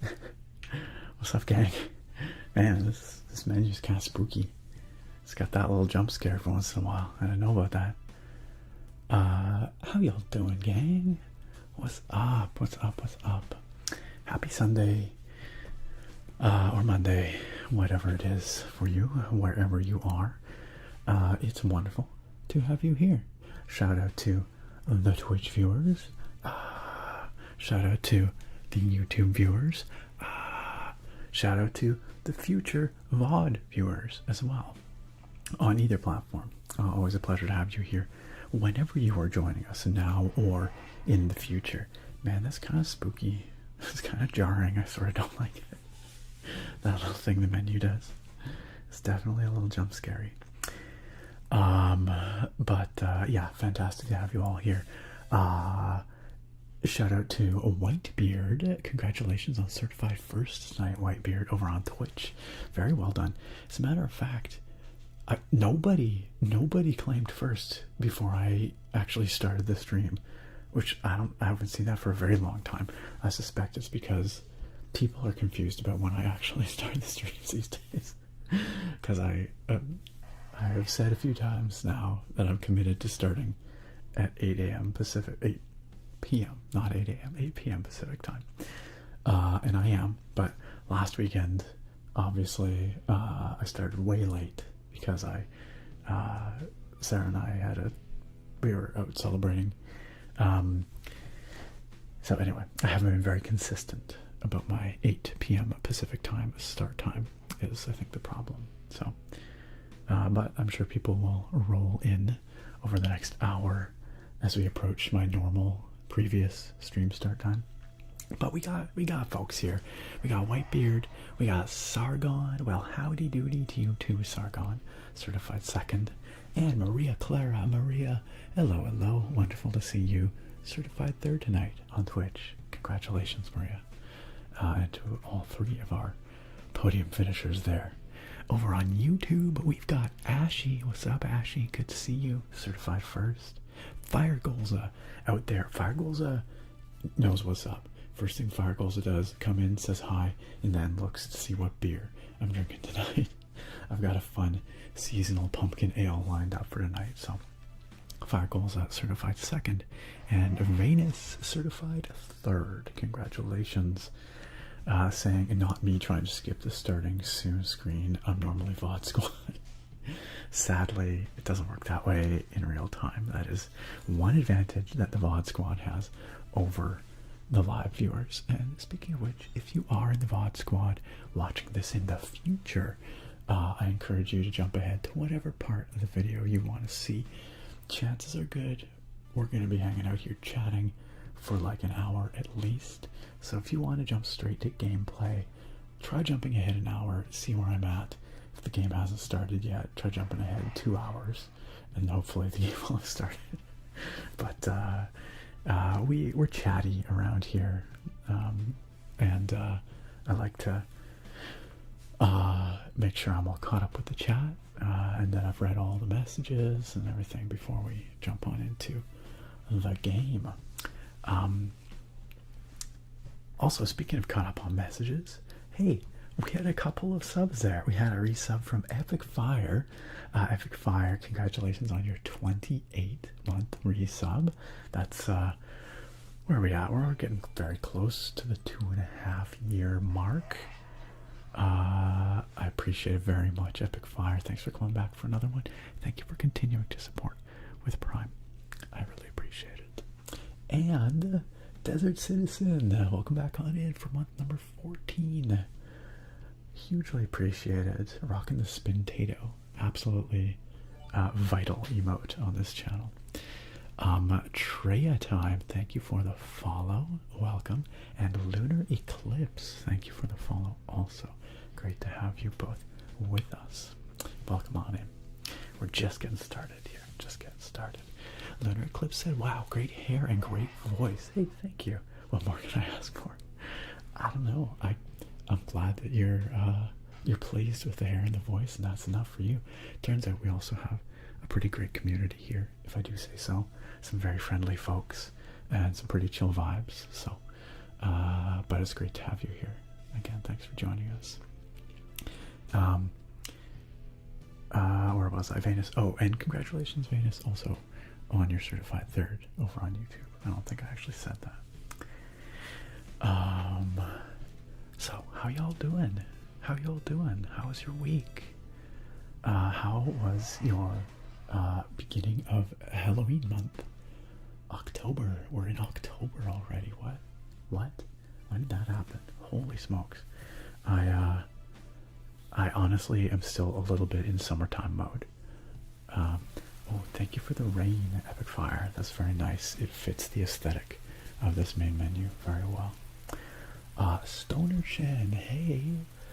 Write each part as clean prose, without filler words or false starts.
What's up, gang? Man, this menu's kind of spooky. It's got that little jump scare every once in a while. I didn't know about that. How y'all doing, gang? What's up? What's up? What's up? Happy Sunday, or Monday, whatever it is for you, wherever you are. It's wonderful to have you here. Shout out to the Twitch viewers. Shout out to the YouTube viewers. Shout out to the future VOD viewers as well on either platform. Always a pleasure to have you here whenever you are joining us now or in the future. Man, that's kind of spooky. It's kind of jarring. I sort of don't like it. That little thing the menu does. It's definitely a little jump scary. Yeah, fantastic to have you all here. Shout out to Whitebeard. Congratulations on certified first tonight, Whitebeard, over on Twitch. Very well done. As a matter of fact, nobody claimed first before I actually started the stream, which I haven't seen that for a very long time. I suspect it's because people are confused about when I actually start the streams these days. Because I have said a few times now that I'm committed to starting at 8 a.m. Pacific, 8 p.m., not 8 a.m., 8 p.m. Pacific time. And I am, but last weekend, obviously, I started way late because Sarah and I we were out celebrating. So anyway, I haven't been very consistent about my 8 p.m. Pacific time start time is, I think, the problem. So, but I'm sure people will roll in over the next hour as we approach my normal previous stream start time. But we got folks here. We got Whitebeard, we got Sargon. Well, howdy doody to you too, Sargon, certified second, and Maria Clara. Maria, hello, wonderful to see you, certified third tonight on Twitch. Congratulations, Maria, and to all three of our podium finishers there. Over on YouTube, we've got Ashy. What's up, Ashy? Good to see you, certified first. Firegolza out there. Firegolza knows what's up. First thing Firegolza does, come in, says hi, and then looks to see what beer I'm drinking tonight. I've got a fun seasonal pumpkin ale lined up for tonight, so Firegolza certified second, and Venus certified third. Congratulations. Saying, and not me trying to skip the starting soon screen. I'm normally VOD squad. Sadly, it doesn't work that way in real time. That is one advantage that the VOD squad has over the live viewers. And speaking of which, if you are in the VOD squad watching this in the future, I encourage you to jump ahead to whatever part of the video you want to see. Chances are good we're going to be hanging out here chatting for like an hour at least. So if you want to jump straight to gameplay, try jumping ahead an hour, see where I'm at. If the game hasn't started yet, try jumping ahead 2 hours, and hopefully the game will have started. But we're chatty around here, and I like to make sure I'm all caught up with the chat, and that I've read all the messages and everything before we jump on into the game. Also, speaking of caught up on messages, hey, we had a couple of subs there. We had a resub from Epic Fire. Epic Fire, congratulations on your 28-month resub. That's, where are we at? We're getting very close to the 2.5-year mark. I appreciate it very much, Epic Fire. Thanks for coming back for another one. Thank you for continuing to support with Prime. I really appreciate it. And Desert Citizen, welcome back on in for month number 14. Hugely appreciated. Rocking the spin-tato. Absolutely vital emote on this channel. Treya Time, thank you for the follow. Welcome. And Lunar Eclipse, thank you for the follow also. Great to have you both with us. Welcome on in. We're just getting started here. Just getting started. Lunar Eclipse said, wow, great hair and great voice. Hey, thank you. What more can I ask for? I don't know. I'm glad that you're pleased with the hair and the voice, and that's enough for you. Turns out we also have a pretty great community here, if I do say so. Some very friendly folks and some pretty chill vibes. So, but it's great to have you here. Thanks for joining us. Where was I? Venus. Oh, and congratulations, Venus, also on your certified third over on YouTube. I don't think I actually said that. So how y'all doing? How y'all doing? How was your week? How was your beginning of Halloween month? October. We're in October already. What? When did that happen? Holy smokes. I honestly am still a little bit in summertime mode. Oh, thank you for the rain, Epic Fire. That's very nice. It fits the aesthetic of this main menu very well. Stoner Shen, hey.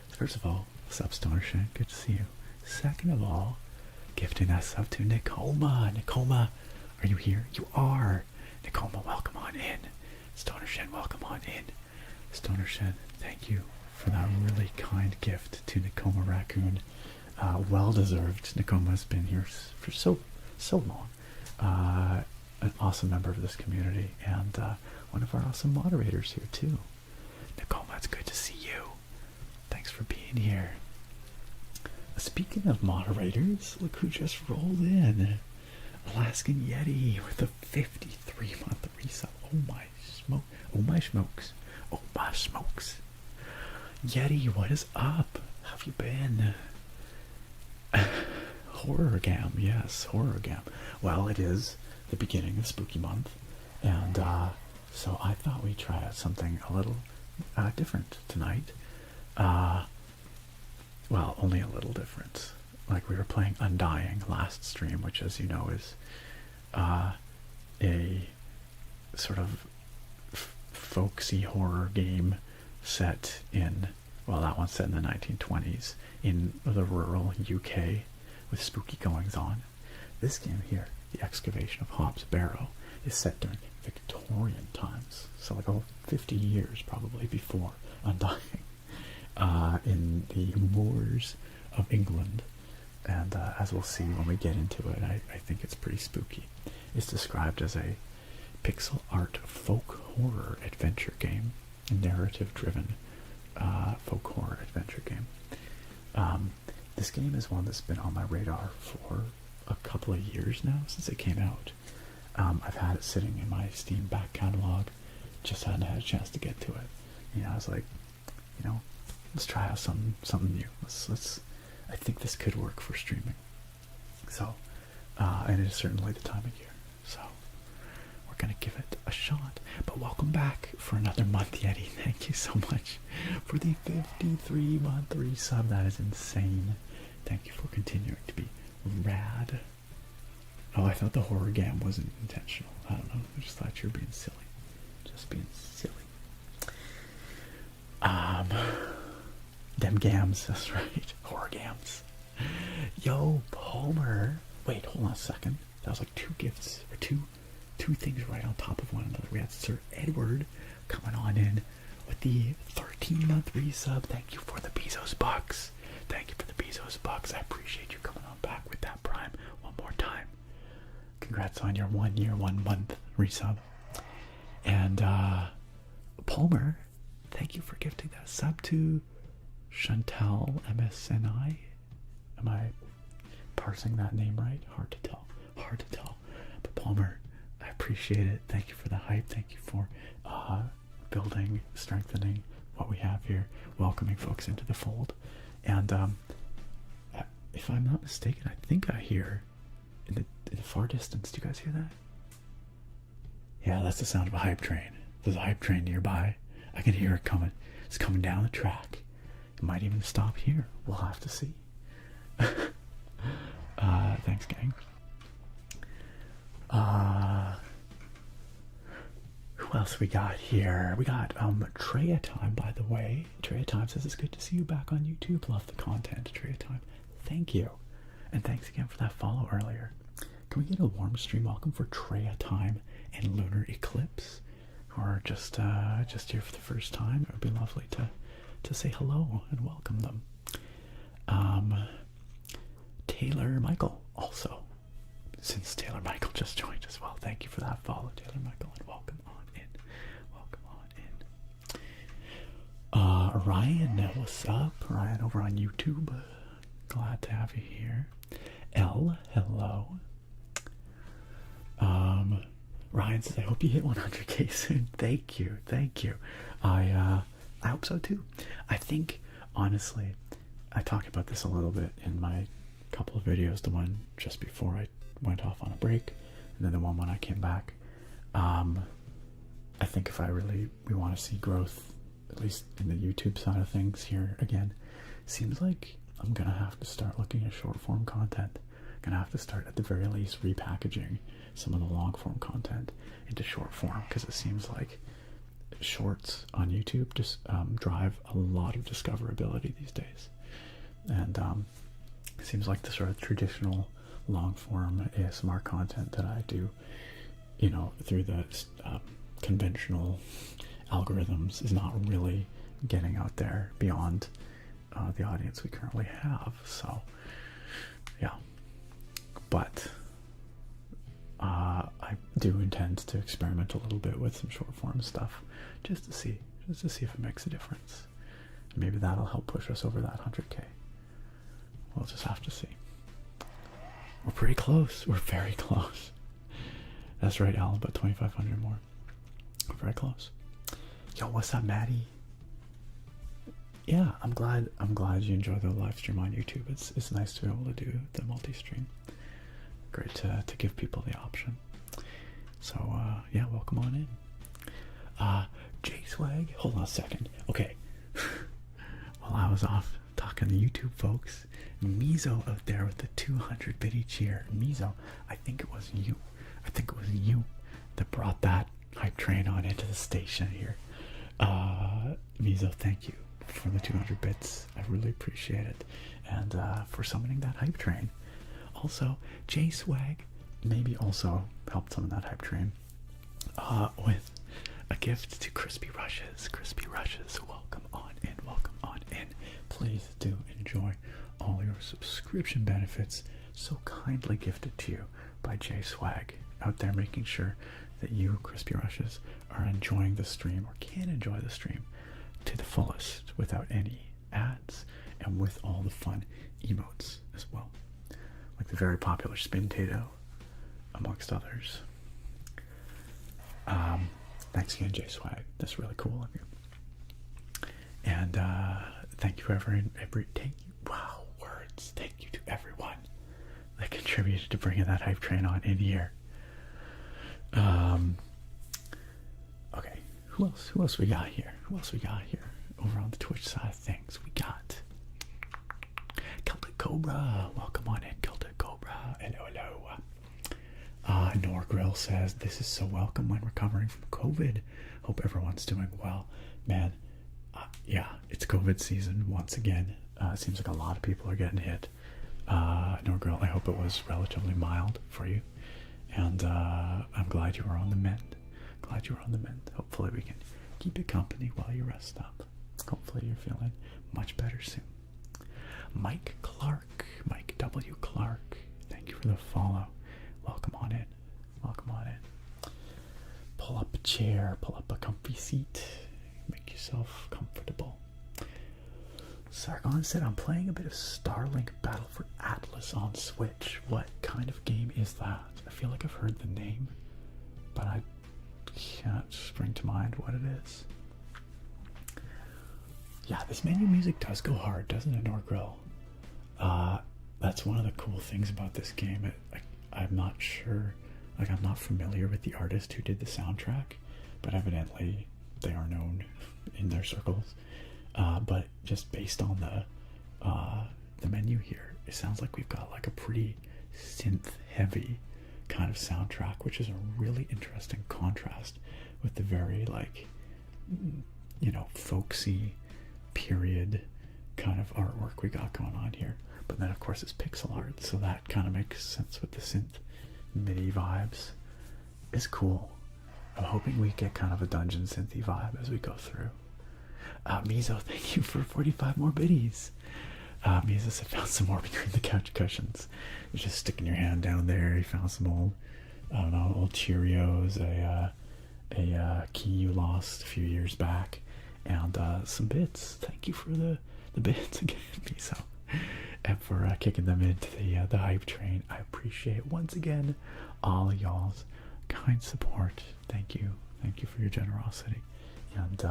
First of all, what's up, Stoner Shen? Good to see you. Second of all, gifting us up to Nicoma. Nicoma, are you here? You are. Nicoma, welcome on in. Stoner Shen, welcome on in. Stoner Shen, thank you for that really kind gift to Nicoma Raccoon. Well deserved. Nicoma's been here for so long. An awesome member of this community and one of our awesome moderators here too. Nicoma, it's good to see you. Thanks for being here. Speaking of moderators, look who just rolled in. Alaskan Yeti with a 53-month resub. Oh my smoke. Oh my smokes. Oh my smokes. Yeti, what is up? How have you been? Horror Gam, yes, Horror Gam. Well, it is the beginning of Spooky Month, and so I thought we'd try out something a little different tonight. Well, only a little different. Like, we were playing Undying last stream, which, as you know, is a sort of folksy horror game set in, well, that one's set in the 1920s in the rural UK with spooky goings on. This game here, The Excavation of Hobbs Barrow, is set during Victorian times, so like 50 years probably before Undying, in the moors of England. And as we'll see when we get into it, I think it's pretty spooky. It's described as a pixel art folk horror adventure game, a narrative-driven folk horror adventure game. This game is one that's been on my radar for a couple of years now, since it came out. I've had it sitting in my Steam back catalog, just hadn't had a chance to get to it. You know, I was like, you know, let's try out something new. Let's. I think this could work for streaming. So, and it is certainly the time of year. So, we're gonna give it a shot. But welcome back for another month, Yeti. Thank you so much for the 53-month resub. That is insane. Thank you for continuing to be rad. Oh, I thought the horror gam wasn't intentional. I don't know. I just thought you were being silly. Just being silly. Them gams, that's right. Horror gams. Yo, Palmer. Wait, hold on a second. That was like two gifts, or two things right on top of one another. We had Sir Edward coming on in with the 13-month resub. Thank you for the Bezos bucks. Thank you for the Bezos bucks. I appreciate you coming on back with that Prime one more time. Congrats on your 1 year, 1 month resub. And Palmer, thank you for gifting that sub to Chantal MSNI. Am I parsing that name right? Hard to tell. Hard to tell. But Palmer, I appreciate it. Thank you for the hype. Thank you for building, strengthening what we have here, welcoming folks into the fold. And if I'm not mistaken, I think I hear in the far distance. Do you guys hear that? Yeah, that's the sound of a hype train. There's a hype train nearby. I can hear it coming. It's coming down the track. It might even stop here. We'll have to see. Thanks, gang. Who else we got here? We got Treya Time, by the way. Treya Time says it's good to see you back on YouTube. Love the content, Treya Time. Thank you. And thanks again for that follow earlier. Can we get a warm stream welcome for Treya Time and Lunar Eclipse, who are just here for the first time? It would be lovely to say hello and welcome them. Taylor Michael also, since Taylor Michael just joined as well. Thank you for that follow, Taylor Michael, and welcome on in. Welcome Ryan, what's up? Ryan over on YouTube. Glad to have you here. L, hello. Ryan says, I hope you hit 100k soon. Thank you, thank you. I hope so too. I think, honestly, I talked about this a little bit in my couple of videos, the one just before I went off on a break, and then the one when I came back. I think if we want to see growth, at least in the YouTube side of things here again, seems like I'm gonna have to start looking at short form content. Gonna have to start at the very least repackaging some of the long form content into short form, because it seems like shorts on YouTube just drive a lot of discoverability these days, and it seems like the sort of traditional long form ASMR content that I do, you know, through the conventional algorithms is not really getting out there beyond the audience we currently have. So yeah, but I do intend to experiment a little bit with some short form stuff just to see if it makes a difference. Maybe that'll help push us over that 100k. We'll just have to see. We're pretty close. We're very close. That's right, Al, about 2,500 more. We're very close. Yo, what's up, Maddie? Yeah, I'm glad you enjoy the live stream on YouTube. It's nice to be able to do the multi-stream. Great to give people the option. So yeah, welcome on in. J-Swag, hold on a second. Okay. While I was off talking to YouTube folks, Mizo out there with the 200 biddy cheer. Mizo, I think it was you that brought that hype train on into the station here. Mizo, thank you for the 200 bits. I really appreciate it, and for summoning that hype train. Also, J-Swag maybe also helped summon that hype train with a gift to Crispy Rushes. Crispy Rushes, welcome on in, welcome on in. Please do enjoy all your subscription benefits so kindly gifted to you by J-Swag, out there making sure that you, Crispy Rushes, are enjoying the stream, or can enjoy the stream to the fullest without any ads, and with all the fun emotes as well, like the very popular Spin Tato, amongst others. Thanks again, J-Swag. That's really cool of you. And thank you for wow, words. Thank you to everyone that contributed to bringing that hype train on in here. Okay, who else we got here? Over on the Twitch side of things, we got Celtic Cobra. Welcome on in, Celtic Cobra. Hello. Norgrill says, this is so welcome when recovering from COVID. Hope everyone's doing well. Man, yeah, it's COVID season once again. It seems like a lot of people are getting hit. Norgrill, I hope it was relatively mild for you. And I'm glad you are on the mend. Hopefully we can keep you company while you rest up. Hopefully you're feeling much better soon. Mike W. Clark, thank you for the follow. Welcome on in. Pull up a chair, pull up a comfy seat, make yourself comfortable. Sargon said, I'm playing a bit of Starlink Battle for Atlas on Switch. What kind of game is that? I feel like I've heard the name, but I can't spring to mind what it is. Yeah, this menu music does go hard, doesn't it, Norgrill? That's one of the cool things about this game. I'm not sure, I'm not familiar with the artist who did the soundtrack, but evidently they are known in their circles. But just based on the menu here, it sounds like we've got like a pretty synth-heavy kind of soundtrack, which is a really interesting contrast with the very folksy period kind of artwork we got going on here. But then of course it's pixel art, so that kind of makes sense with the synth MIDI vibes. It's cool. I'm hoping we get kind of a dungeon synthy vibe as we go through. Mizo, thank you for 45 more biddies. Mizo said, found some more between the couch cushions. You're just sticking your hand down there. He found some old Cheerios, a key you lost a few years back, and some bits. Thank you for the bits again, Miso, and for kicking them into the hype train. I appreciate once again all of y'all's kind support. Thank you for your generosity, and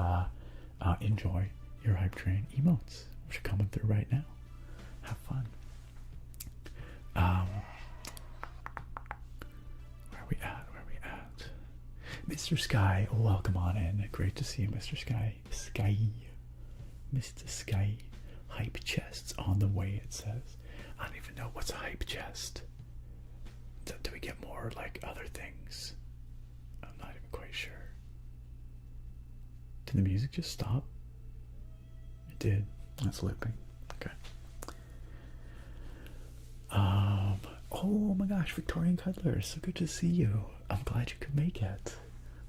enjoy your hype train emotes, which are coming through right now. Have fun. Where are we at? Mr. Sky, welcome on in. Great to see you, Mr. Sky. Mr. Sky. Hype chests on the way, it says. I don't even know what's a hype chest. Do we get more like other things? I'm not even quite sure. Did the music just stop? It did. That's looping. Okay. Oh my gosh, Victorian Cuddler, so good to see you. I'm glad you could make it.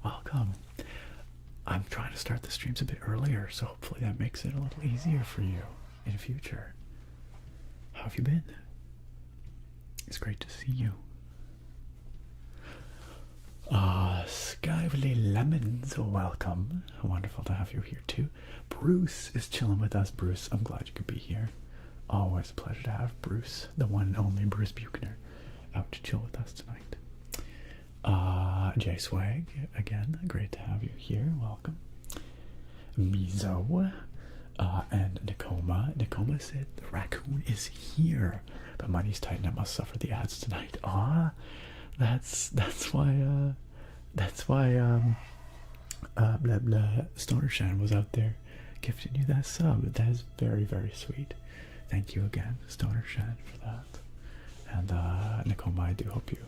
Welcome. I'm trying to start the streams a bit earlier, so hopefully that makes it a little easier for you in the future. How have you been? It's great to see you. Skywly Lemons, welcome. Wonderful to have you here too. Bruce is chilling with us. Bruce, I'm glad you could be here. Always a pleasure to have Bruce, the one and only Bruce Buchner, out to chill with us tonight. J Swag, again, great to have you here. Welcome. Mizo, and Nakoma. Nakoma said the raccoon is here, but Money's tight and I must suffer the ads tonight. That's why blah blah Stoner Shan was out there gifting you that sub. That is very, very sweet. Thank you again, Stoner Shan, for that. And Nakoma, I do hope you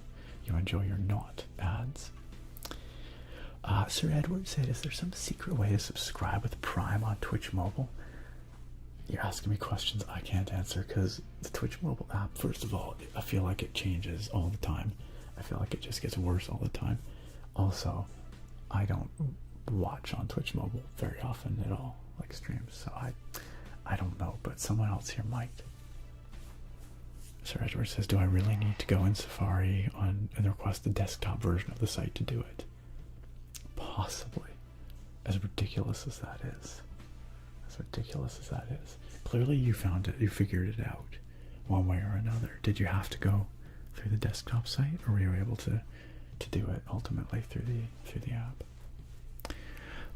enjoy your not ads. Sir Edward said, is there some secret way to subscribe with Prime on Twitch Mobile? You're asking me questions I can't answer, because the Twitch Mobile app, first of all, I feel like it changes all the time. I feel like it just gets worse all the time. Also, I don't watch on Twitch Mobile very often at all, like streams, so I don't know, but someone else here might. Sir Edward says, do I really need to go in Safari and request the desktop version of the site to do it? Possibly. As ridiculous as that is. Clearly you found it, you figured it out one way or another. Did you have to go through the desktop site, or were you able to do it ultimately through the app?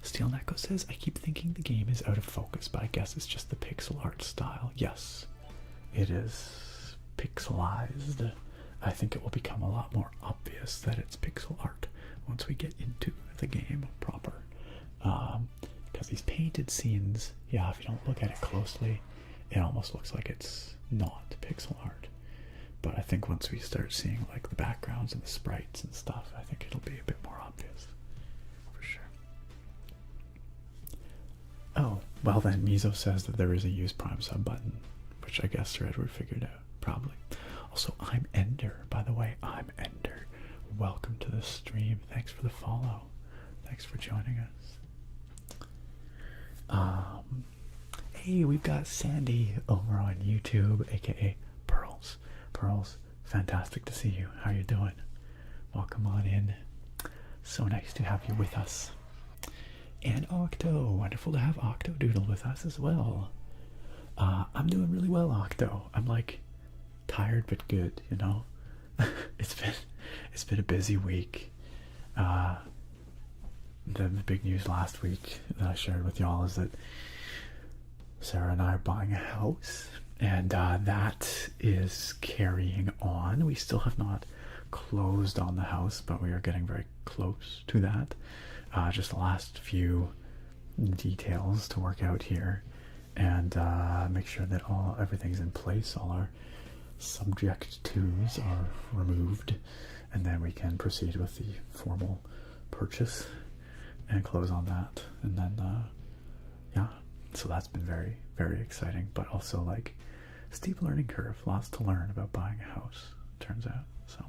Steel Neko says, I keep thinking the game is out of focus, but I guess it's just the pixel art style. Yes, it is pixelized. I think it will become a lot more obvious that it's pixel art once we get into the game proper. Because these painted scenes, yeah, if you don't look at it closely, it almost looks like it's not pixel art. But I think once we start seeing like the backgrounds and the sprites and stuff, I think it'll be a bit more obvious. For sure. Oh, well then, Mizo says that there is a use Prime sub button, which I guess Sir Edward figured out, probably. Also, I'm Ender, by the way. I'm Ender. Welcome to the stream. Thanks for the follow. Thanks for joining us. Hey, we've got Sandy over on YouTube, aka Pearls. Pearls, fantastic to see you. How you doing? Welcome on in. So nice to have you with us. And Octo, wonderful to have Octodoodle with us as well. I'm doing really well, Octo. I'm like tired but good, you know. It's been a busy week. The big news last week that I shared with y'all is that Sarah and I are buying a house, and that is carrying on. We still have not closed on the house, but we are getting very close to that. Just the last few details to work out here, and make sure that everything's in place. All our subject twos are removed, and then we can proceed with the formal purchase and close on that. And then yeah, so that's been very, very exciting, but also like steep learning curve. Lots to learn about buying a house, turns out. So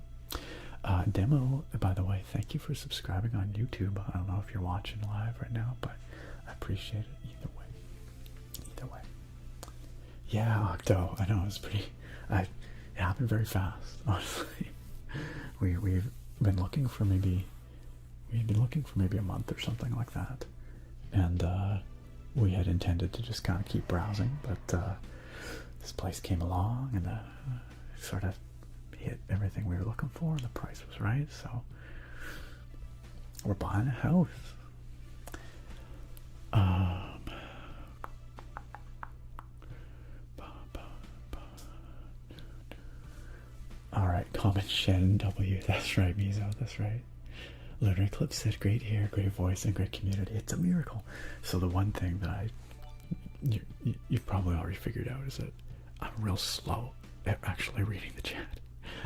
Demo, by the way, thank you for subscribing on YouTube. I don't know if you're watching live right now, but I appreciate it either way. Yeah, Octo, I know, it's pretty, it happened very fast, honestly. We've been looking for maybe a month or something like that, and we had intended to just kind of keep browsing, but this place came along and sort of hit everything we were looking for, and the price was right, so we're buying a house. Alright, comment Shen W. That's right, Mizo, that's right. Lunar Eclipse said, great hair, great voice, and great community. It's a miracle. So the one thing that you've probably already figured out is that I'm real slow at actually reading the chat.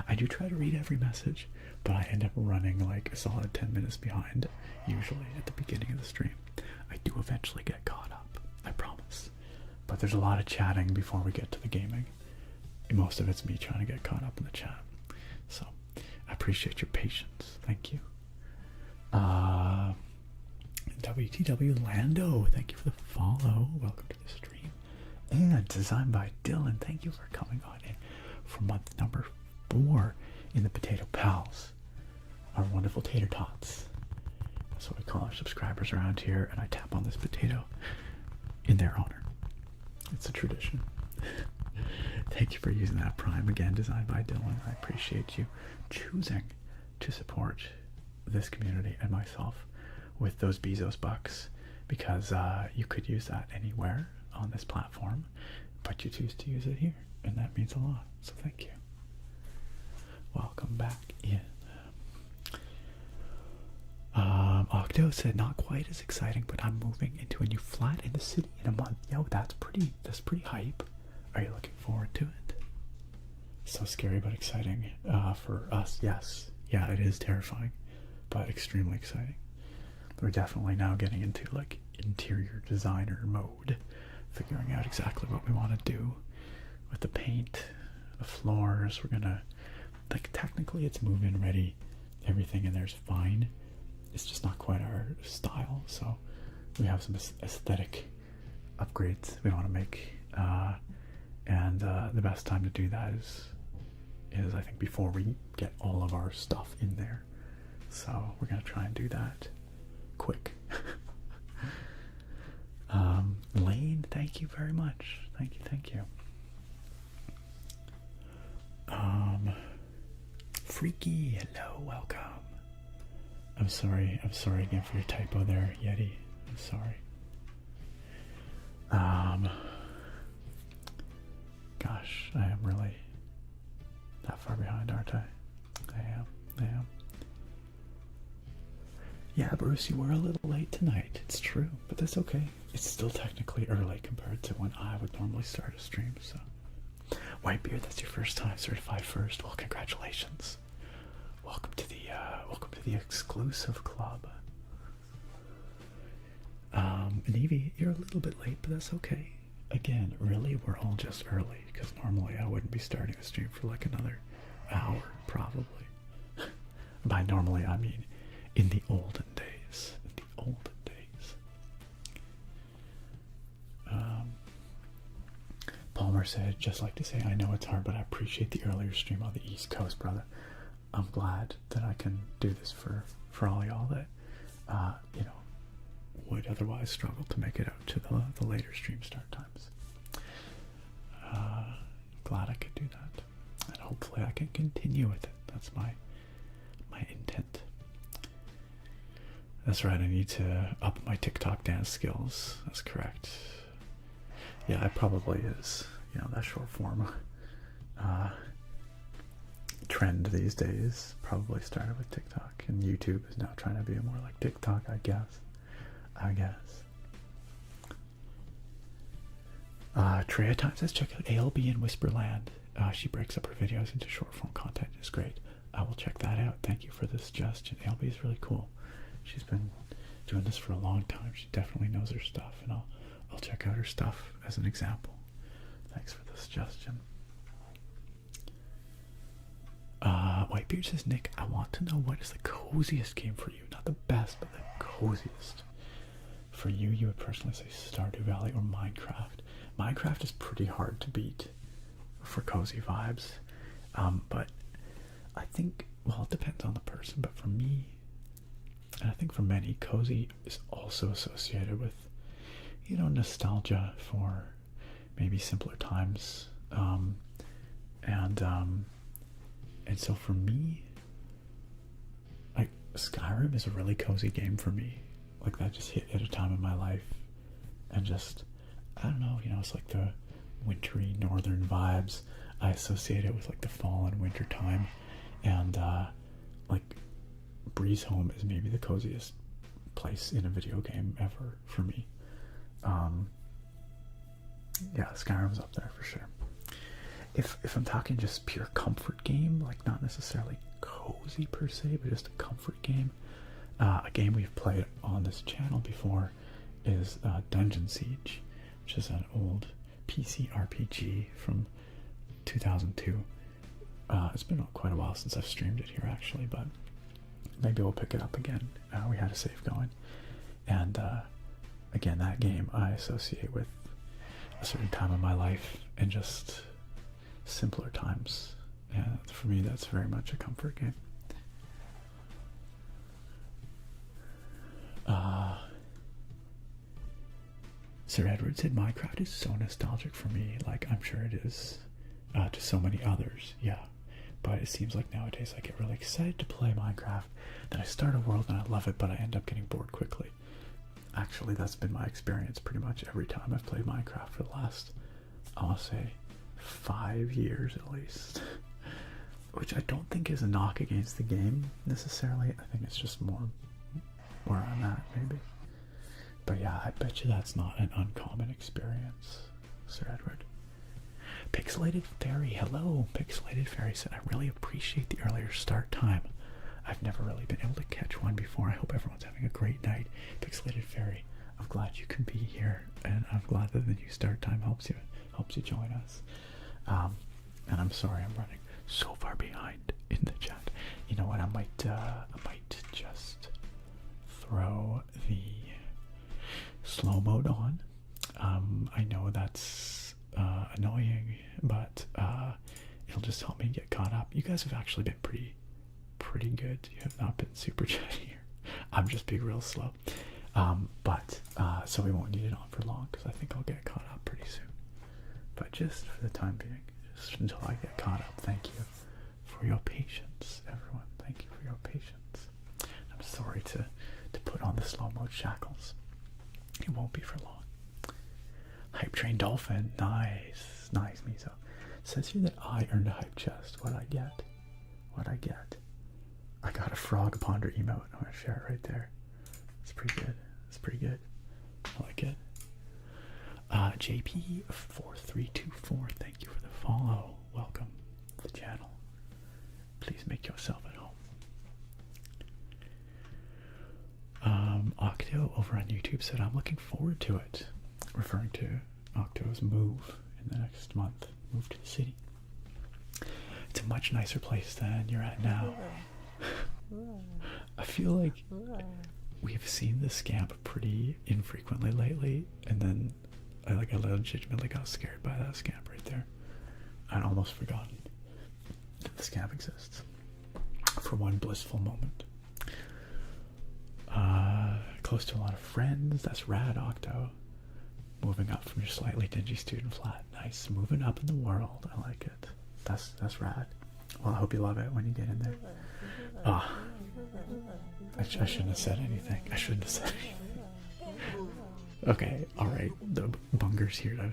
I do try to read every message, but I end up running like a solid 10 minutes behind, usually at the beginning of the stream. I do eventually get caught up, I promise. But there's a lot of chatting before we get to the gaming. Most of it's me trying to get caught up in the chat. So, I appreciate your patience. Thank you. WTW Lando, thank you for the follow. Welcome to the stream. And designed by Dylan, thank you for coming on in for month number 4 in the Potato Pals. Our wonderful tater tots. That's what we call our subscribers around here, and I tap on this potato in their honor. It's a tradition. Thank you for using that Prime again, designed by Dylan. I appreciate you choosing to support this community and myself with those Bezos bucks, because you could use that anywhere on this platform, but you choose to use it here, and that means a lot. So thank you. Welcome back in. Octo said, not quite as exciting, but I'm moving into a new flat in the city in a month. Yo, that's pretty hype. Are you looking forward to it? So scary but exciting for us. Yes, yeah, it is terrifying, but extremely exciting. We're definitely now getting into like interior designer mode, figuring out exactly what we want to do with the paint, the floors. We're gonna, like, technically it's move-in ready, everything in there's fine, it's just not quite our style, so we have some aesthetic upgrades we want to make, and the best time to do that is I think before we get all of our stuff in there, so we're gonna try and do that quick. Lane, thank you very much. Thank you. Freaky, hello, welcome. I'm sorry again for your typo there, Yeti. I'm sorry. Gosh, I am really that far behind, aren't I? I am. Yeah, Bruce, you were a little late tonight. It's true, but that's okay. It's still technically early compared to when I would normally start a stream, so. Whitebeard, that's your first time certified first. Well, congratulations. Welcome to the exclusive club. Nevy, you're a little bit late, but that's okay. Again, really, we're all just early, because normally I wouldn't be starting a stream for like another hour, probably. By normally, I mean in the olden days. Palmer said, just like to say, I know it's hard, but I appreciate the earlier stream on the East Coast, brother. I'm glad that I can do this for all y'all that, would otherwise struggle to make it out to the later stream start times. Glad I could do that, and hopefully I can continue with it. That's my intent. That's right, I need to up my TikTok dance skills. That's correct. Yeah, it probably is. That short form trend these days probably started with TikTok, and YouTube is now trying to be more like TikTok, I guess. Treya Times says, check out ALB in Whisperland. She breaks up her videos into short form content. It's great. I will check that out. Thank you for the suggestion. ALB is really cool. She's been doing this for a long time. She definitely knows her stuff, and I'll check out her stuff as an example. Thanks for the suggestion. Whitebeard says, Nick, I want to know what is the coziest game for you. Not the best, but the coziest. For you, you would personally say Stardew Valley or Minecraft. Minecraft is pretty hard to beat for cozy vibes. But I think, well, it depends on the person, but for me, and I think for many, cozy is also associated with, you know, nostalgia for maybe simpler times. And so for me, like, Skyrim is a really cozy game for me. Like, that just hit at a time in my life, and just, I don't know, you know, it's like the wintry northern vibes. I associate it with like the fall and winter time, and like, Breeze Home is maybe the coziest place in a video game ever for me. Yeah, Skyrim's up there for sure. If I'm talking just pure comfort game, like not necessarily cozy per se, but just a comfort game, a game we've played on this channel before is Dungeon Siege, which is an old PC RPG from 2002. It's been quite a while since I've streamed it here, actually, but maybe we'll pick it up again. We had a save going, and again, that game I associate with a certain time in my life and just simpler times. And for me, that's very much a comfort game. Sir Edward said Minecraft is so nostalgic for me. Like, I'm sure it is to so many others, yeah. But it seems like nowadays I get really excited to play Minecraft, then I start a world and I love it, but I end up getting bored quickly. Actually, that's been my experience pretty much every time I've played Minecraft for the last, I want to say, 5 years at least. Which I don't think is a knock against the game necessarily. I think it's just more where I'm at, maybe. But yeah, I bet you that's not an uncommon experience, Sir Edward. Pixelated Fairy, hello. Pixelated Fairy said, I really appreciate the earlier start time. I've never really been able to catch one before. I hope everyone's having a great night. Pixelated Fairy, I'm glad you can be here, and I'm glad that the new start time helps you join us. And I'm sorry I'm running so far behind in the chat. You know what? I might just throw the slow mode on. I know that's annoying, but it'll just help me get caught up. You guys have actually been pretty good. You have not been super chatty here. I'm just being real slow. But so we won't need it on for long, because I think I'll get caught up pretty soon. But just for the time being, just until I get caught up, thank you for your patience, everyone. Thank you for your patience. I'm sorry to put on the slow mode shackles. It won't be for long. Hype Train Dolphin, nice, Miso. Says here that I earned a hype chest. What'd I get? I got a frog ponder emote. I'm gonna share it right there. It's pretty good. I like it. JP4324, thank you for the follow. Welcome to the channel. Please make yourself at home. Octo over on YouTube said, I'm looking forward to it. Referring to Octo's move in the next month. Move to the city. It's a much nicer place than you're at now. I feel like we've seen this scamp pretty infrequently lately, and then I legitimately got scared by that scamp right there. I'd almost forgotten that the scamp exists for one blissful moment. Close to a lot of friends. That's rad, Octo. Moving up from your slightly dingy student flat. Nice. Moving up in the world. I like it. That's rad. Well, I hope you love it when you get in there. I shouldn't have said anything. Okay, alright. The Bunger's here to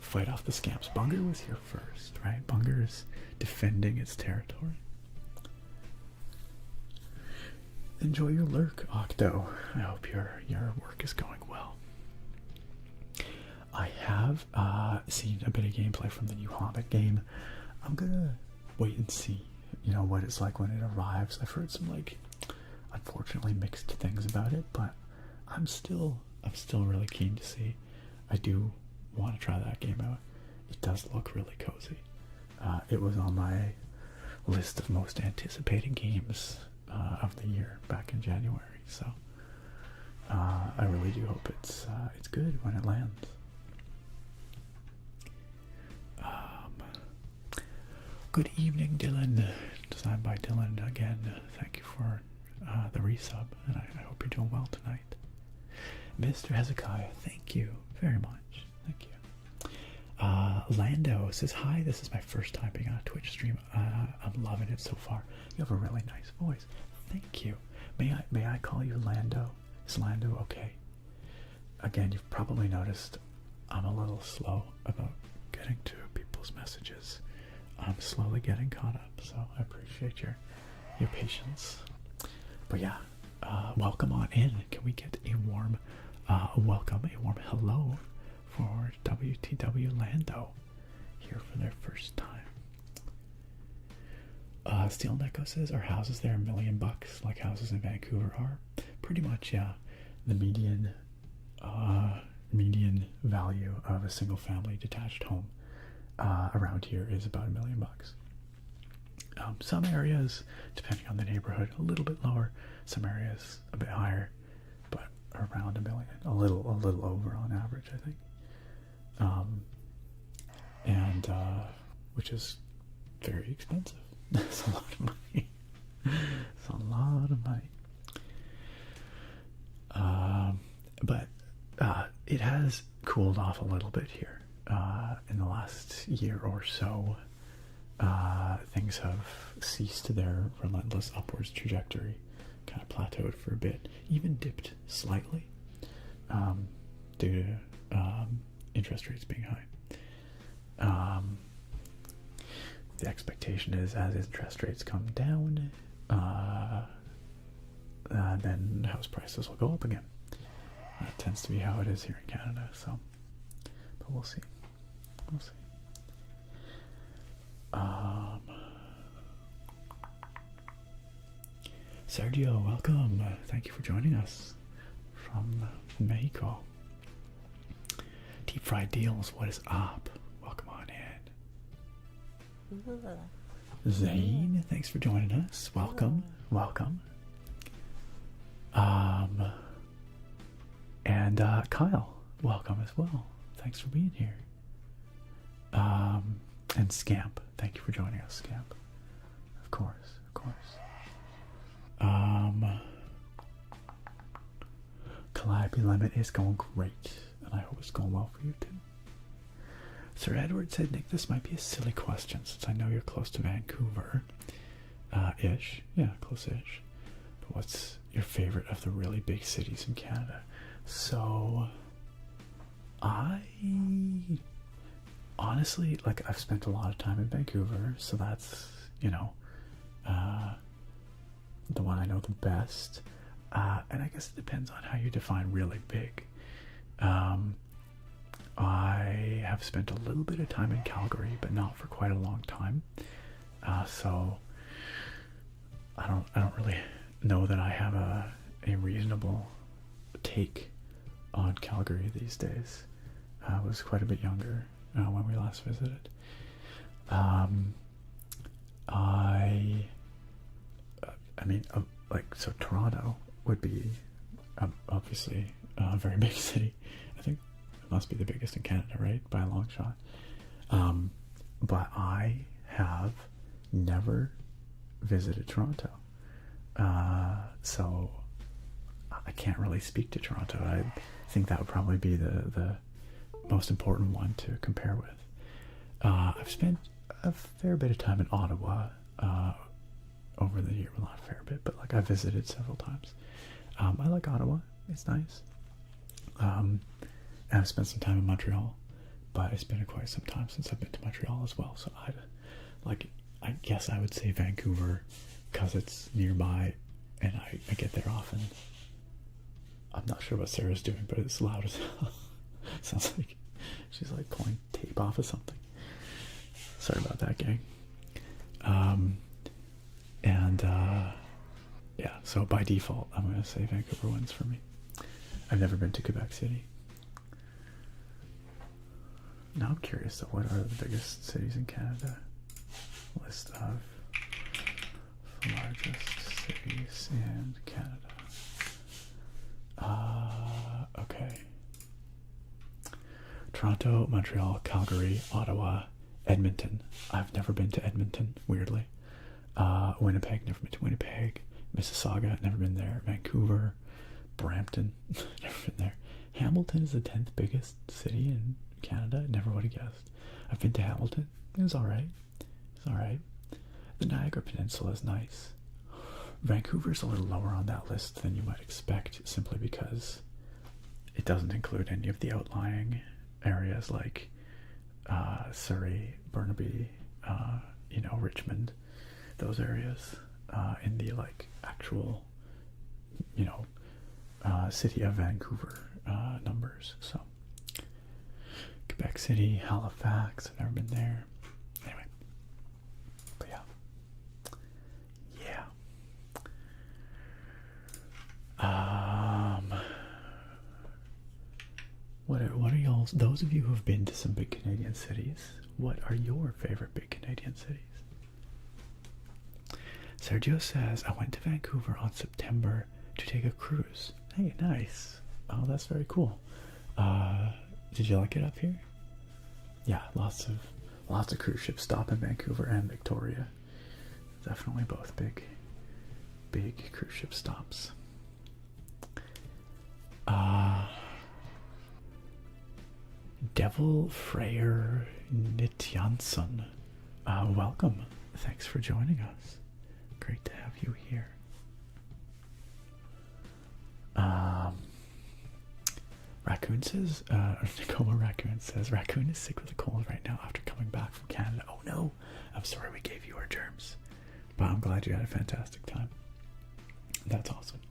fight off the scamps. Bunger was here first, right? Bunger's defending its territory. Enjoy your lurk, Octo. I hope your work is going well. I have seen a bit of gameplay from the new Hobbit game. I'm gonna wait and see, what it's like when it arrives. I've heard some unfortunately mixed things about it, but I'm still really keen to see. I do want to try that game out. It does look really cozy. It was on my list of most anticipated games of the year back in January, so I really do hope it's good when it lands. Good evening, Dylan. Designed by Dylan again. Thank you for the resub, and I hope you're doing well tonight. Mr. Hezekiah, thank you very much. Thank you. Lando says, hi, this is my first time being on a Twitch stream. I'm loving it so far. You have a really nice voice. Thank you. May I call you Lando? Is Lando okay? Again, you've probably noticed I'm a little slow about getting to people's messages. I'm slowly getting caught up, so I appreciate your patience. But yeah, welcome on in. Can we get a warm welcome, a warm hello for WTW Lando here for their first time. Steel Neko says, are houses there $1 million like houses in Vancouver are? Pretty much, yeah. The median value of a single family detached home around here is about $1 million. Some areas, depending on the neighborhood, a little bit lower. Some areas a bit higher, but around $1 million, a little over on average, I think. Which is very expensive. That's a lot of money. It's a lot of money. But it has cooled off a little bit here in the last year or so. Things have ceased their relentless upwards trajectory, kind of plateaued for a bit, even dipped slightly due to interest rates being high. The expectation is as interest rates come down, then house prices will go up again. That tends to be how it is here in Canada, so, but we'll see. We'll see. Sergio, welcome. Thank you for joining us from Mexico. Deep fried deals, what is up? Welcome on in. Zane, thanks for joining us. Welcome, welcome. And Kyle, welcome as well. Thanks for being here. And Scamp, thank you for joining us, Scamp. Of course, of course. Calliope Lemon is going great, and I hope it's going well for you too. Sir Edward said, Nick, this might be a silly question since I know you're close to Vancouver. Ish. Yeah, close-ish. But what's your favorite of the really big cities in Canada? So, honestly, like, I've spent a lot of time in Vancouver, so that's, you know, the one I know the best. And I guess it depends on how you define really big. I have spent a little bit of time in Calgary, but not for quite a long time. So I don't really know that I have a reasonable take on Calgary these days. I was quite a bit younger when we last visited. I mean, like, so Toronto would be obviously a very big city. I think it must be the biggest in Canada, right? By a long shot. But I have never visited Toronto. So I can't really speak to Toronto. I think that would probably be the most important one to compare with. I've spent a fair bit of time in Ottawa over the year. Well, not a fair bit, but like I visited several times. I like Ottawa. It's nice. And I've spent some time in Montreal, but it's been quite some time since I've been to Montreal as well. So I guess I would say Vancouver because it's nearby and I get there often. I'm not sure what Sarah's doing, but it's loud as hell. Sounds like she's like pulling tape off of something. Sorry about that, gang. Yeah, so by default, I'm going to say Vancouver wins for me. I've never been to Quebec City. Now I'm curious though, what are the biggest cities in Canada? List of largest cities in Canada. Okay. Toronto, Montreal, Calgary, Ottawa, Edmonton. I've never been to Edmonton, weirdly. Winnipeg, never been to Winnipeg. Mississauga, never been there. Vancouver, Brampton, never been there. Hamilton is the 10th biggest city in Canada. Never would have guessed. I've been to Hamilton. It was alright. It's alright. The Niagara Peninsula is nice. Vancouver's a little lower on that list than you might expect, simply because it doesn't include any of the outlying areas like Surrey, Burnaby, Richmond, those areas in the like actual, city of Vancouver numbers. So Quebec City, Halifax, I've never been there. Anyway, but yeah. What are y'all, those of you who have been to some big Canadian cities, what are your favorite big Canadian cities? Sergio says, I went to Vancouver on September to take a cruise. Hey, nice. Oh, that's very cool. Did you like it up here? Yeah, lots of cruise ships stop in Vancouver and Victoria. Definitely both big cruise ship stops. Devil Freyer Nitjansson, welcome. Thanks for joining us. Great to have you here. Raccoon says, Nicoma Raccoon says, Raccoon is sick with a cold right now after coming back from Canada. Oh no, I'm sorry we gave you our germs, but I'm glad you had a fantastic time. That's awesome.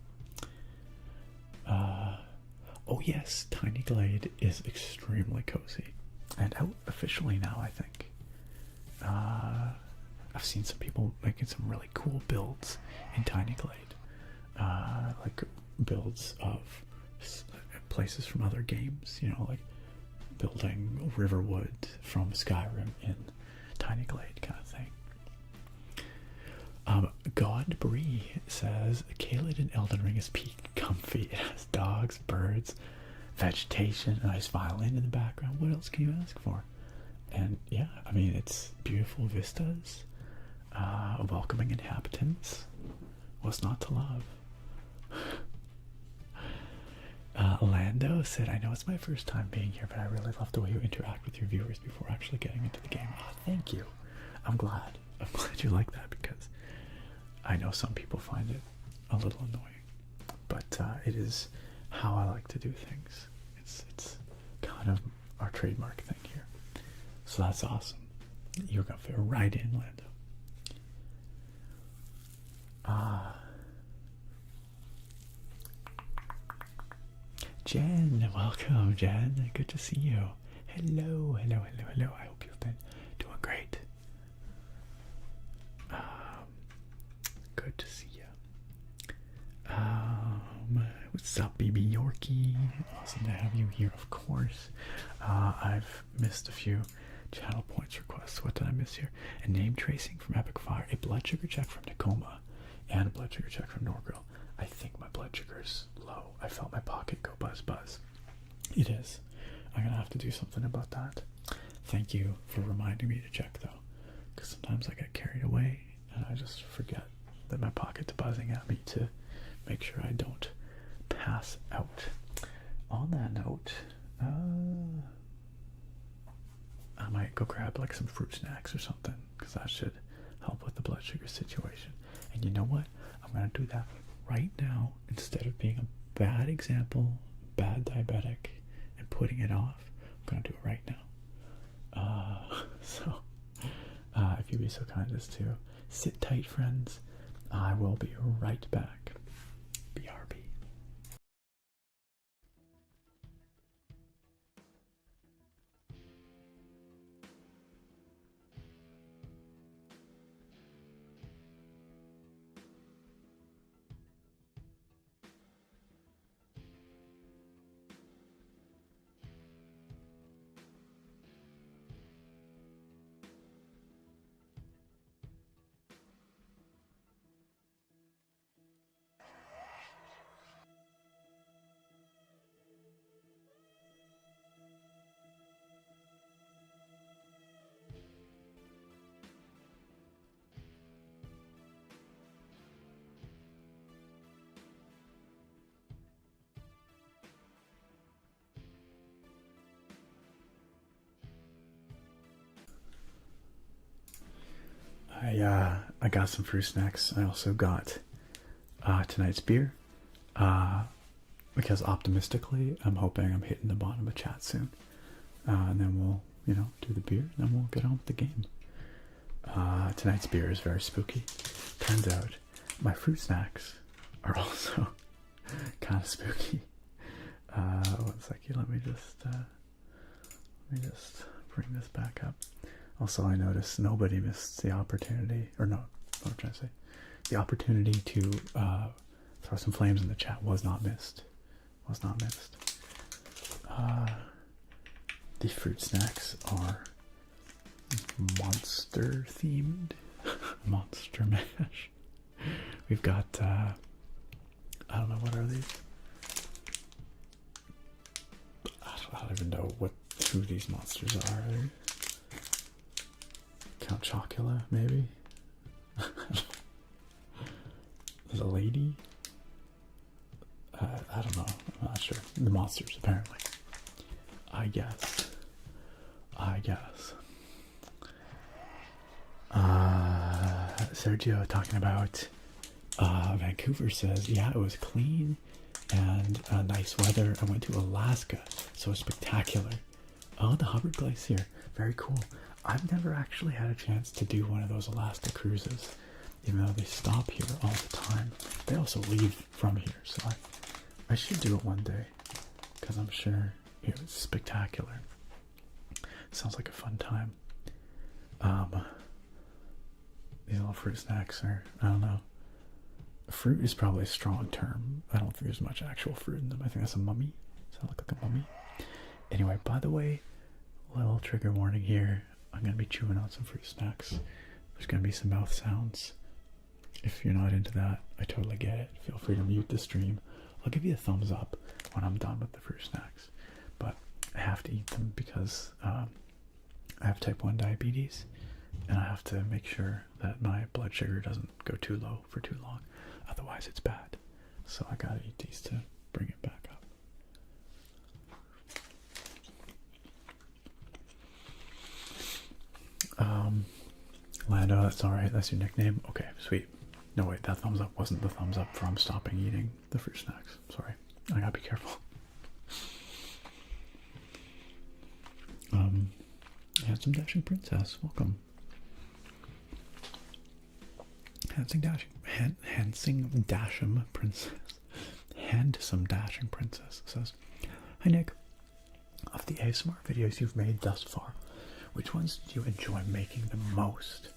Oh yes, Tiny Glade is extremely cozy and out officially now, I think. I've seen some people making some really cool builds in Tiny Glade, like builds of places from other games, like building Riverwood from Skyrim in Tiny Glade kind of thing. God Bree says Caelid in Elden Ring is peak comfy. It has dogs, birds, vegetation, a nice violin in the background. What else can you ask for? And yeah, I mean, it's beautiful vistas, welcoming inhabitants. What's not to love? Lando said, I know it's my first time being here, but I really love the way you interact with your viewers before actually getting into the game. Oh, thank you. I'm glad you like that, because I know some people find it a little annoying, but it is how I like to do things. It's kind of our trademark thing here. So that's awesome. You're gonna fit right in, Lando. Jen, welcome, Jen. Good to see you. Hello. I hope you've been doing great. Good to see you. What's up, BB Yorkie? Awesome to have you here, of course. I've missed a few channel points requests. What did I miss here? A name tracing from Epic Fire, a blood sugar check from Tacoma, and a blood sugar check from Norgrill. I think my blood sugar's low. I felt my pocket go buzz buzz. It is. I'm gonna have to do something about that. Thank you for reminding me to check though, because sometimes I get carried away and I just forget that my pocket's buzzing at me to make sure I don't pass out. On that note, I might go grab like some fruit snacks or something, because that should help with the blood sugar situation. And you know what? I'm gonna do that right now instead of being a bad example, bad diabetic, and putting it off. I'm gonna do it right now. If you'd be so kind as to sit tight, friends, I will be right back. BRB. I got some fruit snacks. I also got tonight's beer. Because optimistically, I'm hoping I'm hitting the bottom of chat soon. And then we'll, do the beer, and then we'll get on with the game. Tonight's beer is very spooky. Turns out my fruit snacks are also kind of spooky. One second, let me just bring this back up. Also, I noticed nobody missed the opportunity, or no, what I'm trying to say. The opportunity to throw some flames in the chat was not missed. Was not missed. The fruit snacks are monster themed. Monster mash. We've got, I don't know, what are these? I don't even know who these monsters are. Count Chocula, maybe? There's a lady? I don't know. I'm not sure. The monsters, apparently. I guess. Sergio talking about Vancouver says, yeah, it was clean and nice weather. I went to Alaska, so spectacular. Oh, the Hubbard Glacier. Very cool. I've never actually had a chance to do one of those Alaska cruises, even though they stop here all the time. They also leave from here, so I should do it one day, because I'm sure it was spectacular. Sounds like a fun time. These little fruit snacks are, I don't know. Fruit is probably a strong term. I don't think there's much actual fruit in them. I think that's a mummy. Does that look like a mummy? Anyway, by the way, little trigger warning here. I'm going to be chewing on some fruit snacks. There's going to be some mouth sounds. If you're not into that, I totally get it. Feel free to mute the stream. I'll give you a thumbs up when I'm done with the fruit snacks. But I have to eat them because I have type 1 diabetes, and I have to make sure that my blood sugar doesn't go too low for too long. Otherwise it's bad. So I gotta eat these to bring it back up. Lando, that's alright, that's your nickname. Okay, sweet. No wait, that thumbs up wasn't the thumbs up from stopping eating the fruit snacks. Sorry. I gotta be careful. Handsome Dashing Princess, welcome. Handsome Dashing Princess. Handsome Dashing Princess says, hi Nick. Of the ASMR videos you've made thus far, which ones did you enjoy making the most?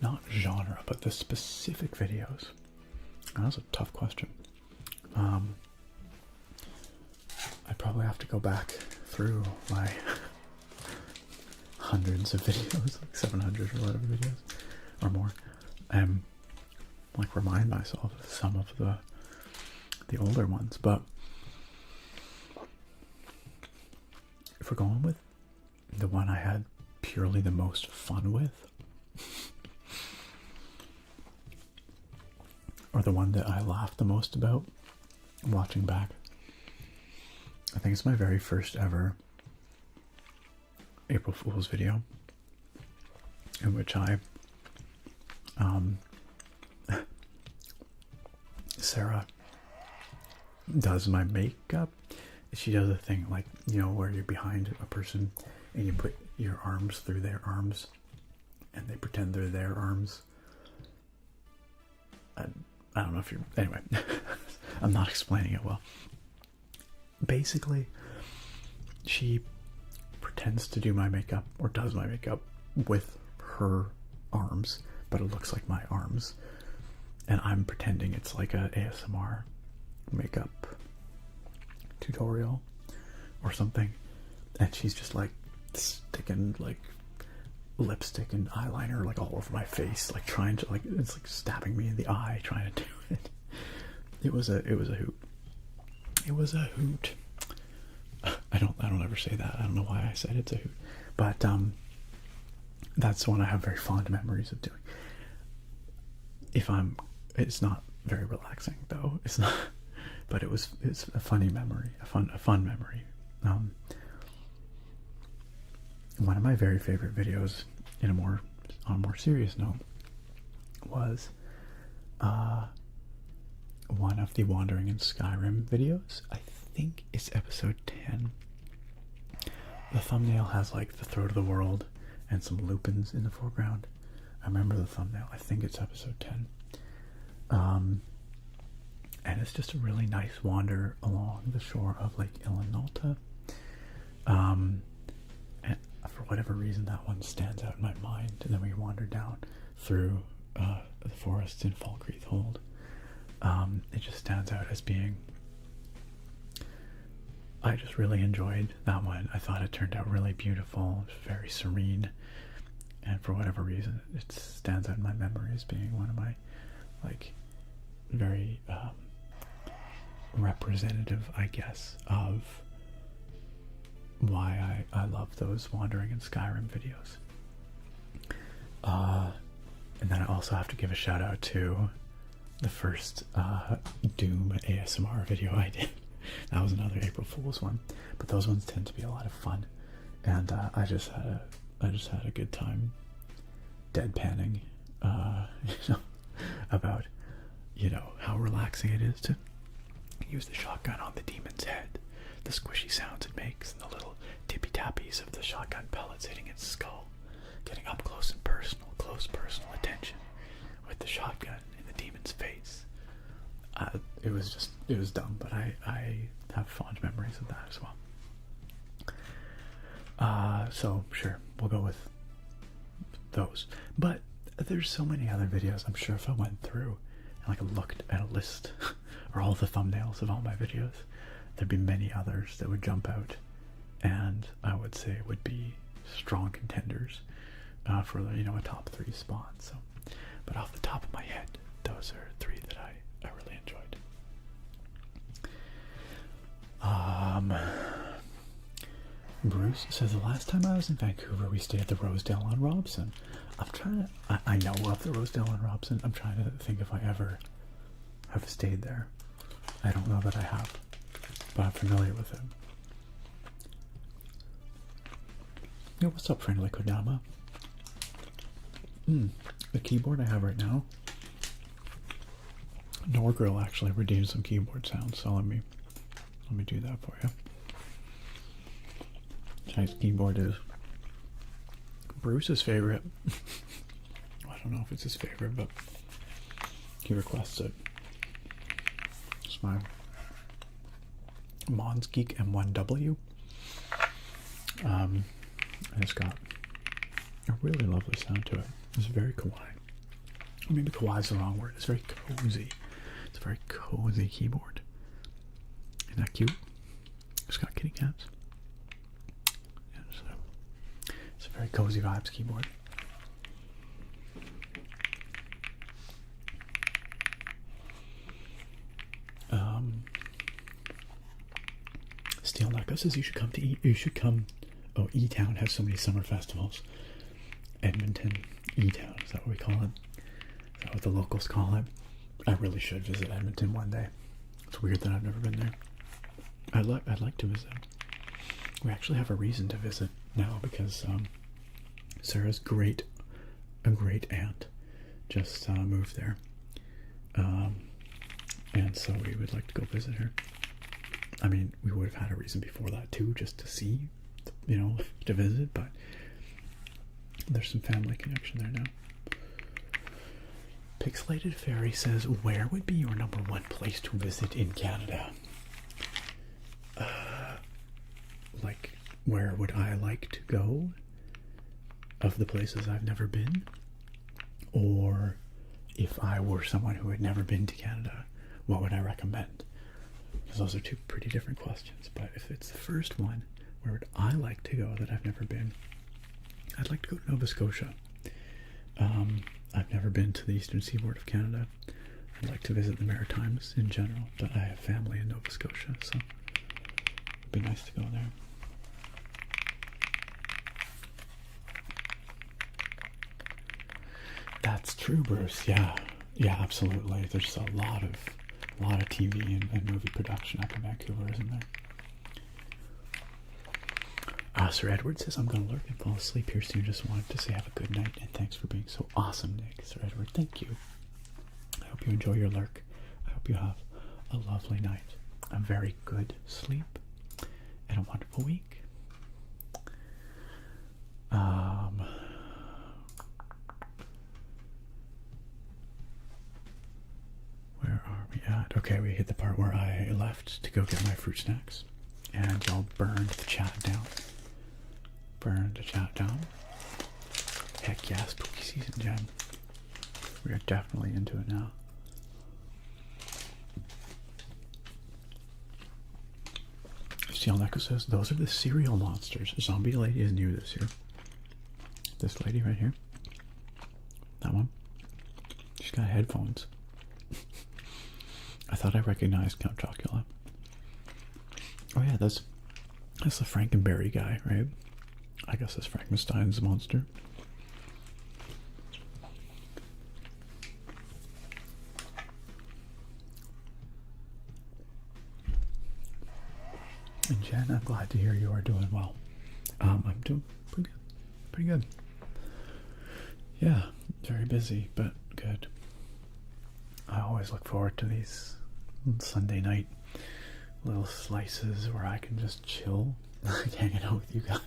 Not genre, but the specific videos. That's a tough question. I probably have to go back through my hundreds of videos, like 700 or whatever videos, or more, and like remind myself of some of the older ones. But if we're going with the one I had purely the most fun with, or the one that I laughed the most about watching back, I think it's my very first ever April Fool's video, in which I Sarah does my makeup. She does a thing like, where you're behind a person and you put your arms through their arms and they pretend they're their arms. I don't know if you're, anyway. I'm not explaining it well. Basically, she pretends to do my makeup, or does my makeup, with her arms, but it looks like my arms, and I'm pretending it's like a ASMR makeup tutorial or something, and she's just like sticking like lipstick and eyeliner like all over my face, like trying to, like, it's like stabbing me in the eye trying to do it. It was a hoot. It was a hoot. I don't ever say that. I don't know why I said it's a hoot. But that's one I have very fond memories of doing. It's not very relaxing though. It's not, but it's a funny memory, a fun memory. one of my very favorite videos, on a more serious note, was one of the Wandering in Skyrim videos. I think it's episode 10. The thumbnail has like the throat of the world and some lupins in the foreground. I remember the thumbnail. I think it's episode 10. And it's just a really nice wander along the shore of Lake Ilinalta. And for whatever reason, that one stands out in my mind. And then we wander down through the forests in Falkreath Hold. It just stands out as being... I just really enjoyed that one. I thought it turned out really beautiful, very serene, and for whatever reason, it stands out in my memory as being one of my, like, very representative, I guess, of why I love those Wandering in Skyrim videos. And then I also have to give a shout out to the first Doom ASMR video I did. That was another April Fool's one, but those ones tend to be a lot of fun, and I just had a good time deadpanning, about how relaxing it is to use the shotgun on the demon's head, the squishy sounds it makes, and the little tippy tappies of the shotgun pellets hitting its skull, getting up close and personal attention with the shotgun in the demon's face. It was dumb, but I have fond memories of that as well. So sure, we'll go with those. But there's so many other videos. I'm sure if I went through and like looked at a list or all the thumbnails of all my videos, there'd be many others that would jump out, and I would say would be strong contenders for a top 3 spot. So, but off the top of my head, those are 3 that I really enjoyed. Bruce says, the last time I was in Vancouver, we stayed at the Rosedale on Robson. I know of the Rosedale on Robson. I'm trying to think if I ever have stayed there. I don't know that I have, but I'm familiar with it. Yo, what's up, friendly Kodama? The keyboard I have right now, Norgirl actually redeemed some keyboard sounds, so let me do that for you. Nice keyboard is Bruce's favorite. I don't know if it's his favorite, but he requests it. It's my Monsgeek M1W. And it's got a really lovely sound to it. It's very kawaii. Maybe kawaii is the wrong word. It's very cozy. It's a very cozy keyboard. Isn't that cute? It's got kitty cats. Yeah, it's a very cozy vibes keyboard. Steel Necklace says you should come. Oh, E-Town has so many summer festivals. Edmonton E-Town, is that what we call it? Is that what the locals call it? I really should visit Edmonton one day. It's weird that I've never been there. I'd like to visit. We actually have a reason to visit now because Sarah's great aunt just moved there, and so we would like to go visit her. I mean, we would have had a reason before that too, just to see, to visit, but there's some family connection there now. Pixelated Fairy says, where would be your number 1 place to visit in Canada? Like, where would I like to go of the places I've never been? Or if I were someone who had never been to Canada, what would I recommend? Because those are 2 pretty different questions. But if it's the first one, where would I like to go that I've never been? I'd like to go to Nova Scotia. I've never been to the eastern seaboard of Canada. I'd like to visit the Maritimes in general, but I have family in Nova Scotia, so it'd be nice to go there. That's true, Bruce. Yeah, absolutely. There's a lot of TV and movie production up in Vancouver, isn't there? Sir Edward says, I'm going to lurk and fall asleep here soon. Just wanted to say have a good night, and thanks for being so awesome, Nick. Sir Edward, thank you. I hope you enjoy your lurk. I hope you have a lovely night, a very good sleep, and a wonderful week. Where are we at? Okay, we hit the part where I left to go get my fruit snacks, and y'all burned the chat down. Burned the chat down. Heck yeah, spooky season, Jen. We are definitely into it now. Steel Neko says, those are the cereal monsters. Zombie Lady is new this year. This lady right here. That one. She's got headphones. I thought I recognized Count Chocula. Oh yeah, that's the Frankenberry guy, right? I guess that's Frankenstein's monster. And Jen, I'm glad to hear you are doing well. I'm doing pretty good. Pretty good. Yeah, very busy, but good. I always look forward to these Sunday night little slices where I can just chill, like hanging out with you guys.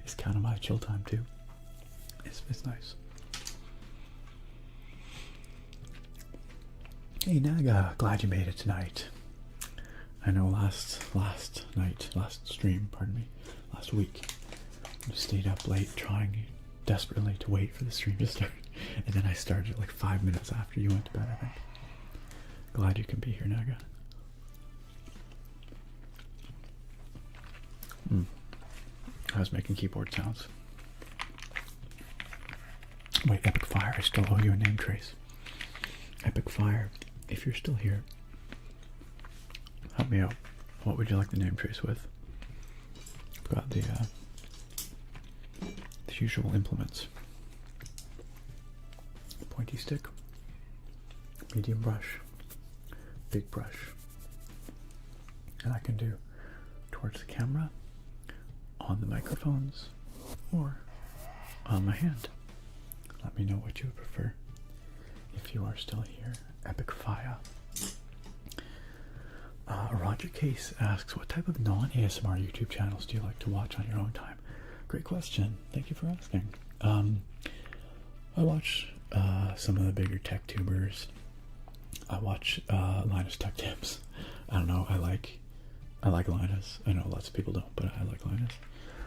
It's kind of my chill time too. It's nice. Hey Naga, glad you made it tonight. I know last stream, pardon me, last week, you stayed up late trying desperately to wait for the stream to start, and then I started like 5 minutes after you went to bed, I think. Glad you can be here, Naga. I was making keyboard sounds. Wait, Epic Fire, I still owe you a name trace. Epic Fire, if you're still here, help me out. What would you like the name trace with? I've got the usual implements. Pointy stick, medium brush, big brush. And I can do towards the camera, on the microphones, or on my hand. Let me know what you would prefer. If you are still here, Epic Fire. Roger Case asks, what type of non-ASMR YouTube channels do you like to watch on your own time? Great question. Thank you for asking. I watch some of the bigger tech tubers. I watch Linus Tech Tips. I don't know, I like Linus. I know lots of people don't, but I like Linus.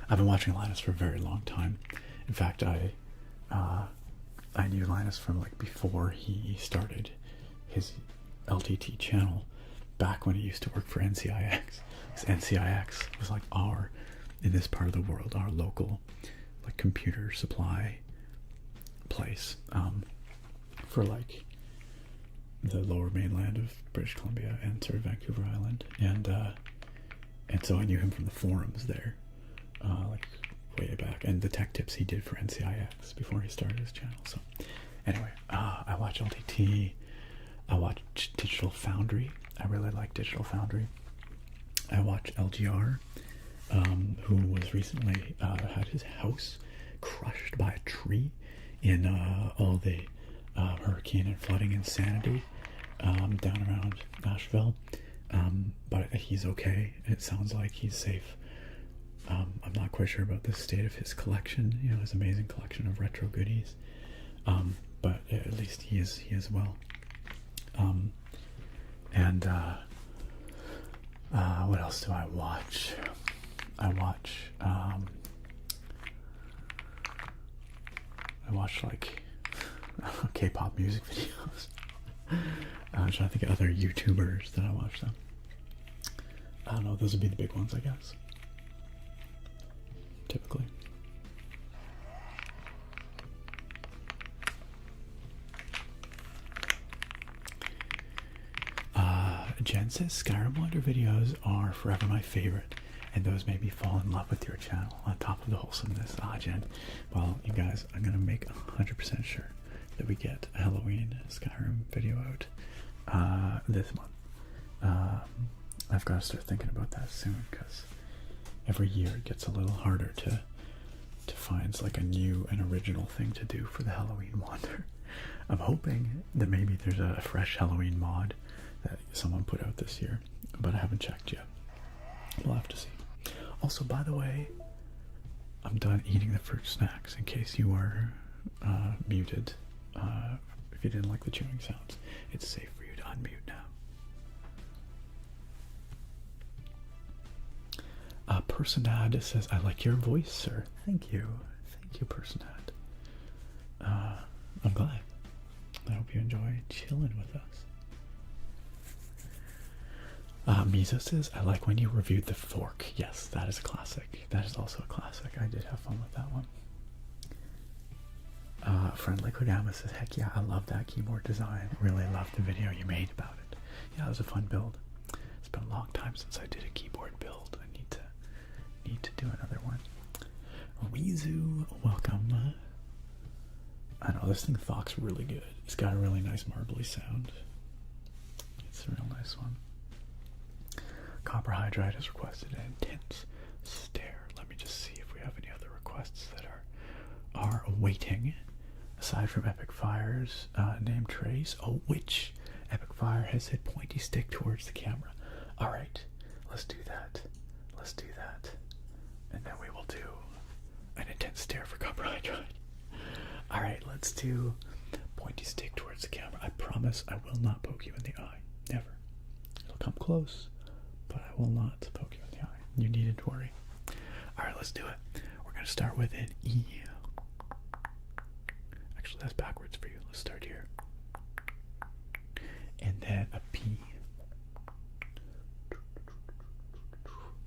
I've been watching Linus for a very long time. In fact, I knew Linus from like before he started his LTT channel, back when he used to work for NCIX. Because NCIX was like in this part of the world, our local like computer supply place for like the lower mainland of British Columbia and sort of Vancouver Island, and so I knew him from the forums there, like way back, and the tech tips he did for NCIX before he started his channel. So anyway, I watch LTT, I watch Digital Foundry. I really like Digital Foundry. I watch LGR, who was recently had his house crushed by a tree in all the hurricane and flooding insanity down around Nashville, but he's okay. It sounds like he's safe. I'm not quite sure about the state of his collection, his amazing collection of retro goodies, but at least he is well. And what else do I watch? I watch like K-pop music videos. I'm trying to think of other YouTubers that I watch them. I don't know, those would be the big ones, I guess. Typically. Jen says Skyrim Wonder videos are forever my favorite, and those made me fall in love with your channel. On top of the wholesomeness, Jen. Well, you guys, I'm gonna make 100% sure that we get a Halloween Skyrim video out this month. I've got to start thinking about that soon, because every year it gets a little harder to find like a new and original thing to do for the Halloween wander. I'm hoping that maybe there's a fresh Halloween mod that someone put out this year, but I haven't checked yet. We'll have to see. Also, by the way, I'm done eating the fruit snacks in case you were muted. If you didn't like the chewing sounds, it's safe for you to unmute now. Personad says, I like your voice, sir. Thank you. Thank you, Personad. I'm glad. I hope you enjoy chilling with us. Mizo says, I like when you reviewed the fork. Yes, that is a classic. That is also a classic. I did have fun with that one. Friend Liquid Gamma says, heck yeah, I love that keyboard design. Really loved the video you made about it. Yeah, it was a fun build. It's been a long time since I did a keyboard build. I need to do another one. Weezu, welcome. I know, this thing thocks really good. It's got a really nice marbly sound. It's a real nice one. Copper Hydride has requested an intense stare. Let me just see if we have any other requests that are awaiting. Aside from Epic Fire's name trace. Oh, which Epic Fire has said pointy stick towards the camera. Alright, let's do that. Let's do that. And then we will do an intense stare for Copper Hydride. Alright, let's do pointy stick towards the camera. I promise I will not poke you in the eye. Never. It'll come close, but I will not poke you in the eye. You needn't worry. Alright, let's do it. We're going to start with an E. Actually, that's backwards for you. Let's start here. And then a P.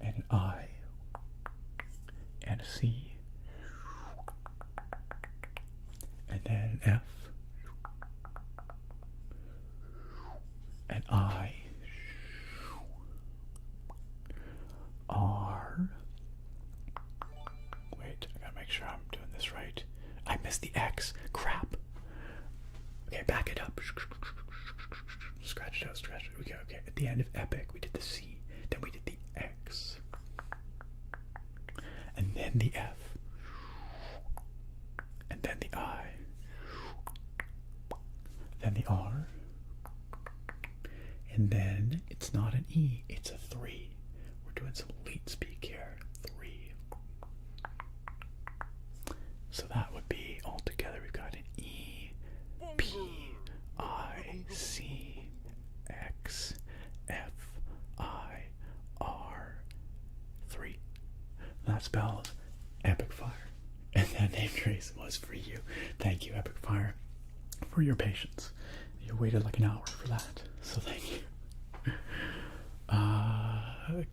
And an I. And a C. And then an F. An I. R. Wait, I gotta make sure I'm doing this right. I missed the X. Crap. Okay, back it up. Scratch it out, scratch it. Okay. At the end of Epic, we did the C. Then we did the X. And then the F. And then the I. Then the R. And then it's not an E, it's a 3. We're doing some leet speak here. 3. So that would be altogether, we've got an E, P, I, C, X, F, I, R, 3. That spells Epic Fire. And that name trace was for you. Thank you, Epic Fire, for your patience. You waited like an hour for that, so thank you.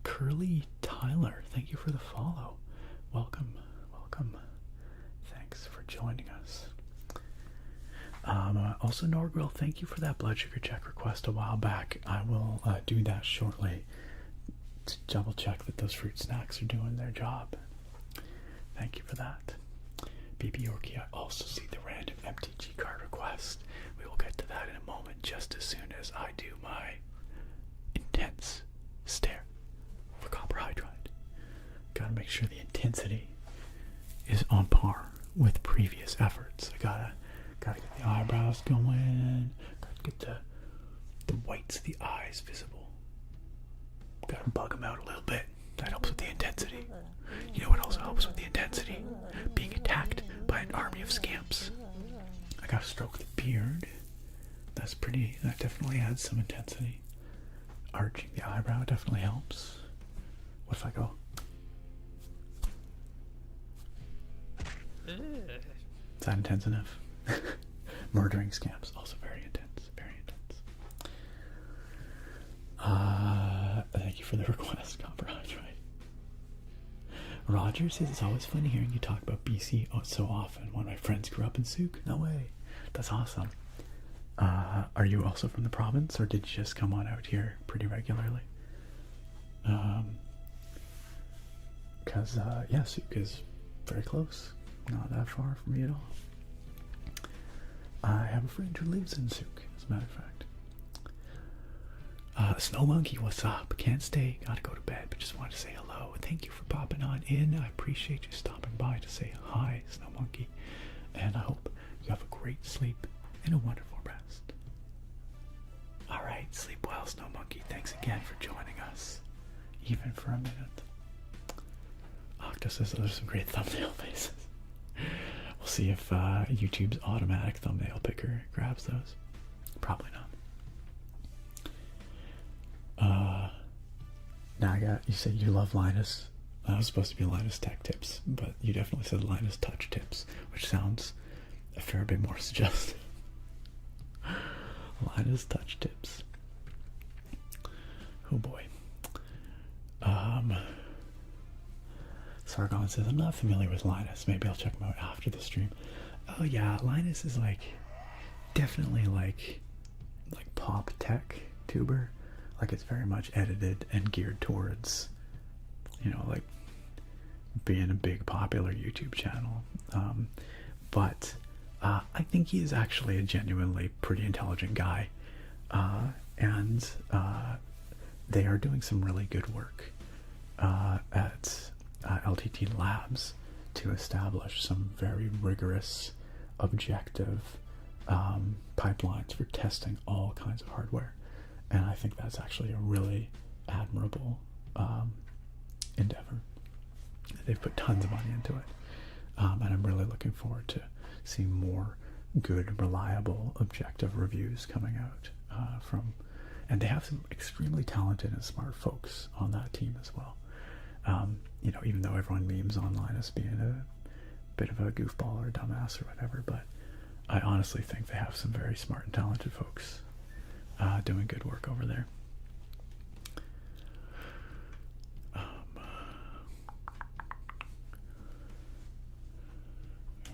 Curly Tyler, thank you for the follow. Welcome, welcome. Thanks for joining us. Also, Norgrill, thank you for that blood sugar check request a while back. I will do that shortly to double check that those fruit snacks are doing their job. Thank you for that. BB Yorkie, I also see the random MTG card request. We will get to that in a moment, just as soon as I do my intense stare for Copper Hydride. Gotta make sure the intensity is on par with previous efforts. I gotta get the eyebrows going, gotta get the whites of the eyes visible. Gotta bug them out a little bit. That helps with the intensity. You know what also helps with the intensity? Being attacked by an army of scamps. I gotta stroke the beard. That definitely adds some intensity. Arching the eyebrow definitely helps. What if I go? Is that intense enough? Murdering scamps, also very intense, very intense. Thank you for the request, Copper Hydride. Roger says it's always fun hearing you talk about BC so often. One of my friends grew up in Souk. No way. That's awesome. Are you also from the province, or did you just come on out here pretty regularly? Because, yeah, Souk is very close. Not that far from me at all. I have a friend who lives in Souk, as a matter of fact. Snow Monkey, what's up? Can't stay, gotta go to bed, but just wanted to say hello. Thank you for popping on in. I appreciate you stopping by to say hi, Snow Monkey. And I hope you have a great sleep and a wonderful rest. Alright, sleep well, Snow Monkey. Thanks again for joining us, even for a minute. Octa says there's some great thumbnail faces. We'll see if YouTube's automatic thumbnail picker grabs those. Probably not. Now you said you love Linus. That was supposed to be Linus Tech Tips, but you definitely said Linus Touch Tips, which sounds a fair bit more suggestive. Linus Touch Tips. Oh boy. Sargon says, I'm not familiar with Linus. Maybe I'll check him out after the stream. Oh yeah, Linus is definitely like pop tech tuber. Like it's very much edited and geared towards, like being a big popular YouTube channel. But I think he is actually a genuinely pretty intelligent guy. And they are doing some really good work at LTT Labs to establish some very rigorous, objective pipelines for testing all kinds of hardware. And I think that's actually a really admirable endeavor. They've put tons of money into it. And I'm really looking forward to seeing more good, reliable, objective reviews coming out and they have some extremely talented and smart folks on that team as well. Even though everyone memes online as being a bit of a goofball or a dumbass or whatever, but I honestly think they have some very smart and talented folks doing good work over there. Where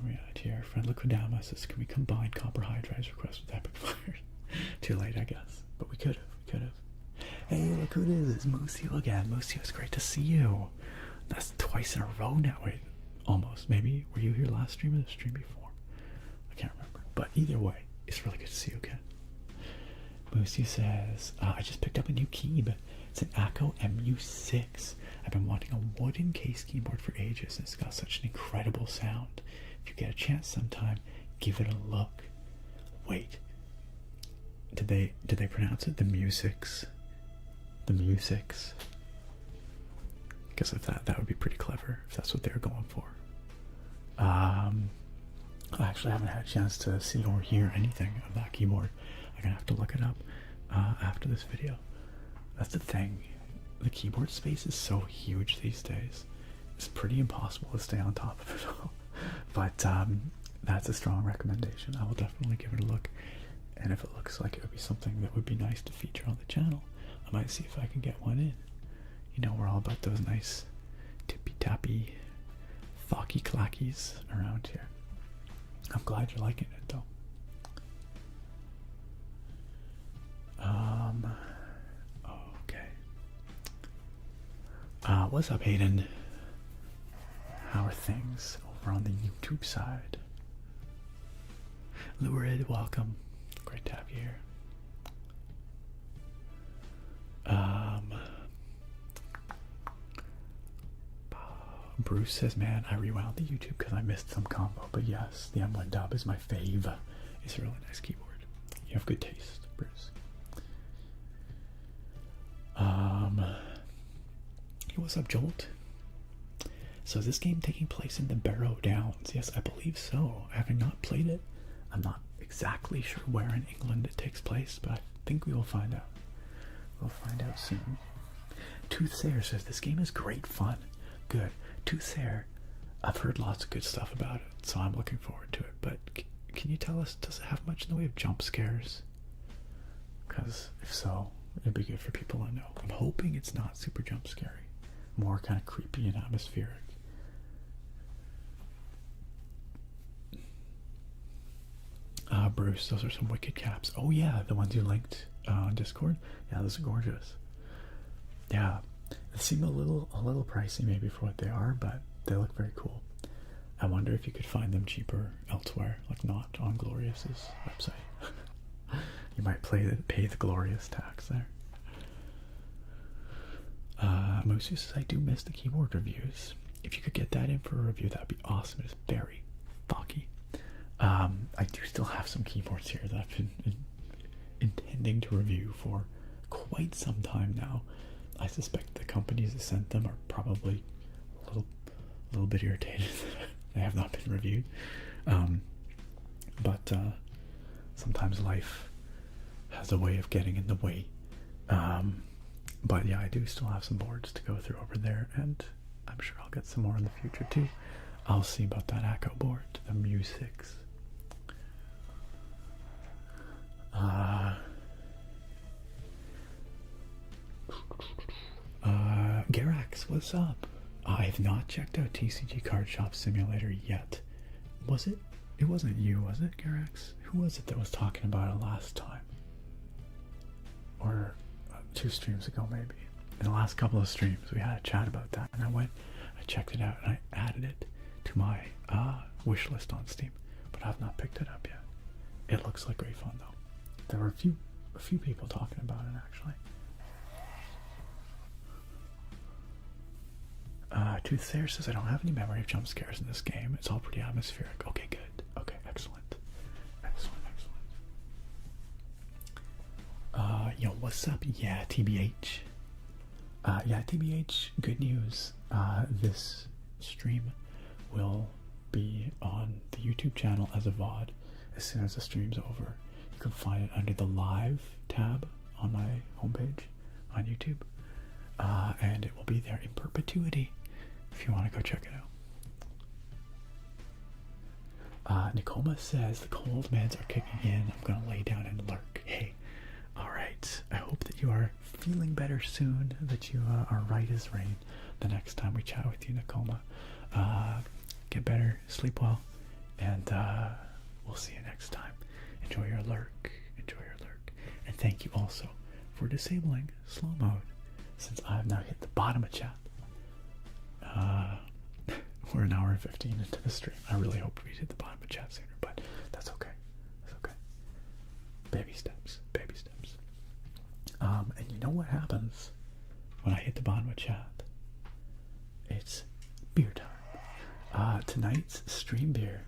are we at here? Friend Liquidama says, can we combine copper hard drives request with Epic Fire? Too late, I guess. But we could have. Hey, look who it is. It's MOTU again. MOTU, it's great to see you. That's twice in a row now. Wait, almost. Maybe. Were you here last stream or the stream before? I can't remember. But either way, it's really good to see you again. MOTU says, I just picked up a new keyboard. It's an ACO MU6. I've been wanting a wooden case keyboard for ages, and it's got such an incredible sound. If you get a chance sometime, give it a look. Wait. Did they pronounce it the MU6? The MU6? Because if that would be pretty clever if that's what they're going for. I actually haven't had a chance to see or hear anything of that keyboard. I'm gonna have to look it up after this video. That's the thing. The keyboard space is so huge these days. It's pretty impossible to stay on top of it all. But that's a strong recommendation. I will definitely give it a look. And if it looks like it would be something that would be nice to feature on the channel, I might see if I can get one in. We're all about those nice tippy-tappy, thocky-clackies around here. I'm glad you're liking it, though. Okay. What's up, Hayden? How are things over on the YouTube side? Lurid, welcome. Great to have you here. Bruce says, man, I rewound the YouTube because I missed some combo, but yes, the M1 dub is my fave. It's a really nice keyboard. You have good taste, Bruce. Hey, what's up, Jolt? So is this game taking place in the Barrow Downs? Yes, I believe so. Having not played it, I'm not exactly sure where in England it takes place, but I think we will find out. We'll find out soon. Toothsayer says this game is great fun. Good. Toothsayer, I've heard lots of good stuff about it, so I'm looking forward to it. But can you tell us, does it have much in the way of jump scares? Because if so, it'd be good for people to know. I'm hoping it's not super jump scary, more kind of creepy and atmospheric. Bruce, those are some wicked caps. Oh yeah, the ones you linked on Discord. Yeah, those are gorgeous. Yeah, they seem a little pricey maybe for what they are, but they look very cool. I wonder if you could find them cheaper elsewhere, like not on Glorious's website. You might pay the Glorious tax there. MOTU says, I do miss the keyboard reviews. If you could get that in for a review, that'd be awesome. It's very foggy. I do still have some keyboards here that I've been intending to review for quite some time now. I suspect the companies that sent them are probably a little bit irritated that they have not been reviewed. But sometimes life has a way of getting in the way. But yeah, I do still have some boards to go through over there, and I'm sure I'll get some more in the future too. I'll see about that Echo board, the MU6. Garax, what's up? I have not checked out TCG Card Shop Simulator yet. Was it? It wasn't you, was it, Garax? Who was it that was talking about it last time? Or 2 streams ago, maybe. In the last couple of streams, we had a chat about that, and I checked it out, and I added it to my wish list on Steam, but I've not picked it up yet. It looks like great fun, though. There were a few people talking about it, actually. Toothsayer says, I don't have any memory of jump scares in this game. It's all pretty atmospheric. Okay, good. Okay, excellent. Excellent. Yo, what's up? Yeah, TBH. Yeah, TBH, good news. This stream will be on the YouTube channel as a VOD as soon as the stream's over. You can find it under the live tab on my homepage on YouTube. And it will be there in perpetuity if you want to go check it out. Nicoma says the cold meds are kicking in. I'm gonna lay down and lurk. Hey, alright. I hope that you are feeling better soon, that you are right as rain the next time we chat with you, Nicoma. Get better, sleep well, and we'll see you next time. Enjoy your lurk. And thank you also for disabling slow mode, since I have now hit the bottom of chat. We're an hour and 15 into the stream. I really hope we hit the bottom of chat sooner, but that's okay. Baby steps. And you know what happens when I hit the bottom of chat? It's beer time. Tonight's stream beer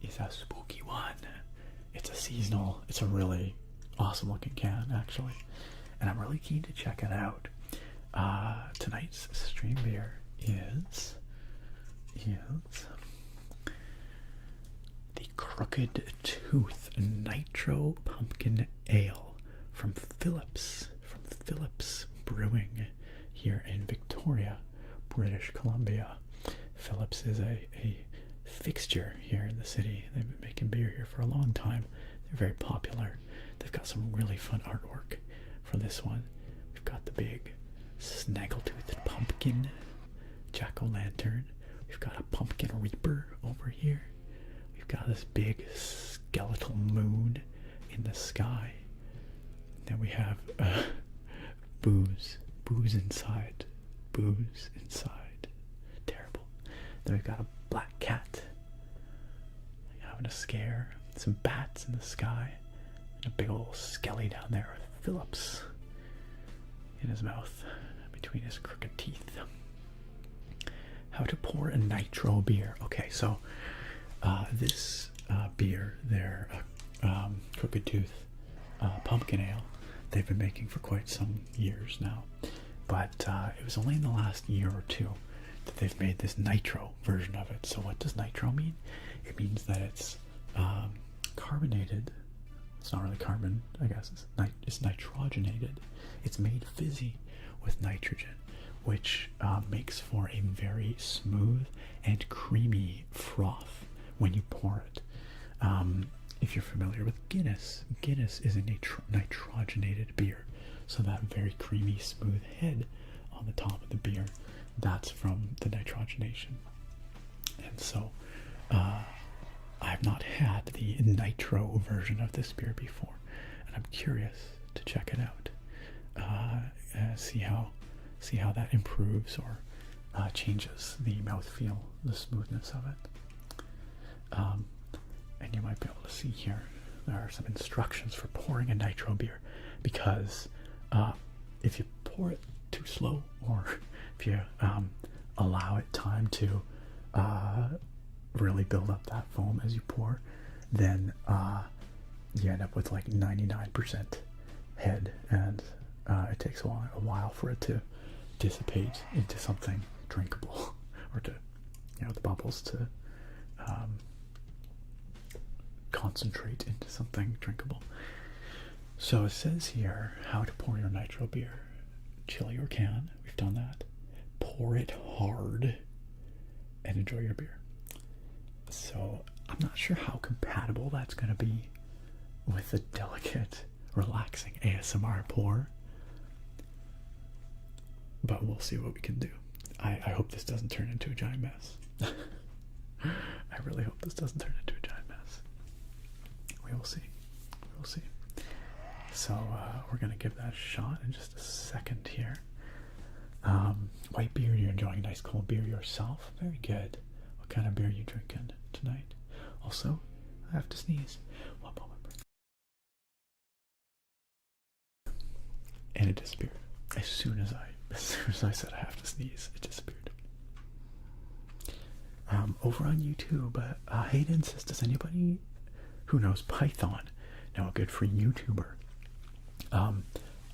is a spooky one. It's a seasonal. It's a really awesome looking can, actually, and I'm really keen to check it out. Tonight's stream beer is the Crooked Tooth Nitro Pumpkin Ale from Phillips Brewing here in Victoria, British Columbia. Phillips is a fixture here in the city. They've been making beer here for a long time. They're very popular. They've got some really fun artwork for this one. We've got the big snaggletooth pumpkin, jack-o'-lantern. We've got a pumpkin reaper over here. We've got this big skeletal moon in the sky. Then we have booze inside. Terrible. Then we've got a black cat having a scare. Some bats in the sky. And a big old skelly down there with Phillips in his mouth between his crooked teeth. How to pour a nitro beer. Okay, so this beer, their Crooked Tooth Pumpkin Ale, they've been making for quite some years now. But it was only in the last year or two that they've made this nitro version of it. So what does nitro mean? It means that it's carbonated. It's not really carbon, I guess. It's nitrogenated. It's made fizzy with nitrogen, which makes for a very smooth and creamy froth when you pour it. If you're familiar with Guinness, Guinness is a nitrogenated beer. So that very creamy, smooth head on the top of the beer, that's from the nitrogenation. And so I have not had the nitro version of this beer before, and I'm curious to check it out. See how that improves or changes the mouthfeel, the smoothness of it. And you might be able to see here, there are some instructions for pouring a nitro beer, because if you pour it too slow, or if you allow it time to really build up that foam as you pour, then you end up with like 99% head, and it takes a while for it to dissipate into something drinkable, or to, you know, the bubbles to concentrate into something drinkable. So it says here how to pour your nitro beer. Chill your can, we've done that. Pour it hard and enjoy your beer. So I'm not sure how compatible that's going to be with the delicate, relaxing ASMR pour, but we'll see what we can do. I hope this doesn't turn into a giant mess. I really hope this doesn't turn into a giant mess. We will see. We'll see. So we're going to give that a shot in just a second here. White beer, you're enjoying a nice cold beer yourself. Very good. What kind of beer are you drinking tonight? Also, I have to sneeze. One moment. And it disappeared. As soon as I said I have to sneeze, it disappeared. Over on YouTube, Hayden says, does anybody who knows Python know a good free YouTuber? I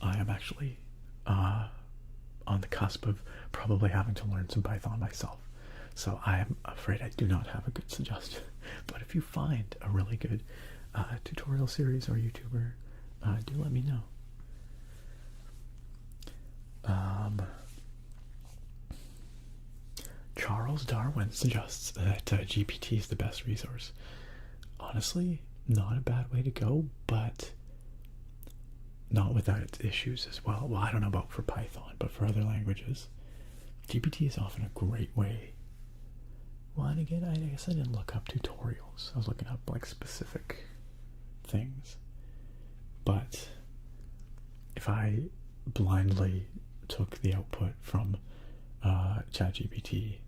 am actually on the cusp of probably having to learn some Python myself, so I am afraid I do not have a good suggestion. But if you find a really good tutorial series or YouTuber, do let me know. Charles Darwin suggests that GPT is the best resource. Honestly, not a bad way to go, but not without its issues as well. Well, I don't know about for Python, but for other languages, GPT is often a great way. Well, and again, I guess I didn't look up tutorials. I was looking up like specific things. But if I blindly took the output from ChatGPT,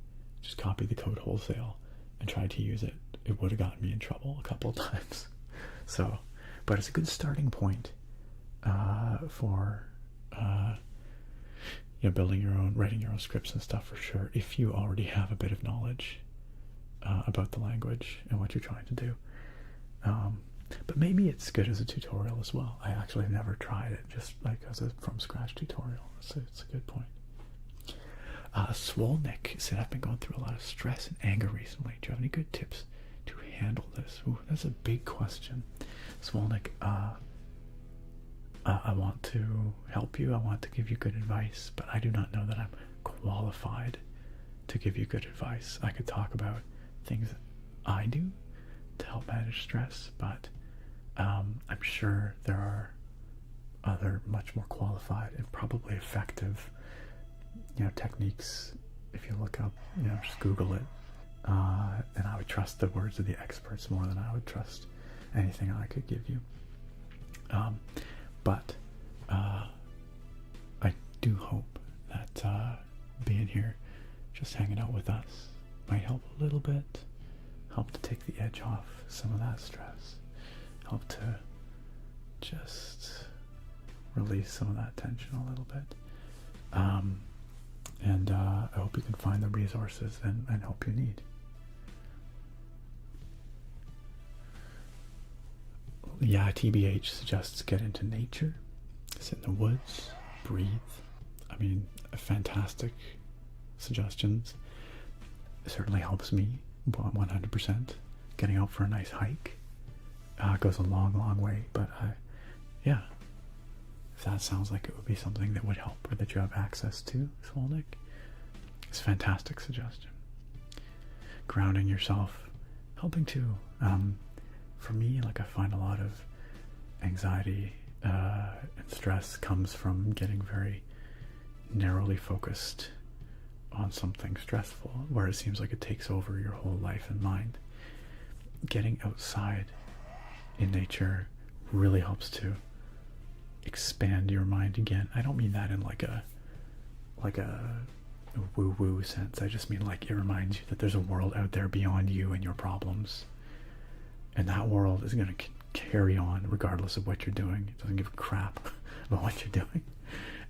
just copied the code wholesale, and tried to use it, it would have gotten me in trouble a couple of times. So, but it's a good starting point for you know, building your own, writing your own scripts and stuff, for sure, if you already have a bit of knowledge about the language and what you're trying to do. But maybe it's good as a tutorial as well. I actually have never tried it, just like as a from scratch tutorial. So it's a good point. Swolnick said, I've been going through a lot of stress and anger recently. Do you have any good tips to handle this? Ooh, that's a big question. Swolnick, I want to help you. I want to give you good advice, but I do not know that I'm qualified to give you good advice. I could talk about things that I do to help manage stress, but I'm sure there are other much more qualified and probably effective, you know, techniques. If you look up, you know, just Google it, and I would trust the words of the experts more than I would trust anything I could give you. But I do hope that being here, just hanging out with us, might help a little bit, help to take the edge off some of that stress, help to just release some of that tension a little bit. And I hope you can find the resources and help you need. Yeah, TBH suggests get into nature, sit in the woods, breathe. I mean, fantastic suggestions. It certainly helps me 100%. Getting out for a nice hike goes a long, long way. But yeah, if that sounds like it would be something that would help or that you have access to, Swolnick, it's a fantastic suggestion. Grounding yourself, helping to. For me, like, I find a lot of anxiety and stress comes from getting very narrowly focused on something stressful, where it seems like it takes over your whole life and mind. Getting outside in nature really helps to expand your mind again. I don't mean that in like a woo-woo sense. I just mean like it reminds you that there's a world out there beyond you and your problems. And that world is going to carry on regardless of what you're doing. It doesn't give a crap about what you're doing,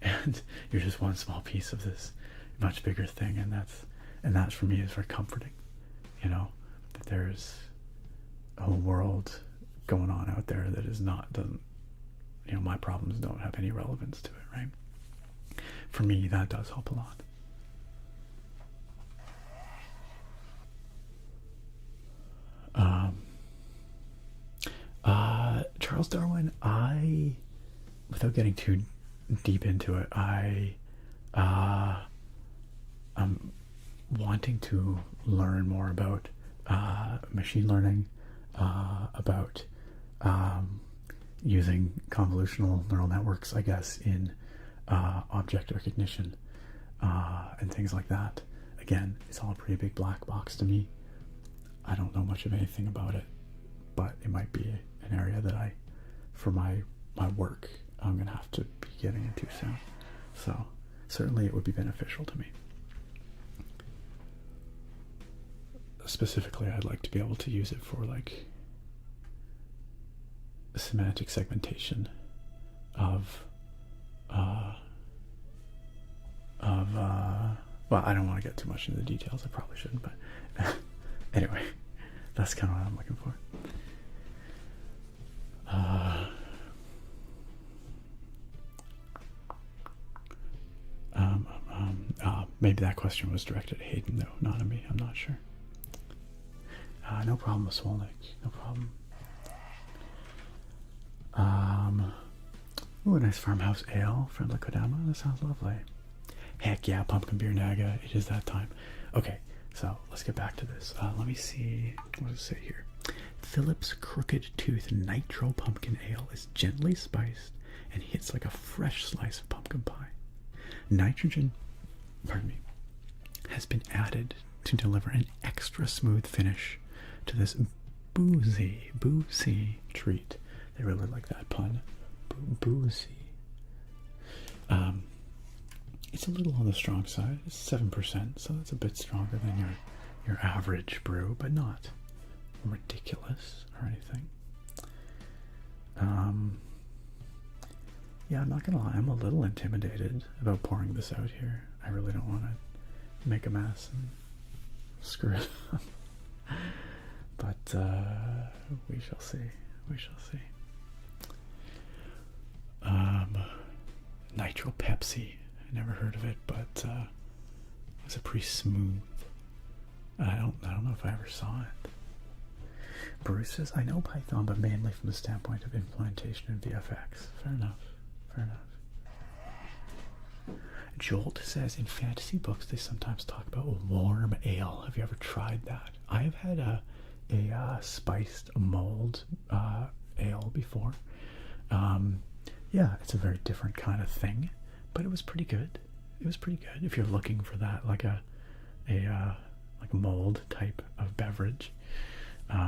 and you're just one small piece of this much bigger thing, and that for me is very comforting, you know, that there's a whole world going on out there that doesn't, you know, my problems don't have any relevance to it, right? For me, that does help a lot. Charles Darwin, without getting too deep into it, I'm wanting to learn more about machine learning, about using convolutional neural networks, I guess, in object recognition and things like that. Again, it's all a pretty big black box to me. I don't know much of anything about it, but it might be an area that for my work, I'm going to have to be getting into soon. So certainly it would be beneficial to me. Specifically, I'd like to be able to use it for like semantic segmentation of well, I don't want to get too much into the details. I probably shouldn't, but anyway, that's kind of what I'm looking for. Maybe that question was directed at Hayden, though, not at me. I'm not sure. No problem, Swolnick. No problem. Ooh, a nice farmhouse ale from Liquidama. That sounds lovely. Heck yeah, pumpkin beer naga. It is that time. Okay, so let's get back to this. Let me see. What does it say here? Phillips Crooked Tooth Nitro Pumpkin Ale is gently spiced and hits like a fresh slice of pumpkin pie. Nitrogen, has been added to deliver an extra smooth finish to this boozy treat. They really like that pun. Boozy. It's a little on the strong side. It's 7%, so that's a bit stronger than your average brew, but not ridiculous or anything. Yeah, I'm not gonna lie, I'm a little intimidated about pouring this out here. I really don't want to make a mess and screw it up. But we shall see. We shall see. Nitro Pepsi. I never heard of it, but it's a pretty smooth. I don't know if I ever saw it. Bruce says, I know Python, but mainly from the standpoint of implementation in VFX. Fair enough. Fair enough. Jolt says, in fantasy books, they sometimes talk about warm ale. Have you ever tried that? I have had a spiced mulled ale before. Yeah, it's a very different kind of thing, but it was pretty good. It was pretty good if you're looking for that, like a mulled type of beverage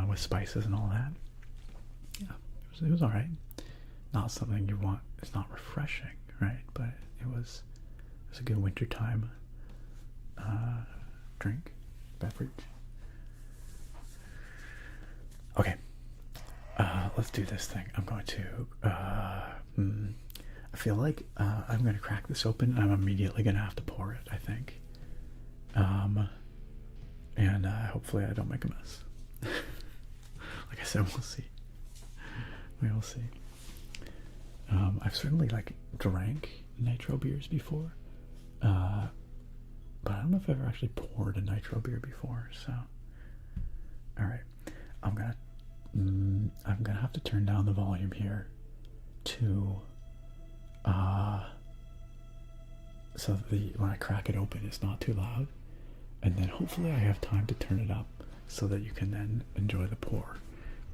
with spices and all that. Yeah, it was all right. Not something you want. It's not refreshing, right? But it was a good wintertime drink, beverage. Okay, let's do this thing. I'm going to. I feel like I'm going to crack this open. I'm immediately going to have to pour it, I think. And hopefully I don't make a mess. Like I said, we'll see. We will see. I've certainly drank nitro beers before, but I don't know if I've ever actually poured a nitro beer before. So, all right, I'm gonna have to turn down the volume here to so when I crack it open, it's not too loud, and then hopefully I have time to turn it up so that you can then enjoy the pour.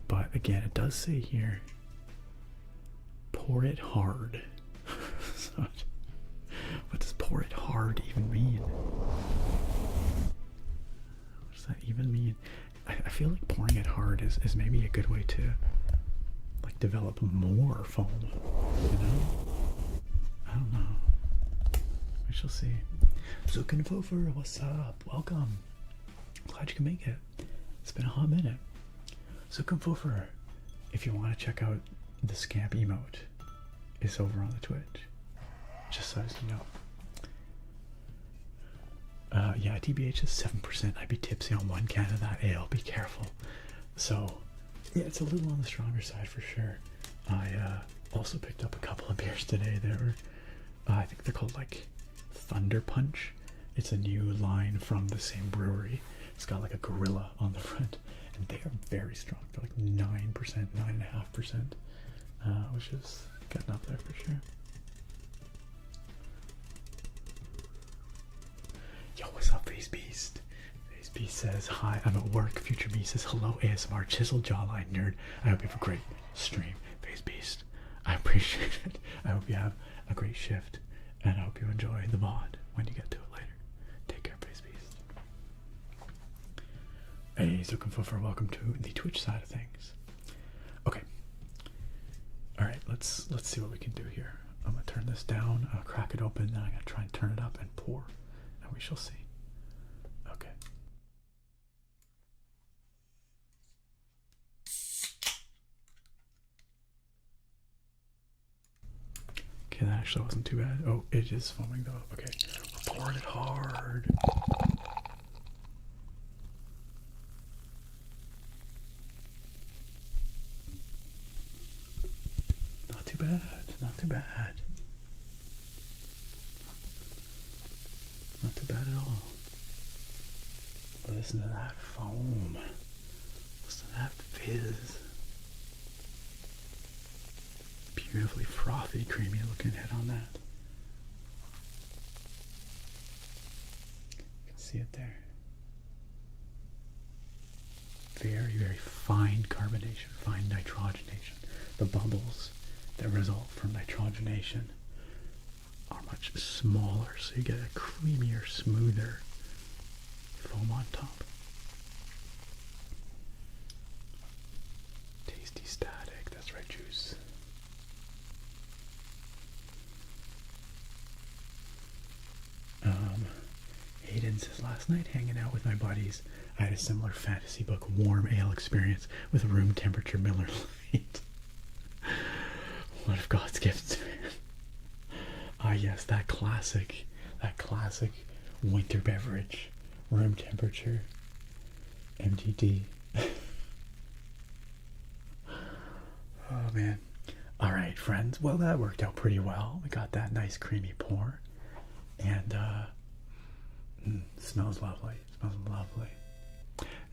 But again, it does say here, pour it hard. So, what does pour it hard even mean? What does that even mean? I feel like pouring it hard is maybe a good way to develop more foam, you know? I don't know. We shall see. Zuckenfofer, what's up? Welcome. Glad you can make it. It's been a hot minute. Zuckenfofer, if you want to check out the scamp emote, is over on the Twitch. Just so as you know. Yeah, TBH is 7%. I'd be tipsy on 1 can of that ale. Be careful. So, yeah, it's a little on the stronger side for sure. I also picked up a couple of beers today. They were, I think they're called like Thunder Punch. It's a new line from the same brewery. It's got like a gorilla on the front, and they are very strong. They're like 9%, 9.5%, which is getting up there for sure. Yo, what's up, Face Beast? Face Beast says, hi, I'm at work. Future Me says, hello, ASMR, chisel jawline nerd. I hope you have a great stream, Face Beast. I appreciate it. I hope you have a great shift, and I hope you enjoy the VOD when you get to it later. Take care, Face Beast. Hey, Zukenfuffer, welcome to the Twitch side of things. Okay. Alright, let's see what we can do here. I'm gonna turn this down, I'll crack it open, then I'm gonna try and turn it up and pour. And we shall see. Okay. Okay, that actually wasn't too bad. Oh, it is foaming though. Okay, we're pouring it hard. Not too bad, not too bad. Not too bad at all. Listen to that foam. Listen to that fizz. Beautifully frothy, creamy looking head on that. You can see it there. Very, very fine carbonation, fine nitrogenation. The bubbles that result from nitrogenation are much smaller, so you get a creamier, smoother foam on top. Tasty static, that's right, juice. Hayden says, last night hanging out with my buddies, I had a similar fantasy book warm ale experience with room temperature Miller Lite. One of God's gifts, man. Ah yes, that classic winter beverage, room temperature, MTD. Oh man. Alright friends, well that worked out pretty well. We got that nice creamy pour, and smells lovely, smells lovely.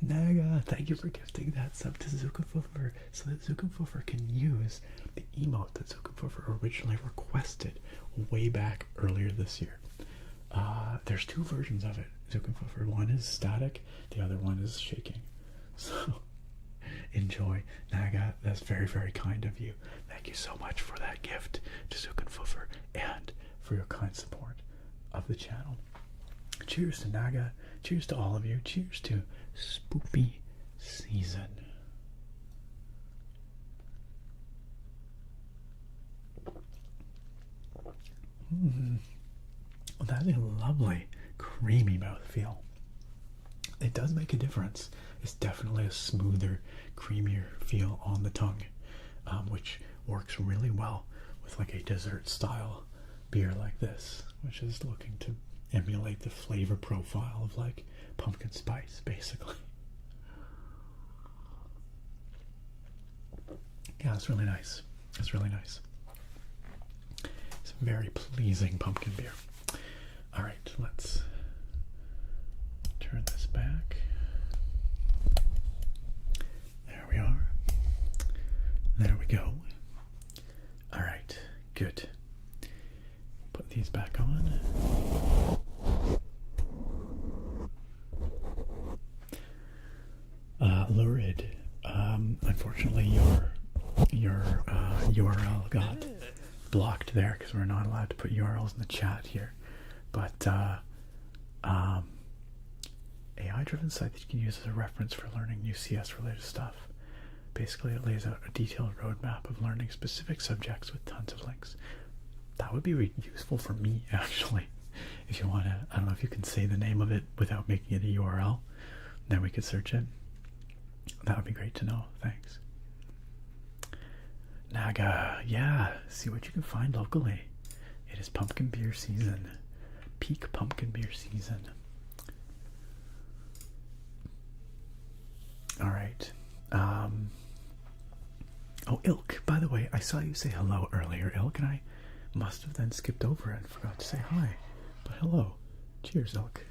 Naga, thank you for gifting that sub to Zukenfuffer so that Zukenfuffer can use the emote that Zukenfuffer originally requested way back earlier this year. There's 2 versions of it, Zukenfuffer. One is static, the other one is shaking. So enjoy. Naga, that's very, very kind of you. Thank you so much for that gift to Zukenfuffer and for your kind support of the channel. Cheers to Naga. Cheers to all of you. Cheers to Spoopy Season. Well, that is a lovely, creamy mouthfeel. It does make a difference. It's definitely a smoother, creamier feel on the tongue, which works really well with like a dessert style beer like this, which is looking to emulate the flavor profile of like pumpkin spice, basically. Yeah, it's really nice. It's really nice. It's a very pleasing pumpkin beer. All right, let's turn this back. There we are. There we go. All right, good. Put these back on. RØDE, unfortunately your URL got blocked there because we're not allowed to put URLs in the chat here. But AI-driven site that you can use as a reference for learning new CS-related stuff. Basically, it lays out a detailed roadmap of learning specific subjects with tons of links. That would be really useful for me, actually. If you want to, I don't know if you can say the name of it without making it a URL, then we could search it. That would be great to know. Thanks. Naga, yeah, see what you can find locally. It is pumpkin beer season. Peak pumpkin beer season. Alright. Oh, Ilk, by the way, I saw you say hello earlier, Ilk, and I must have then skipped over it and forgot to say hi. But hello. Cheers, Ilk.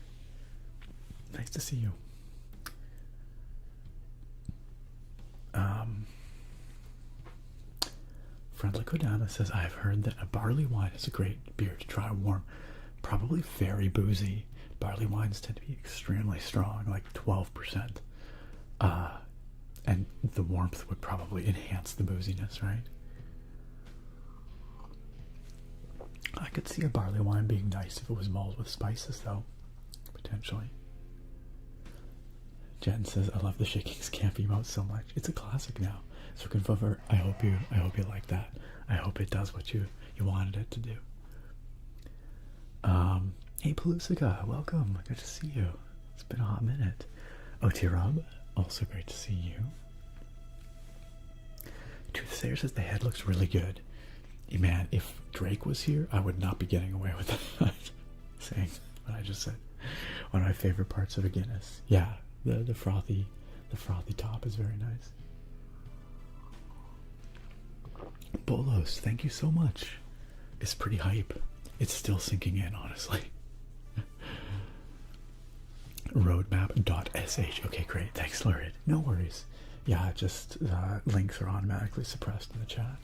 Nice to see you. Friendly Kodama says, I've heard that a barley wine is a great beer to try warm. Probably very boozy. Barley wines tend to be extremely strong, like 12%. And the warmth would probably enhance the booziness, right? I could see a barley wine being nice if it was mulled with spices, though. Potentially. Jen says, I love the Shaking Scamp emote so much. It's a classic now. So Confover, I hope you like that. I hope it does what you wanted it to do. Hey Pelusica, welcome. Good to see you. It's been a hot minute. OT Rob, also great to see you. Toothsayer says the head looks really good. Hey man, if Drake was here, I would not be getting away with that. Saying what I just said. One of my favorite parts of a Guinness. Yeah, the frothy top is very nice. Bolos, thank you so much. It's pretty hype. It's still sinking in, honestly. Roadmap.sh. Okay, great. Thanks, Lurid. No worries. Yeah, just links are automatically suppressed in the chat.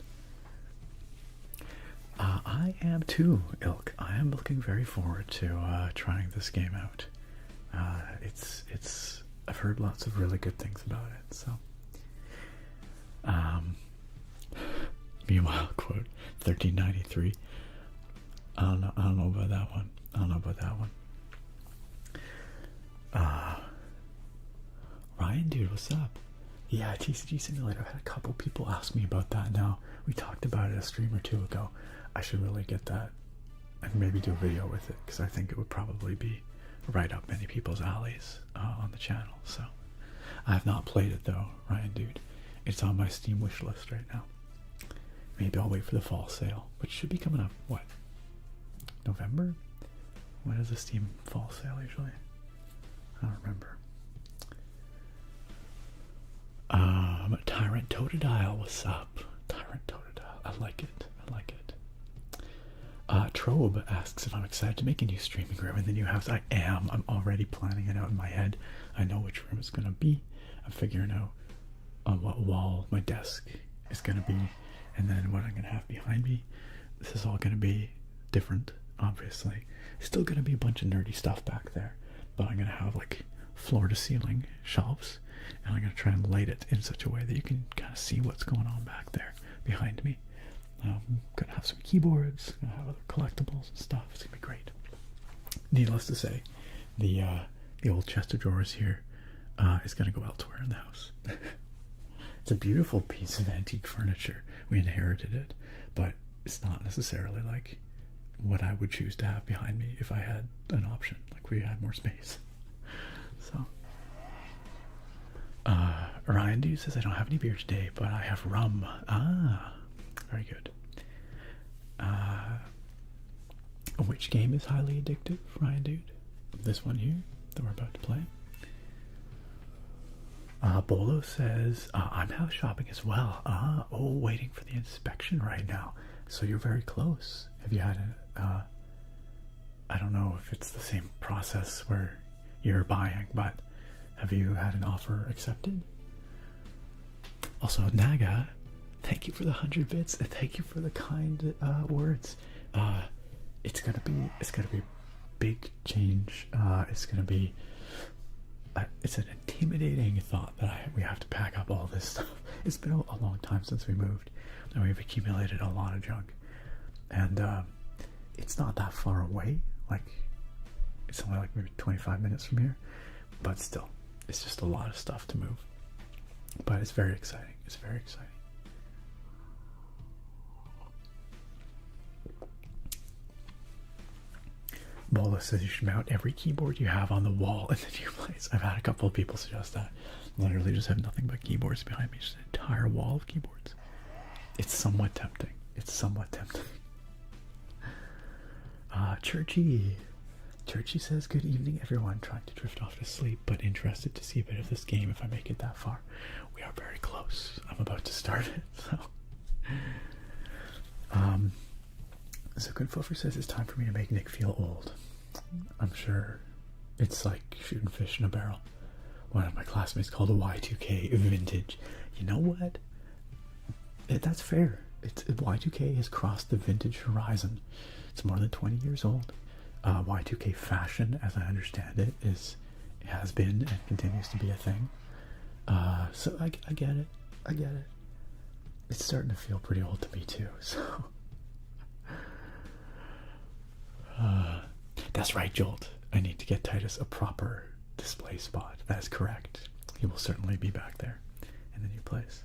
I am too, Ilk. I am looking very forward to trying this game out. I've heard lots of really good things about it, so. Meanwhile, quote, 1393. I don't know about that one. Ryan, dude, what's up? Yeah, TCG Simulator. I've had a couple people ask me about that now. We talked about it a stream or two ago. I should really get that and maybe do a video with it, because I think it would probably be right up many people's alleys on the channel. So I have not played it though, Ryan, dude. It's on my Steam wish list right now. Maybe I'll wait for the fall sale, which should be coming up, what, November? When is the Steam fall sale usually? I don't remember. Tyrant Totodile, what's up? Tyrant Totodile, I like it. Trobe asks if I'm excited to make a new streaming room in the new house. I am. I'm already planning it out in my head. I know which room it's gonna be. I'm figuring out on what wall my desk is gonna be, and then what I'm gonna have behind me. This is all gonna be different, obviously. Still gonna be a bunch of nerdy stuff back there, but I'm gonna have like floor to ceiling shelves, and I'm gonna try and light it in such a way that you can kind of see what's going on back there behind me. Gonna have some keyboards, gonna have other collectibles and stuff. It's gonna be great. Needless to say, the old chest of drawers here is gonna go elsewhere in the house. It's a beautiful piece of antique furniture. We inherited it, but it's not necessarily like what I would choose to have behind me if I had an option, like we had more space. So Ryan D says, I don't have any beer today, but I have rum. Very good. Which game is highly addictive, Ryan dude? This one here that we're about to play. Bolo says, I'm house shopping as well. Waiting for the inspection right now. So you're very close. Have you had I don't know if it's the same process where you're buying, but have you had an offer accepted? Also, Naga, thank you for the 100 bits, and thank you for the kind words. It's gonna be big change. It's gonna be it's an intimidating thought that we have to pack up all this stuff. It's been a long time since we moved, and we've accumulated a lot of junk, and it's not that far away. Like, it's only like maybe 25 minutes from here, but still, it's just a lot of stuff to move. But it's very exciting. It's very exciting. Bola says you should mount every keyboard you have on the wall in the new place. I've had a couple of people suggest that. Literally just have nothing but keyboards behind me, just an entire wall of keyboards. It's somewhat tempting. It's somewhat tempting. Churchy. Churchy says, good evening, everyone. Trying to drift off to sleep, but interested to see a bit of this game if I make it that far. We are very close. I'm about to start it, so. So Good Fofer says it's time for me to make Nick feel old. I'm sure it's like shooting fish in a barrel. One of my classmates called a Y2K vintage. You know what? That's fair. Y2K has crossed the vintage horizon. It's more than 20 years old. Y2K fashion, as I understand it, has been and continues to be a thing. So I get it. I get it. It's starting to feel pretty old to me too. So that's right, Jolt. I need to get Titus a proper display spot. That is correct. He will certainly be back there in the new place.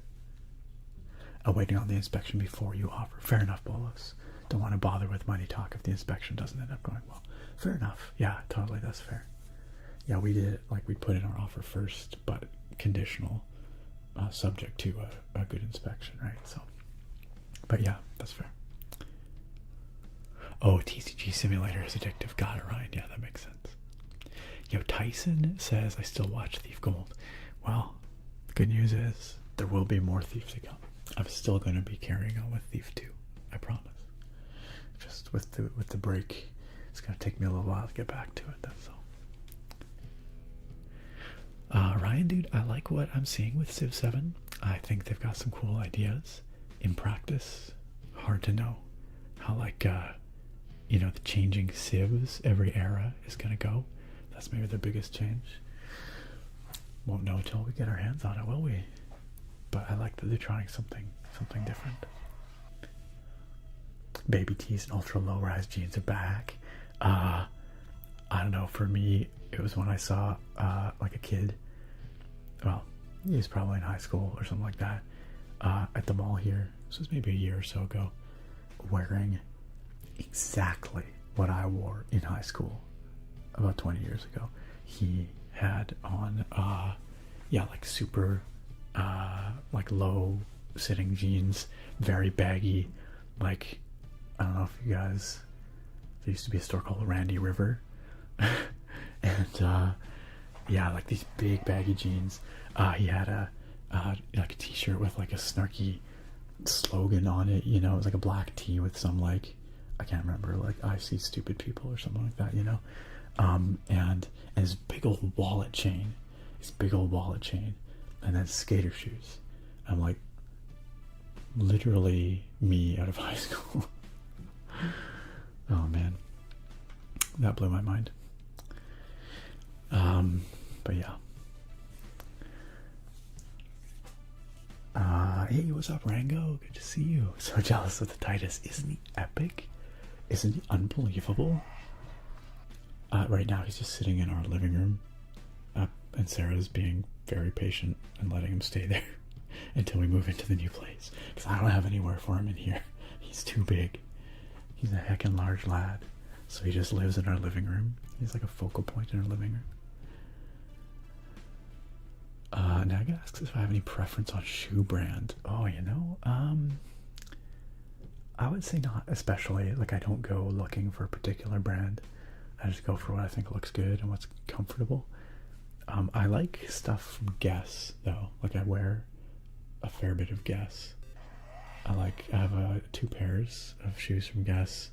Waiting on the inspection before you offer. Fair enough, Bolos. Don't want to bother with money talk if the inspection doesn't end up going well. Fair enough. Yeah, totally. That's fair. Yeah, we did it like we put in our offer first, but conditional, subject to a good inspection, right? So, but yeah, that's fair. Oh, TCG Simulator is addictive. Got it, Ryan. Yeah, that makes sense. Yo, Tyson says, I still watch Thief Gold. Well, the good news is there will be more Thief to come. I'm still going to be carrying on with Thief 2. I promise. Just with the break, it's going to take me a little while to get back to it. That's all. Ryan, dude, I like what I'm seeing with Civ 7. I think they've got some cool ideas. In practice, hard to know how, like, you know, the changing civs every era is going to go. That's maybe the biggest change. Won't know until we get our hands on it, will we? But I like that they're trying something different. Baby tees and ultra low rise jeans are back. I don't know, for me, it was when I saw like a kid, well, he was probably in high school or something like that, at the mall here. This was maybe a year or so ago, wearing exactly what I wore in high school about 20 years ago. He had on yeah, like super like low sitting jeans, very baggy, like, I don't know if you guys, there used to be a store called Randy River, and yeah, like these big baggy jeans. He had like a t-shirt with like a snarky slogan on it, you know. It was like a black tee with some, like, I can't remember, like, I see stupid people or something like that, you know. And his big old wallet chain, and then skater shoes. I'm like, literally me out of high school. Oh man, that blew my mind. But yeah. Hey, what's up, Rango? Good to see you. So jealous of the Titus. Isn't he epic? Isn't he unbelievable? Right now he's just sitting in our living room, and Sarah's being very patient and letting him stay there until we move into the new place, because I don't have anywhere for him in here. He's too big. He's a heckin' large lad, so he just lives in our living room. He's like a focal point in our living room. Naga asks if I have any preference on shoe brand. Oh, you know, I would say not especially. Like, I don't go looking for a particular brand. I just go for what I think looks good and what's comfortable. I like stuff from Guess, though. Like, I wear a fair bit of Guess. I have 2 pairs of shoes from Guess,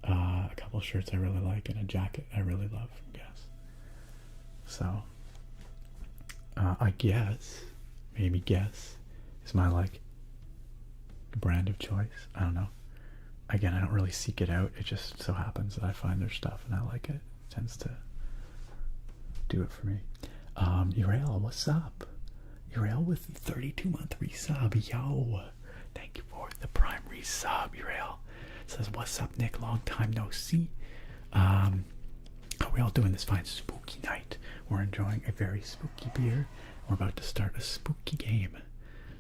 a couple of shirts I really like, and a jacket I really love from Guess. So, I guess, maybe Guess is my, like, brand of choice. I don't know. Again, I don't really seek it out. It just so happens that I find their stuff and I like it. It tends to do it for me. Uriel, what's up? Uriel with the 32-month resub. Yo, thank you for the prime resub. Uriel says, what's up, Nick? Long time no see. How are we all doing this fine spooky night? We're enjoying a very spooky beer. We're about to start a spooky game.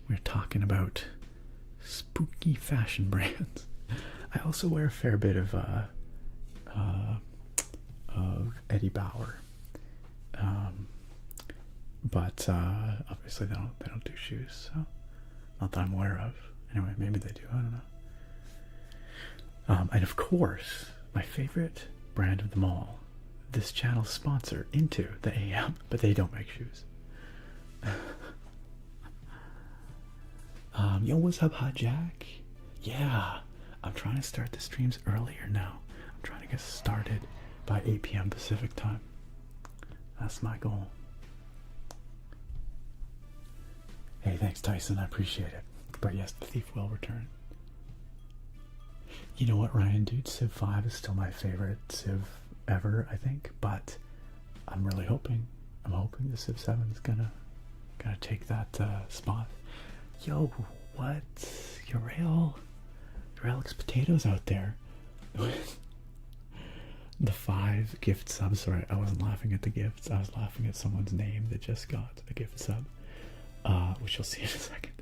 We're talking about spooky fashion brands. I also wear a fair bit of Eddie Bauer, but obviously they don't do shoes, so not that I'm aware of Anyway, maybe they do. I don't know. And of course, my favorite brand of them all, this channel's sponsor, Into the AM, but they don't make shoes. Yo, what's up, Hot Jack? Yeah, I'm trying to start the streams earlier now. I'm trying to get started by 8 p.m. Pacific time. That's my goal. Hey, thanks, Tyson. I appreciate it. But yes, the thief will return. You know what, Ryan, dude? Civ 5 is still my favorite Civ ever, I think. But I'm really hoping. I'm hoping the Civ 7 is gonna take that spot. Yo, what? Your Alex Potatoes out there. The 5 gift subs. Sorry, I wasn't laughing at the gifts. I was laughing at someone's name that just got a gift sub, which you'll see in a second.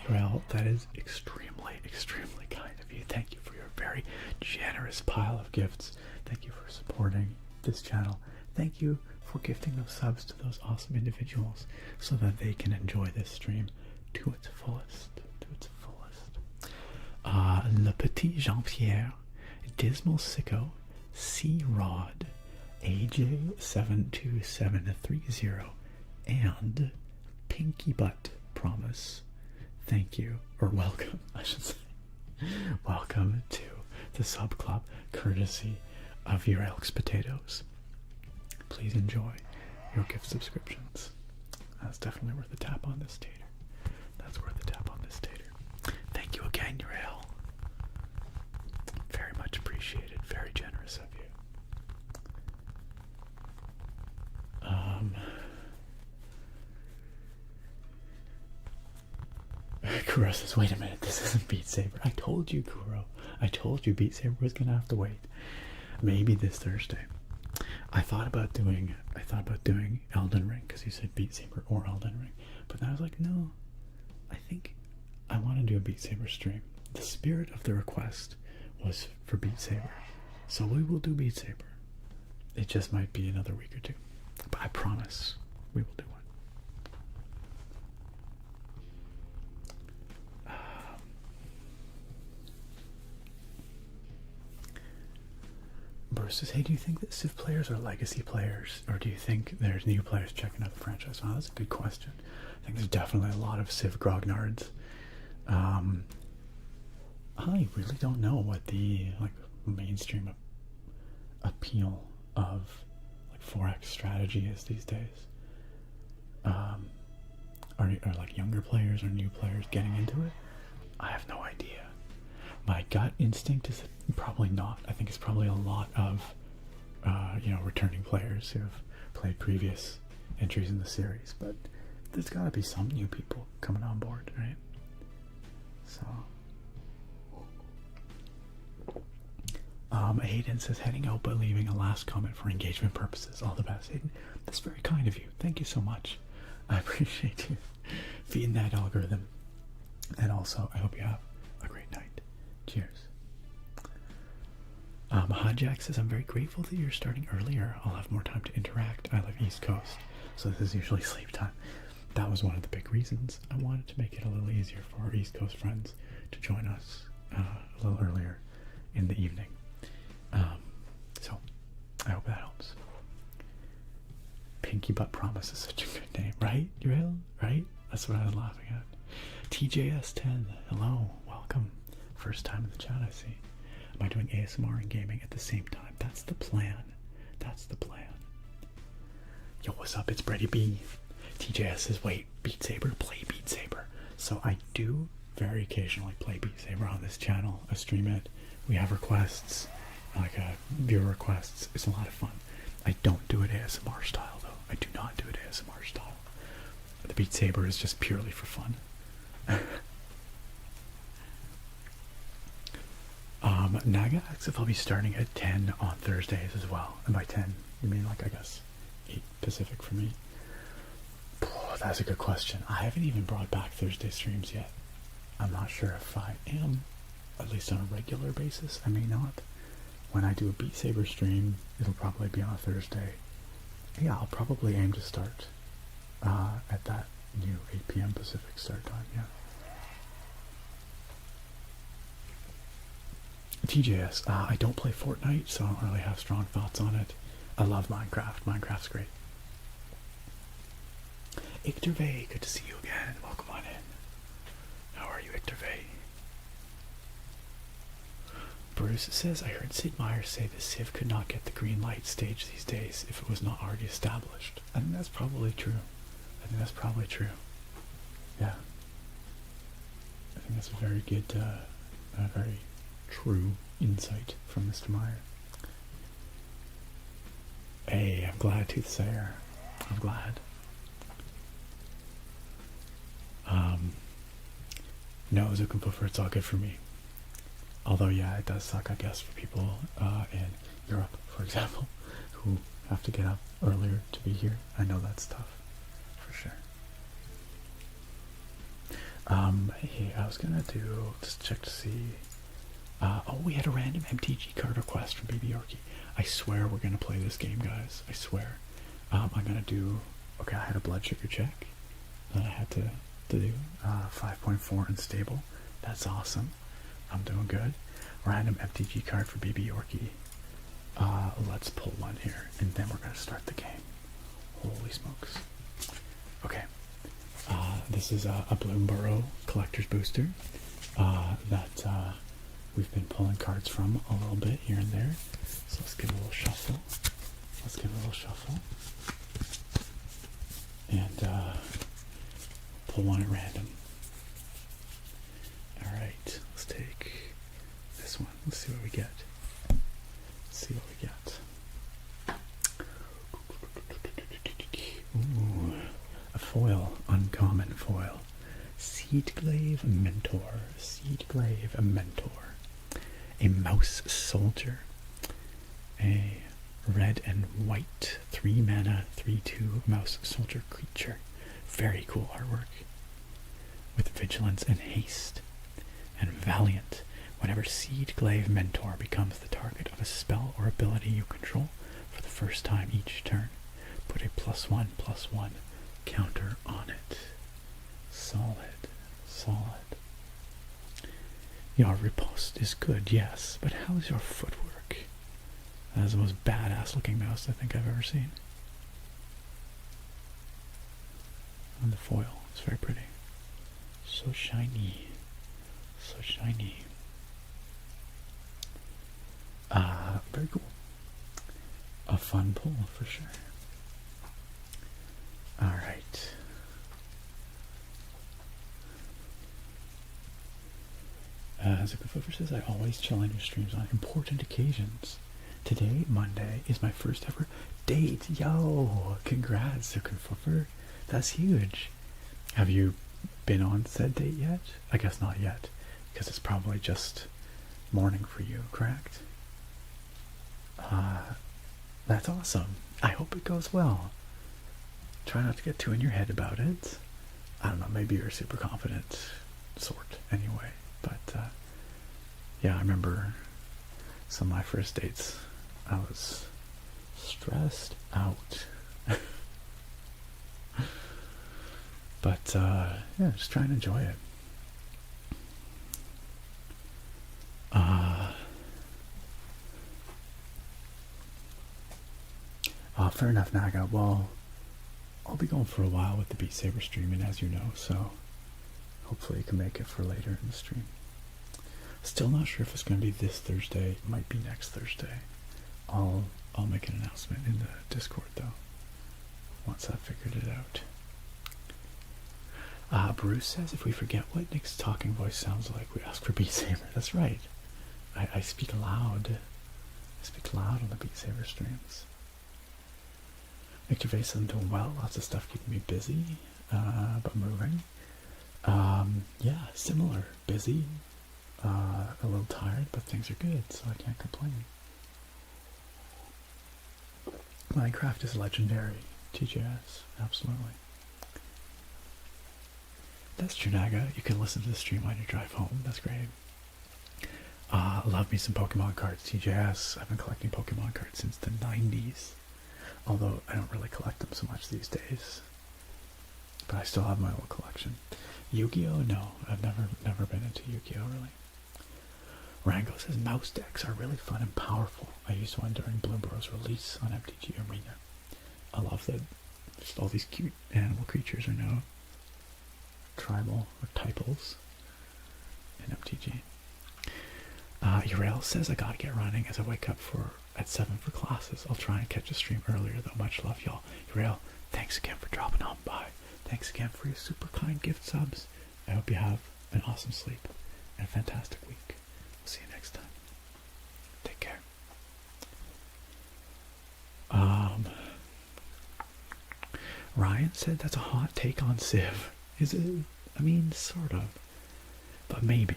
Urel, that is extremely, extremely kind of you. Thank you for your very generous pile of gifts. Thank you for supporting this channel. Thank you for gifting those subs to those awesome individuals so that they can enjoy this stream to its fullest. Le Petit Jean-Pierre, Dismal Sicko, C-Rod, AJ72730, and Pinky Butt Promise. Thank you, or welcome, I should say. Welcome to the sub club, courtesy of your Alex Potatoes. Please enjoy your gift subscriptions. That's definitely worth a tap on this tater. That's worth a tap on this tater. Thank you again, Uriel. Very much appreciated. Very generous of you. Kuro says, wait a minute, this isn't Beat Saber. I told you, Kuro. I told you Beat Saber was gonna have to wait. Maybe this Thursday. I thought about doing Elden Ring, because you said Beat Saber or Elden Ring. But then I was like, no, I think I want to do a Beat Saber stream. The spirit of the request was for Beat Saber. So we will do Beat Saber. It just might be another week or two. But I promise we will do one. Bruce says, hey, do you think that Civ players are legacy players? Or do you think there's new players checking out the franchise? Oh, that's a good question. I think there's definitely a lot of Civ grognards. I really don't know what the mainstream appeal of 4X strategy is these days. Are like younger players or new players getting into it? I have no idea. My gut instinct is probably not. I think it's probably a lot of returning players who have played previous entries in the series, but there's got to be some new people coming on board, right? So Hayden says, heading out but leaving a last comment for engagement purposes. All the best, Hayden. That's very kind of you. Thank you so much. I appreciate you feeding that algorithm. And also, I hope you have a great night. Cheers. Hijack says, I'm very grateful that you're starting earlier. I'll have more time to interact. I live East Coast, so this is usually sleep time. That was one of the big reasons. I wanted to make it a little easier for our East Coast friends to join us a little earlier in the evening. So I hope that helps. Pinky Butt Promise is such a good name, right? Right? That's what I was laughing at. TJS10, hello, welcome. First time in the chat, I see. Am I doing ASMR and gaming at the same time? That's the plan. That's the plan. Yo, what's up? It's Brady B. TJS says, wait, Beat Saber? Play Beat Saber. So I do very occasionally play Beat Saber on this channel. I stream it. We have requests, viewer requests. It's a lot of fun. I don't do it ASMR style, though. I do not do it ASMR style. The Beat Saber is just purely for fun. Naga asks if I'll be starting at 10 on Thursdays as well. And by 10, you mean I guess 8 Pacific for me? That's a good question. I haven't even brought back Thursday streams yet. I'm not sure if I am, at least on a regular basis. I may not. When I do a Beat Saber stream, it'll probably be on a Thursday. Yeah, I'll probably aim to start at that new 8 p.m. Pacific start time, yeah. TJS, I don't play Fortnite, so I don't really have strong thoughts on it. I love Minecraft. Minecraft's great. Ictervey, good to see you again. Welcome on in. How are you, Ictervey? Bruce says, I heard Sid Meier's say the Civ could not get the green light stage these days if it was not already established. I think that's probably true. Yeah. I think that's a very good, very true insight from Mr. Meyer. Hey, I'm glad, Toothsayer. I'm glad. No, Zuckenpuffer, it's all good for me. Although, yeah, it does suck, I guess, for people in Europe, for example, who have to get up earlier to be here. I know that's tough, for sure. Hey, I was gonna just check to see. Oh, we had a random MTG card request from Baby Yorkie. I swear we're gonna play this game, guys. I swear. I'm gonna do. Okay, I had a blood sugar check that I had to do. 5.4 unstable. That's awesome. I'm doing good. Random MTG card for Baby Yorkie. Let's pull one here, and then we're gonna start the game. Holy smokes. Okay. This is a Barrow collector's booster that we've been pulling cards from a little bit here and there. So let's give it a little shuffle. And pull one at random. Alright, let's take this one. Let's see what we get. Ooh, a foil, uncommon foil. Seedglaive Mentor. A mouse soldier. A red and white 3 mana 3/2 mouse soldier creature. Very cool artwork. With vigilance and haste. And valiant. Whenever Seedglaive Mentor becomes the target of a spell or ability you control for the first time each turn, put a +1/+1 counter on it. Solid. Your riposte is good, yes, but how's your footwork? That is the most badass looking mouse I think I've ever seen. And the foil, it's very pretty. So shiny. Very cool. A fun pull for sure. Alright. Zuckerfofer says, I always chill on your streams on important occasions. Today, Monday, is my first ever date. Yo, congrats, Zuckerfofer. That's huge. Have you been on said date yet? I guess not yet, because it's probably just morning for you, correct? That's awesome. I hope it goes well. Try not to get too in your head about it. I don't know, maybe you're a super confident sort anyway, but yeah, I remember some of my first dates. I was stressed out. But yeah, just try and enjoy it. Fair enough, Naga. Well, I'll be going for a while with the Beat Saber streaming, as you know, so hopefully you can make it for later in the stream. Still not sure if it's going to be this Thursday. It might be next Thursday. I'll make an announcement in the Discord, though, once I've figured it out. Bruce says, if we forget what Nick's talking voice sounds like, we ask for Beat Saber. That's right. I speak loud. I speak loud on the Beat Saber streams. Victor Vase, I'm doing well. Lots of stuff keeping me busy, but moving. Yeah, similar. Busy. A little tired, but things are good, so I can't complain. Minecraft is legendary. TJS, absolutely. That's true, Naga. You can listen to the stream on your drive home. That's great. Love me some Pokemon cards, TJS. I've been collecting Pokemon cards since the 90s. Although I don't really collect them so much these days. But I still have my old collection. Yu-Gi-Oh? No, I've never been into Yu-Gi-Oh, really. Rango says mouse decks are really fun and powerful. I used one during Bloomberg's release on MTG Arena. I love that just all these cute animal creatures are now tribal or typals in MTG. Urael says I gotta get running as I wake up at 7 for classes. I'll try and catch a stream earlier though. Much love, y'all. Urael, thanks again for dropping on by. Thanks again for your super kind gift subs. I hope you have an awesome sleep and a fantastic week. We'll see you next time. Take care. Ryan said that's a hot take on Civ. Is it? I mean, sort of. But maybe.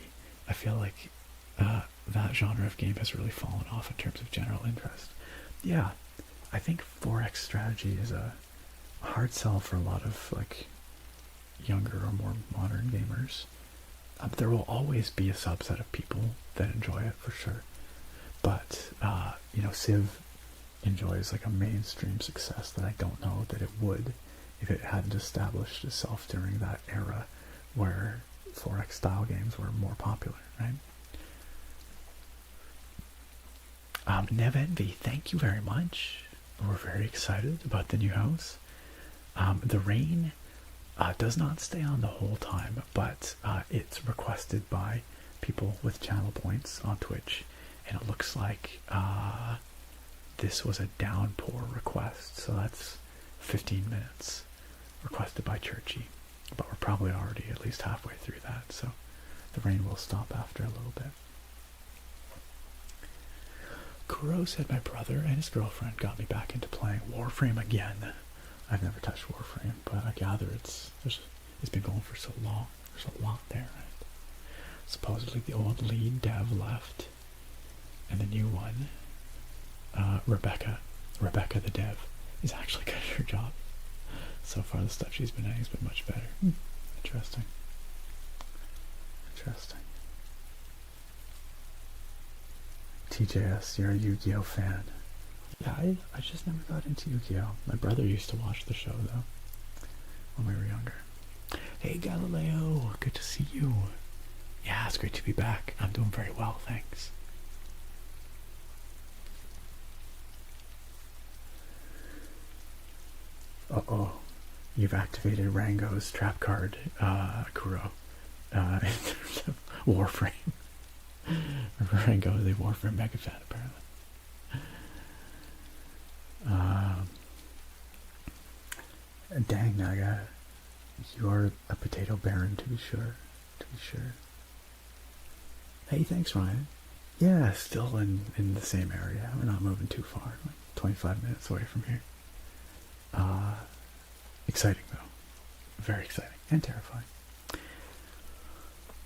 I feel like that genre of game has really fallen off in terms of general interest. Yeah, I think 4X strategy is a hard sell for a lot of like younger or more modern gamers. There will always be a subset of people that enjoy it for sure. But, you know, Civ enjoys like a mainstream success that I don't know that it would if it hadn't established itself during that era where 4X style games were more popular, right? Nev Envy, thank you very much. We're very excited about the new house. The rain does not stay on the whole time, but it's requested by people with channel points on Twitch, and it looks like this was a downpour request, so that's 15 minutes requested by Churchy, but we're probably already at least halfway through that, so the rain will stop after a little bit. Kuro said my brother and his girlfriend got me back into playing Warframe again. I've never touched Warframe, but I gather it's been going for so long. There's a lot there, right? Supposedly the old lead dev left, and the new one, Rebecca the dev, is actually good at her job. So far the stuff she's been doing has been much better. Interesting. TJS, you're a Yu-Gi-Oh fan. Yeah, I just never got into Yu-Gi-Oh. My brother used to watch the show, though, when we were younger. Hey, Galileo, good to see you. Yeah, it's great to be back. I'm doing very well, thanks. Uh-oh. You've activated Rango's trap card, Kuro, in terms of Warframe. Rango is a Warframe mega fan, apparently. Dang, Naga, you're a potato baron, to be sure. Hey, thanks, Ryan. Yeah, still in the same area. We're not moving too far, like 25 minutes away from here. Exciting, though. Very exciting and terrifying.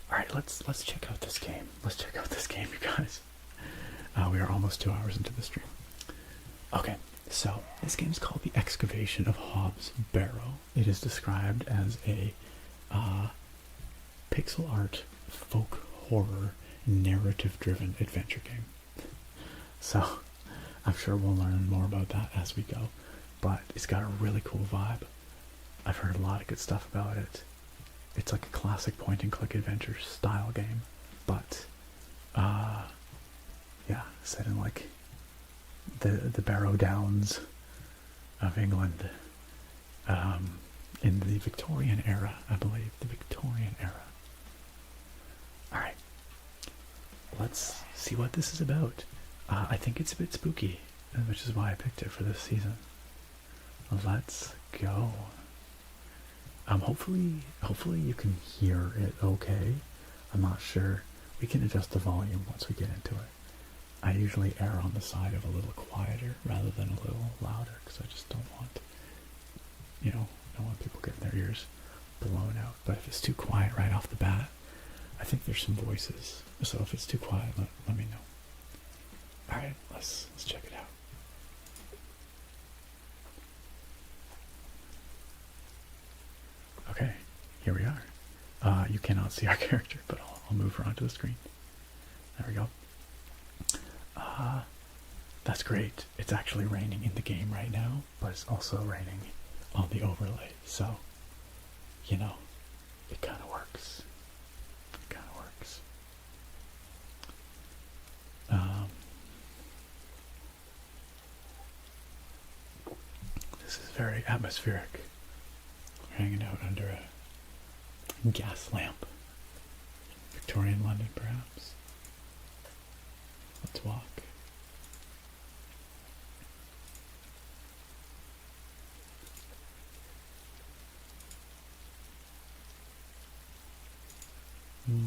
Alright, let's check out this game. Let's check out this game, you guys. We are almost 2 hours into the stream. Okay, so this game is called The Excavation of Hobbs Barrow. It is described as a pixel art, folk horror, narrative-driven adventure game. So I'm sure we'll learn more about that as we go. But it's got a really cool vibe. I've heard a lot of good stuff about it. It's like a classic point-and-click adventure style game, but yeah, set in like the Barrow Downs of England, in the Victorian era, I believe, the Victorian era. All right, let's see what this is about. I think it's a bit spooky, which is why I picked it for this season. Let's go. Hopefully you can hear it okay. I'm not sure. We can adjust the volume once we get into it. I usually err on the side of a little quieter rather than a little louder, because I just don't want, don't want people getting their ears blown out. But if it's too quiet right off the bat, I think there's some voices. So if it's too quiet, let me know. Alright, let's check it out. Okay, here we are. You cannot see our character, but I'll move her onto the screen. There we go. That's great. It's actually raining in the game right now, but it's also raining on the overlay. So, it kind of works. very atmospheric. We're hanging out under a gas lamp. Victorian London, perhaps. Let's walk.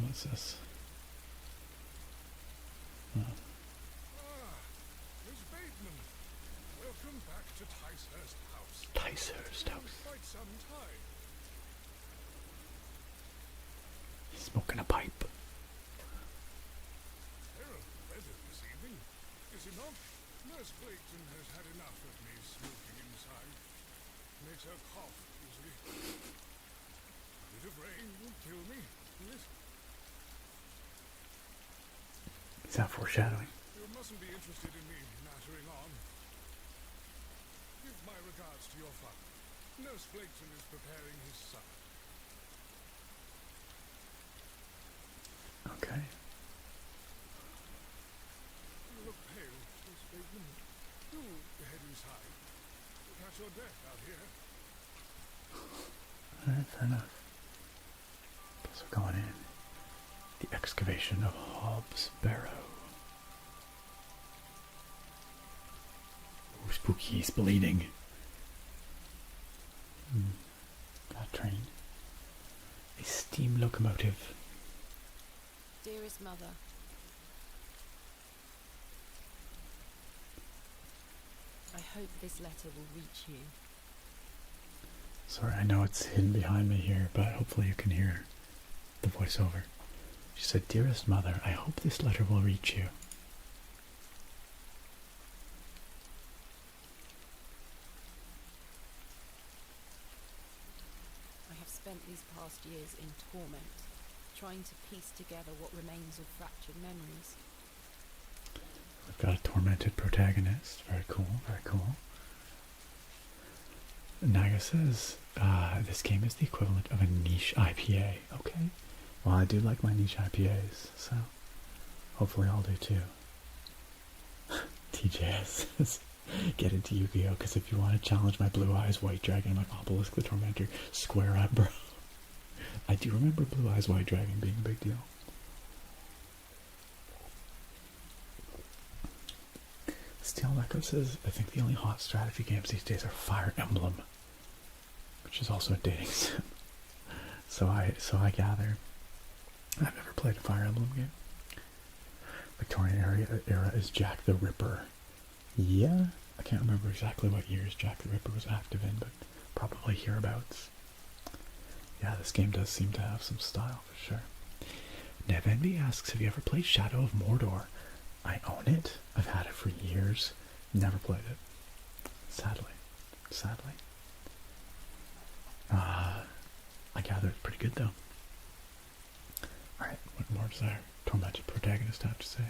What's this? Oh. Miss Bateman, welcome back to Ticehurst House. Ticehurst House. Quite some time. He's smoking a pipe. Terrible weather this evening, is it not? Nurse Clayton has had enough of me smoking inside. Makes her cough, usually. A bit of rain will kill me, will it? Is that foreshadowing? You mustn't be interested in me nattering on. Give my regards to your father. Nurse Clayton is preparing his supper. Okay. You look pale, Miss Bateman. Do head inside. Catch your death out here. Alright, fair enough. Guess we're going in. The excavation of Hobbs Barrow. Oh, spooky, he's bleeding. Got a train. A steam locomotive. Dearest mother, I hope this letter will reach you. Sorry, I know it's hidden behind me here, but hopefully you can hear the voiceover. She said, "Dearest mother, I hope this letter will reach you." I have spent these past years in torment, trying to piece together what remains of fractured memories. We've got a tormented protagonist. Very cool, very cool. Naga says, this game is the equivalent of a niche IPA. Okay. Well, I do like my niche IPAs, so hopefully I'll do too. TJ says, get into Yu-Gi-Oh! Because if you want to challenge my Blue Eyes White Dragon, I'm like, Obelisk the Tormentor, square up, bro. I do remember Blue Eyes White Dragon being a big deal. Steel Echo says, I think the only hot strategy games these days are Fire Emblem, which is also a dating sim. So I gather. I've never played a Fire Emblem game. Victorian era is Jack the Ripper. Yeah, I can't remember exactly what years Jack the Ripper was active in, but probably hereabouts. Yeah, this game does seem to have some style for sure. Nev Envy asks, have you ever played Shadow of Mordor? I own it. I've had it for years. Never played it. Sadly. I gather it's pretty good though. Alright, what more does our tormented protagonist have to say?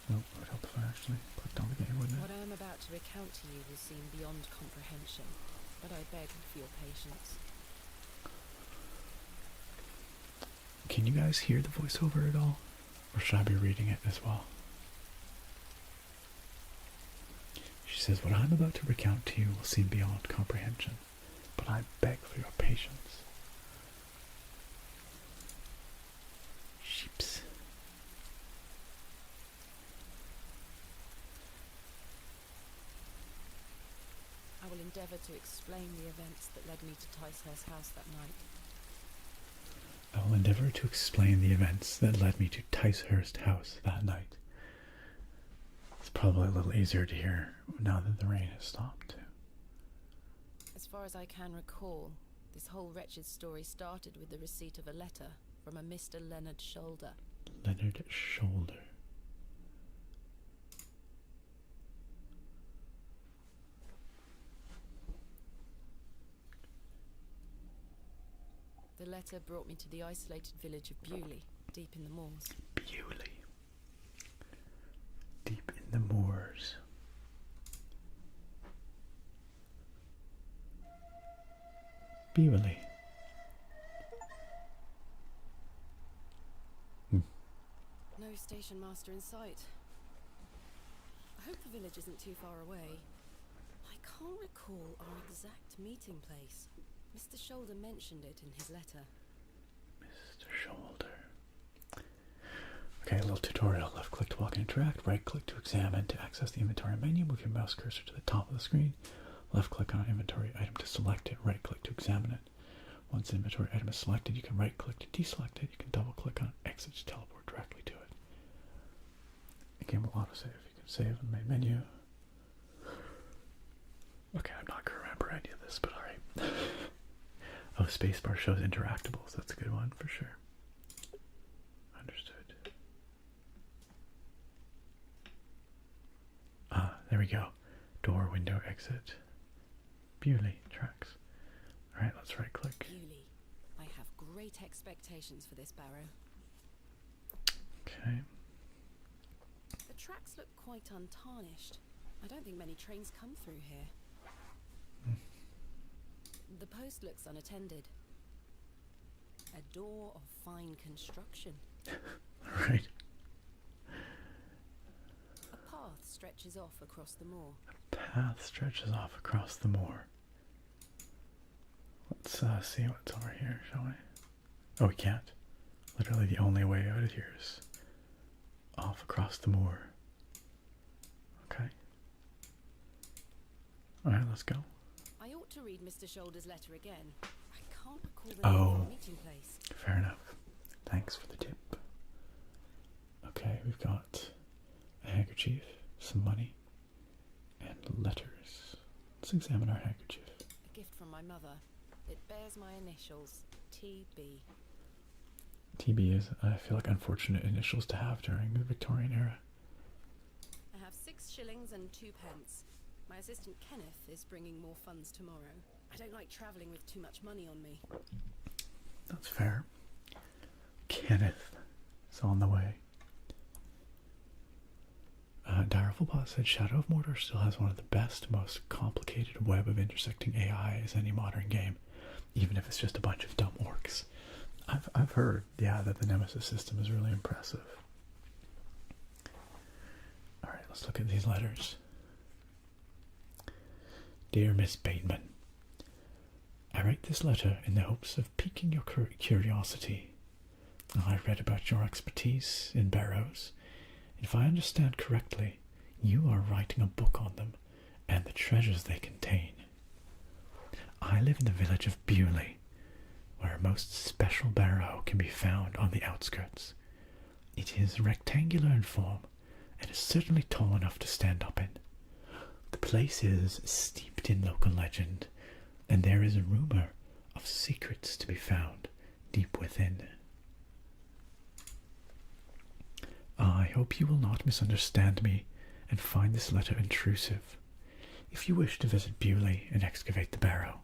Nope, it would help if I actually clicked on the game, wouldn't it? What I am about to recount to you will seem beyond comprehension, but I beg for your patience. Can you guys hear the voiceover at all? Or should I be reading it as well? She says, what I'm about to recount to you will seem beyond comprehension, but I beg for your patience. Sheeps. I will endeavour to explain the events that led me to Ticehurst House that night. I will endeavour to explain the events that led me to Ticehurst House that night. It's probably a little easier to hear now that the rain has stopped. As far as I can recall, this whole wretched story started with the receipt of a letter from a Mr. Leonard Shoulder. Leonard Shoulder. The letter brought me to the isolated village of Bewley, deep in the moors. Bewley. Deep in the moors. Bewley. No station master in sight. I hope the village isn't too far away. I can't recall our exact meeting place. Mr. Shoulder mentioned it in his letter. Mr. Shoulder. Okay, a little tutorial. Left click to walk and interact. Right click to examine. To access the inventory menu, move your mouse cursor to the top of the screen. Left click on an inventory item to select it. Right click to examine it. Once the inventory item is selected, you can right click to deselect it. You can double click on exit to teleport directly to it. The game will autosave. You can save in the main menu. Okay, I'm not going to remember any of this, but alright. Oh, spacebar shows interactables. That's a good one for sure. Understood. Ah, there we go. Door, window, exit. Bewley tracks. Alright, let's right click. Bewley. I have great expectations for this, Barrow. Okay. The tracks look quite untarnished. I don't think many trains come through here. The post looks unattended. A door of fine construction. Right. A path stretches off across the moor. Path stretches off across the moor. Let's see what's over here, shall we? Oh, we can't. Literally the only way out of here is off across the moor. Okay. Alright, let's go. I ought to read Mr. Shoulder's letter again. I can't recall the name of our meeting place. Fair enough. Thanks for the tip. Okay, we've got a handkerchief, some money, and letters. Let's examine our handkerchief. A gift from my mother. It bears my initials, TB. TB is, I feel like, unfortunate initials to have during the Victorian era. I have 6 shillings and 2 pence. My assistant Kenneth is bringing more funds tomorrow. I don't like travelling with too much money on me. That's fair. Kenneth is on the way. Diaphragm said Shadow of Mordor still has one of the best, most complicated web of intersecting AI as any modern game, even if it's just a bunch of dumb orcs. I've heard, yeah, that the Nemesis system is really impressive. Alright, let's look at these letters. Dear Miss Bateman, I write this letter in the hopes of piquing your curiosity. I read about your expertise in barrows. If I understand correctly, you are writing a book on them and the treasures they contain. I live in the village of Bewley, where a most special barrow can be found on the outskirts. It is rectangular in form and is certainly tall enough to stand up in. The place is steeped in local legend, and there is a rumor of secrets to be found deep within. I hope you will not misunderstand me and find this letter intrusive. If you wish to visit Bewley and excavate the barrow,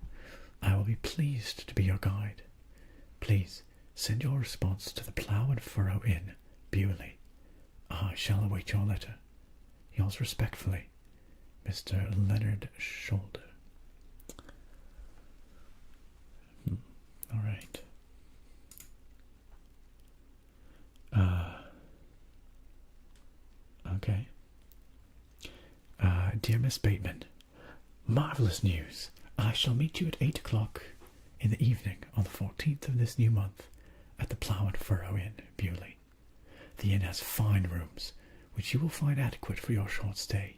I will be pleased to be your guide. Please send your response to the Plough and Furrow Inn, Bewley. I shall await your letter. Yours respectfully, Mr. Leonard Shoulder. All right. Okay. Dear Miss Bateman, marvellous news. I shall meet you at 8 o'clock in the evening on the 14th of this new month at the Plough and Furrow Inn, Bewley. The inn has fine rooms, which you will find adequate for your short stay.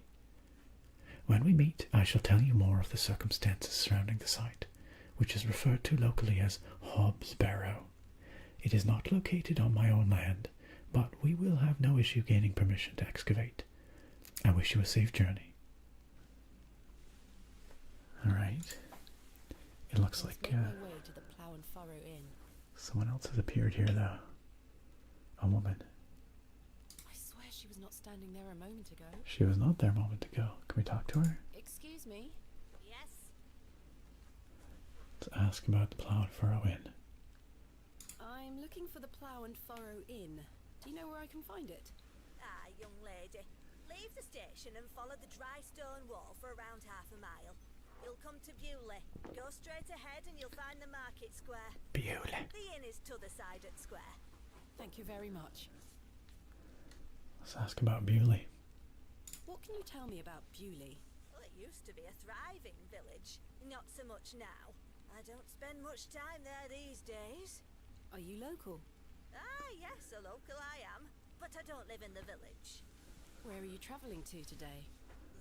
When we meet, I shall tell you more of the circumstances surrounding the site, which is referred to locally as Hobbs Barrow. It is not located on my own land, but we will have no issue gaining permission to excavate. I wish you a safe journey. Alright. It looks like my way to the Plough and Furrow Inn. Someone else has appeared here, though. A woman. I swear she was not standing there a moment ago. She was not there a moment ago. Can we talk to her? Excuse me? Yes? Let's ask about the Plough and Furrow Inn. I'm looking for the Plough and Furrow Inn. Do you know where I can find it? Ah, young lady. Leave the station and follow the dry stone wall for around half a mile. You'll come to Bewley. Go straight ahead and you'll find the market square. Bewley. The inn is t'other side at square. Thank you very much. Let's ask about Bewley. What can you tell me about Bewley? Well, Used to be a thriving village. Not so much now. I don't spend much time there these days. Are you local? Ah, yes, a local I am. But I don't live in the village. Where are you travelling to today?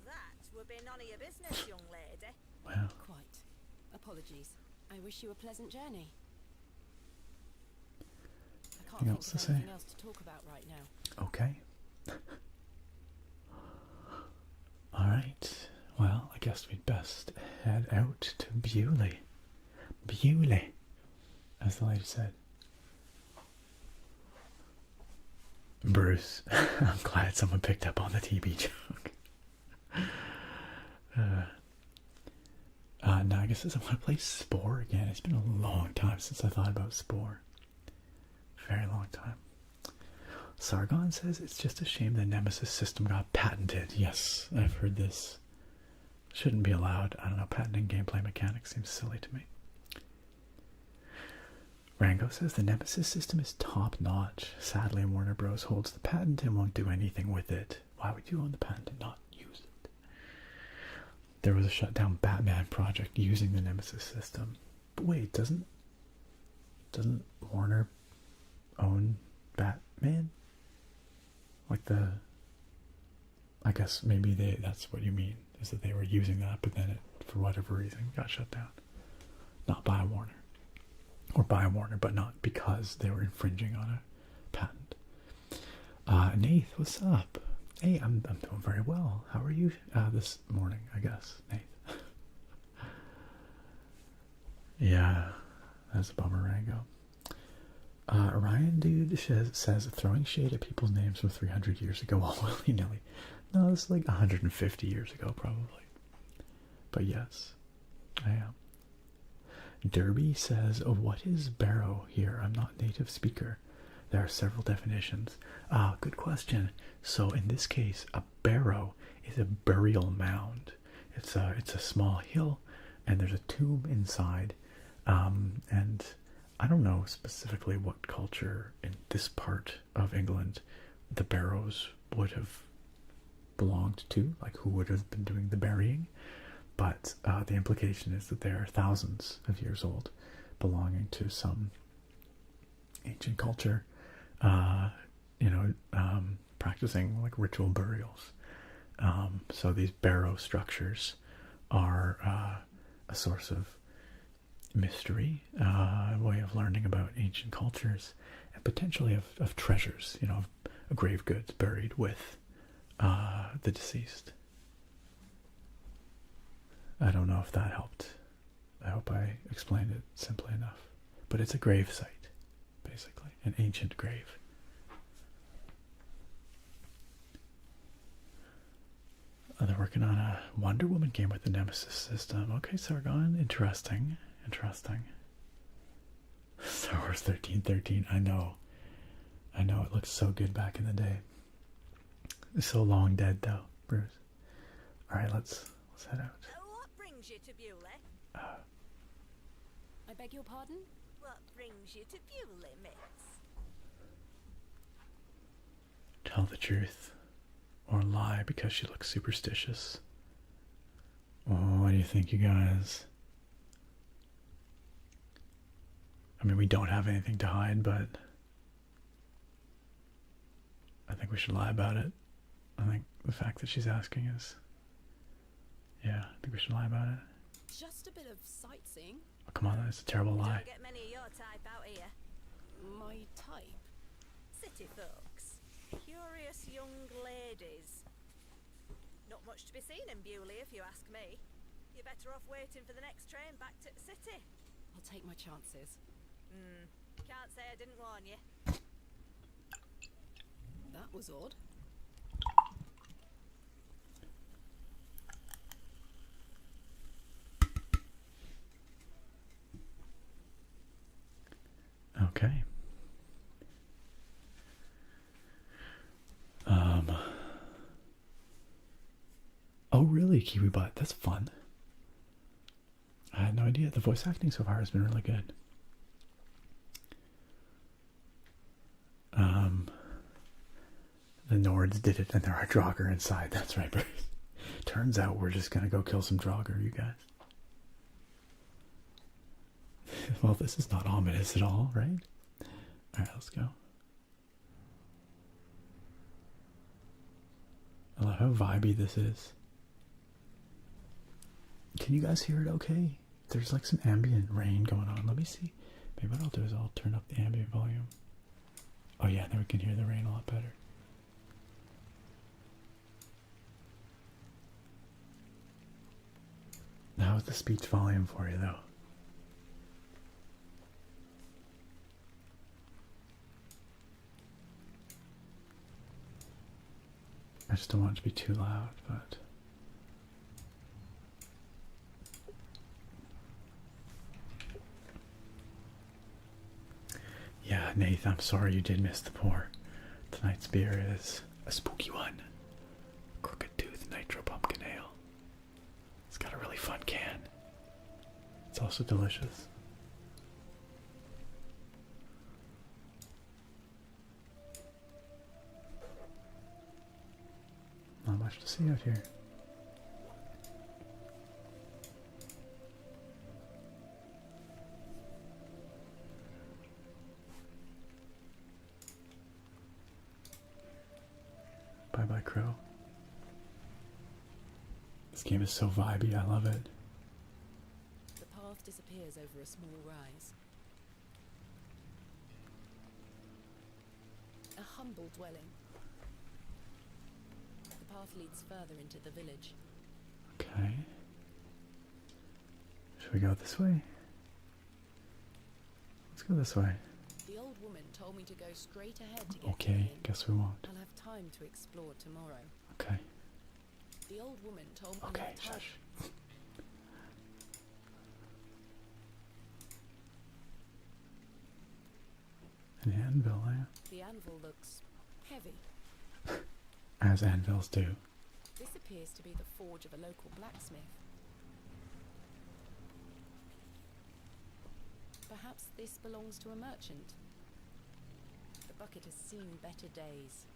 That would be none of your business, young lady. Wow. Quite. Apologies. I wish you a pleasant journey. I can't Anything think else of to say? anything else to talk about right now. Okay. Alright. Well, I guess we'd best head out to Bewley. Bewley, as the lady said. Bruce, I'm glad someone picked up on the TB joke. Now I guess I want to play Spore again. It's been a long time since I thought about Spore. Very long time. Sargon says it's just a shame the Nemesis system got patented. Yes, I've heard this. Shouldn't be allowed. I don't know, patenting gameplay mechanics seems silly to me. Rango says the Nemesis system is top-notch. Sadly, Warner Bros. Holds the patent and won't do anything with it. Why would you own the patent and not use it? There was a shut-down Batman project using the Nemesis system. But wait, doesn't Warner own Batman? Like I guess maybe that's what you mean, is that they were using that, but then it, for whatever reason, got shut down. Not by Warner. Or by Warner, but not because they were infringing on a patent. Nath, what's up? Hey, I'm doing very well. How are you this morning, I guess, Nath? Yeah, that's a bummer, Rango. Ryan Dude says throwing shade at people's names from 300 years ago all willy-nilly. No, this is like 150 years ago, probably. But yes, I am. Derby says, oh, what is Barrow here? I'm not native speaker. There are several definitions. Good question. So in this case, a barrow is a burial mound. It's a small hill, and there's a tomb inside. And I don't know specifically what culture in this part of England the barrows would have belonged to, like who would have been doing the burying. But the implication is that they are thousands of years old, belonging to some ancient culture, practicing like ritual burials. So these barrow structures are a source of mystery, a way of learning about ancient cultures, and potentially of treasures, of grave goods buried with the deceased. I don't know if that helped. I hope I explained it simply enough. But it's a grave site, basically, an ancient grave. They're working on a Wonder Woman game with the Nemesis system. Okay, Sargon, interesting. Star Wars 1313, I know, it looks so good back in the day. It's so long dead, though, Bruce. Alright, let's head out. What brings you to Bewley? I beg your pardon? What brings you to Bewley, mates? Tell the truth. Or lie because she looks superstitious. Oh, what do you think, you guys? I mean, we don't have anything to hide, but I think we should lie about it. I think the fact that she's asking is... Yeah, I think we should lie about it. Just a bit of sightseeing. Oh, come on, that's a terrible lie. Don't get many of your type out here. My type. City folks. Curious young ladies. Not much to be seen in Bewley, if you ask me. You're better off waiting for the next train back to the city. I'll take my chances. Can't say I didn't warn you. That was odd. Okay. Oh, really, Kiwi Butt? That's fun. I had no idea. The voice acting so far has been really good. The Nords did it, and there are Draugr inside. That's right, Bruce. turns out we're just gonna go kill some Draugr, you guys. Well, this is not ominous at all, right? Alright, let's go. I love how vibey this is. Can you guys hear it okay? There's like some ambient rain going on. Let me see. Maybe what I'll do is I'll turn up the ambient volume. Oh yeah, now we can hear the rain a lot better. How's the speech volume for you though? I just don't want it to be too loud, but... Yeah, Nath, I'm sorry you did miss the pour. Tonight's beer is a spooky one. Crooked Tooth Nitro Pumpkin Ale. It's got a really fun can. It's also delicious. Not much to see out here. Bye bye, Crow. This game is so vibey, I love it. The path disappears over a small rise. A humble dwelling. The path leads further into the village. Okay. Should we go this way? Let's go this way. The old woman told me to go straight ahead to get Okay, in. guess we won't. I'll have time to explore tomorrow. Okay. The old woman told me Okay, I'll have time. shush. An anvil, eh? The anvil looks heavy. As anvils do. This appears to be the forge of a local blacksmith. Perhaps this belongs to a merchant. The bucket has seen better days.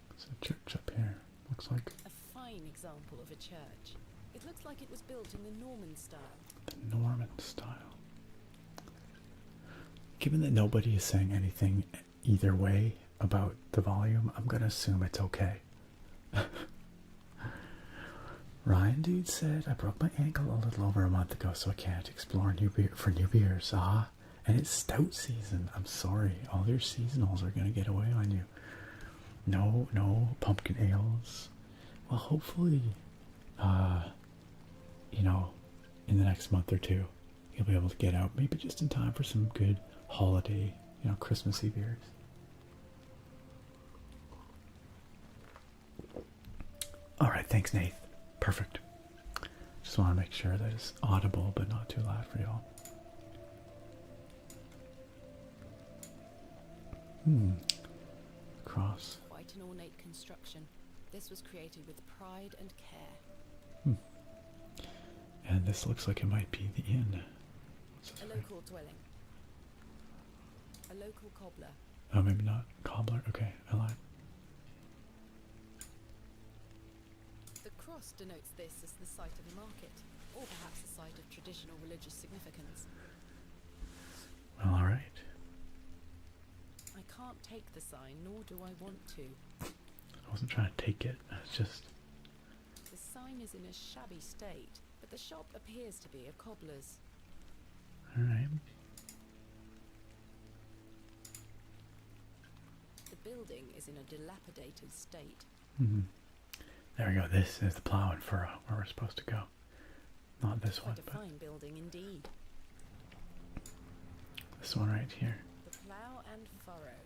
There's a church up here. Looks like A fine example of a church. It looks like it was built in the Norman style. the Norman style. Given that nobody is saying anything either way about the volume, I'm gonna assume it's okay. Ryan Dude said, I broke my ankle a little over a month ago, so I can't explore new beers. Ah, and it's stout season. I'm sorry, all your seasonals are gonna get away on you. No pumpkin ales. Well, hopefully, you know, in the next month or two, you'll be able to get out, maybe just in time for some good holiday, you know, Christmassy beers. All right, thanks, Nath. Perfect. Just want to make sure that it's audible, but not too loud for y'all. Cross. Quite an ornate construction. This was created with pride and care. And this looks like it might be the inn. A local dwelling. A local cobbler. Oh, maybe not. Cobbler. Okay, I lied. The cross denotes this as the site of a market, or perhaps a site of traditional religious significance. Well, alright. I can't take the sign, nor do I want to. I wasn't trying to take it. It's just... The sign is in a shabby state, but the shop appears to be a cobbler's. Alright. The building is in a dilapidated state. There we go. This is the plow and furrow where we're supposed to go. Not this one, Quite a but fine building indeed. this one right here. The plough and furrow.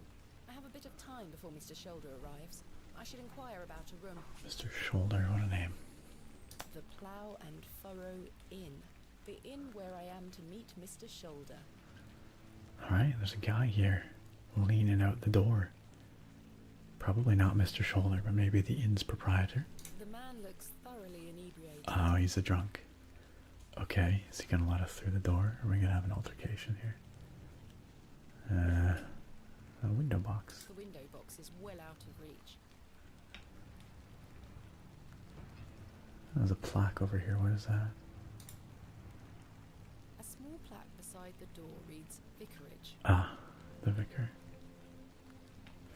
I have a bit of time before Mr. Shoulder arrives. I should inquire about a room. Mr. Shoulder, what a name. The Plough and Furrow Inn. The inn where I am to meet Mr. Shoulder. Alright, there's a guy here leaning out the door. Probably not Mr. Shoulder, but maybe the inn's proprietor. The man looks thoroughly inebriated. Oh, he's a drunk. Okay, is he gonna let us through the door? Or are we gonna have an altercation here? A window box. The window box is well out of reach. There's a plaque over here. What is that? A small plaque beside the door reads Vicarage. Ah, the vicar.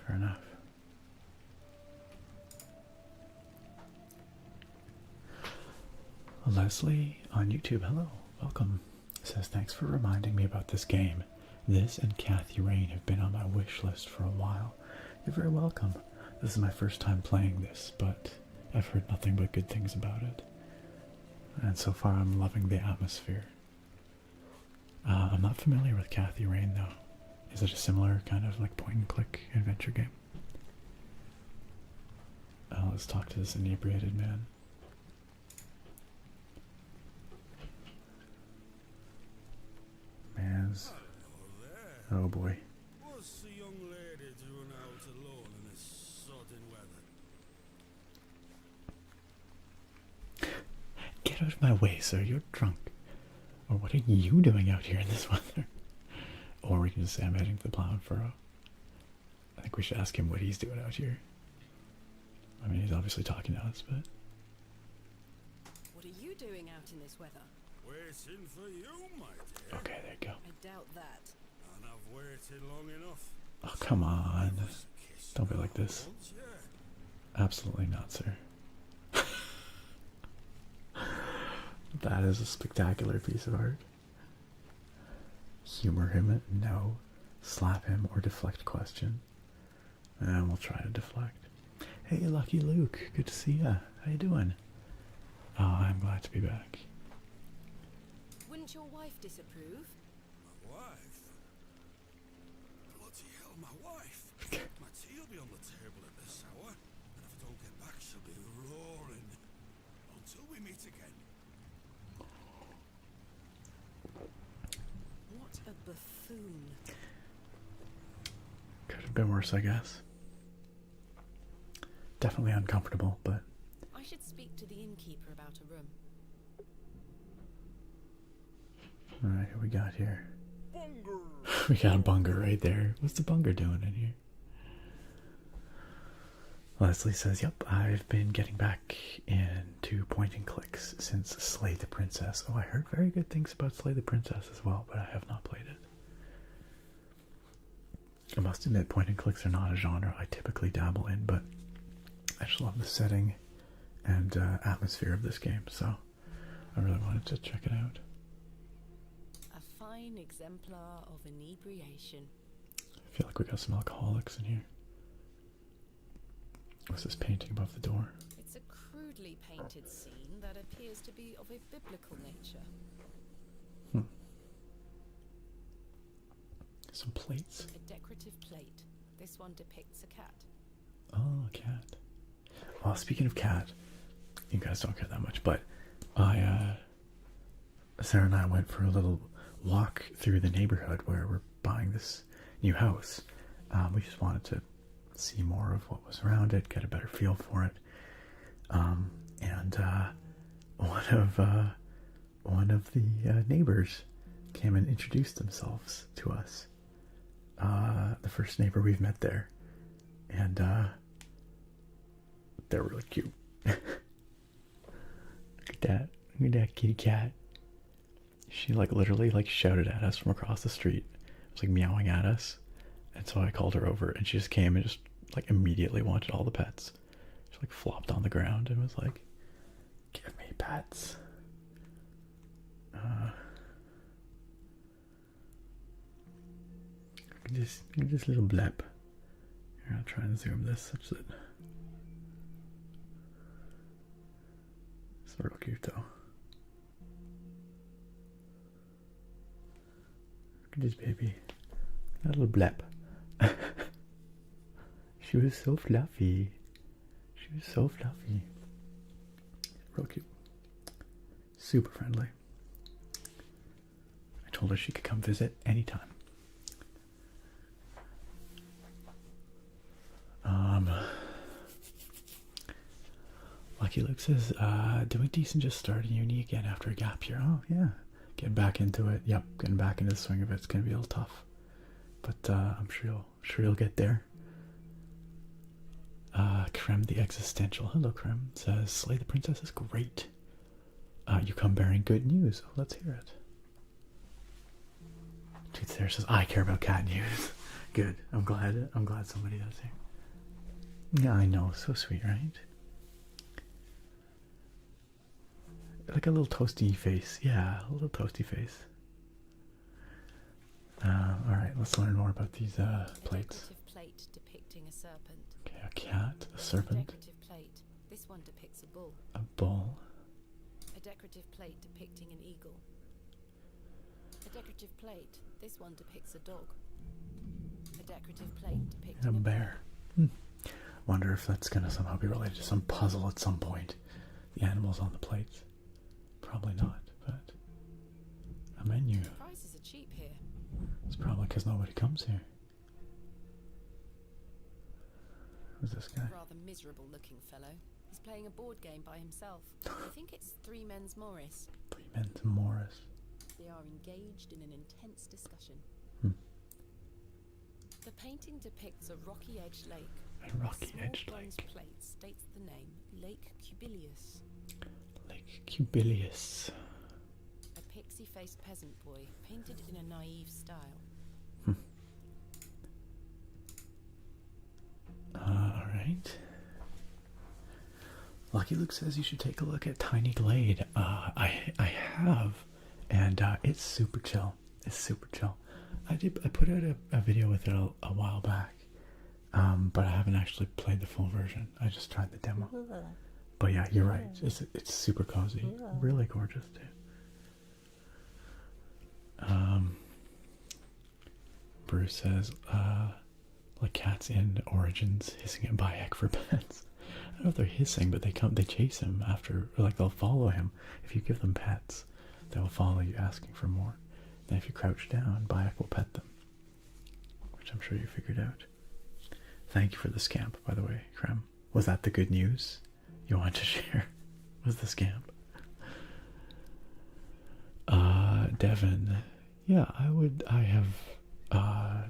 Fair enough. Leslie on YouTube, hello, welcome. Says, thanks for reminding me about this game. This and Kathy Rain have been on my wish list for a while. You're very welcome. This is my first time playing this, but I've heard nothing but good things about it. And so far I'm loving the atmosphere. I'm not familiar with Kathy Rain though. Is it a similar kind of like point and click adventure game? Let's talk to this inebriated man. Man's. Oh boy. What's the young lady doing out alone in this sodden weather? Get out of my way, sir. You're drunk. Or what are you doing out here in this weather? Or we can just say I'm heading to the plow and furrow. I think we should ask him what he's doing out here. I mean, he's obviously talking to us, but... What are you doing out in this weather? Waiting for you, my dear. Okay, there you go. I doubt that. And I've waited long enough. Oh, come on. Give us a kiss Don't be like this. once, yeah. Absolutely not, sir. That is a spectacular piece of art. Humor him? No. Slap him or deflect question. And we'll try to deflect. Hey, Lucky Luke. Good to see ya. How you doing? Oh, I'm glad to be back. Wouldn't your wife disapprove? My wife? Bloody hell, my wife. My tea will be on the table at this hour. And if I don't get back, she'll be roaring. Until we meet again. What a buffoon. Could have been worse, I guess. Definitely uncomfortable, but... I should speak to the innkeeper about a room. Alright, who we got here? Bunger! We got a bunger right there. What's the bunger doing in here? Leslie says, yep, I've been getting back into point and clicks since Slay the Princess. Oh, I heard very good things about Slay the Princess as well, but I have not played it. I must admit, point and clicks are not a genre I typically dabble in, but I just love the setting and atmosphere of this game, so I really wanted to check it out. A fine exemplar of inebriation. I feel like we got some alcoholics in here. What's this painting above the door? It's a crudely painted scene that appears to be of a biblical nature. Some plates. A decorative plate. This one depicts a cat. Oh, a cat. Well, speaking of cat, you guys don't care that much, but Sarah and I went for a little walk through the neighborhood where we're buying this new house. We just wanted to see more of what was around it, get a better feel for it. And one of the neighbors came and introduced themselves to us. The first neighbor we've met there, and they're really cute. Look at that kitty cat. She literally shouted at us from across the street. It was meowing at us, and so I called her over, and she just came and just immediately wanted all the pets. She flopped on the ground and was like, "Give me pets." Look at this little blep. Here, I'll try and zoom this such that it's real cute though. Look at this baby. A little blep. She was so fluffy. She was so fluffy. Real cute. Super friendly. I told her she could come visit anytime. Lucky Luke says, doing decent, just starting uni again after a gap year. Oh, yeah. Getting back into it. Yep, getting back into the swing of it. It's going to be a little tough. But I'm sure you'll get there. Krem the Existential, hello Krem, says Slay the Princess is great. You come bearing good news. Oh, let's hear it. Tooth there says I care about cat news. Good. I'm glad somebody does here. Yeah, I know, so sweet, right? Like a little toasty face. Yeah, a little toasty face. Alright, let's learn more about these plates. Decorative plate depicting a serpent. Okay, a cat, a serpent, Decorative plate. This one depicts a bull. a bull, A decorative plate depicting an eagle. A decorative plate. This one depicts a dog. A decorative plate depicting a bear. Wonder if that's gonna somehow be related to some puzzle at some point. The animals on the plates. Probably not, but a menu. Prices are cheap here. It's probably because nobody comes here. Who's this guy? Rather miserable looking fellow. He's playing a board game by himself. I think it's Three Men's Morris. Three Men's Morris. They are engaged in an intense discussion. The painting depicts a rocky-edged lake. A rocky-edged small bronze lake. plate states the name Lake Cubilius. Lake Cubilius. A pixie-faced peasant boy painted in a naive style. Alright. Lucky Luke says you should take a look at Tiny Glade. I have, and it's super chill. It's super chill. I put out a video with it a while back, but I haven't actually played the full version. I just tried the demo. But yeah, you're right. It's super cozy, really gorgeous too. Bruce says, like cats in Origins hissing at Bayek for pets. I don't know if they're hissing, but they chase him after, or like they'll follow him. If you give them pets, they will follow you asking for more. Then if you crouch down, Bayek will pet them, which I'm sure you figured out. Thank you for the scamp, by the way, Krem. Was that the good news you want to share? Was the scamp? Devin, yeah, I have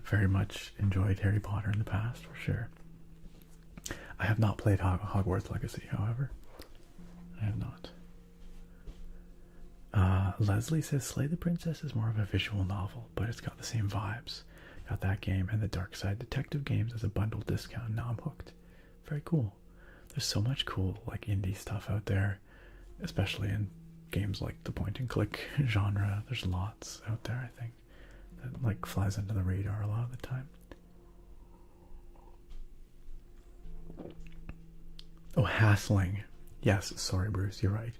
very much enjoyed Harry Potter in the past, for sure. I have not played Hogwarts Legacy, however. I have not. Leslie says Slay the Princess is more of a visual novel, but it's got the same vibes. Got that game and the Dark Side Detective games as a bundle discount. Now I'm hooked. Very cool. There's so much cool like indie stuff out there, especially in games like the point and click genre. There's lots out there, I think, that like flies under the radar a lot of the time. Oh, hassling. Yes, sorry Bruce, you're right.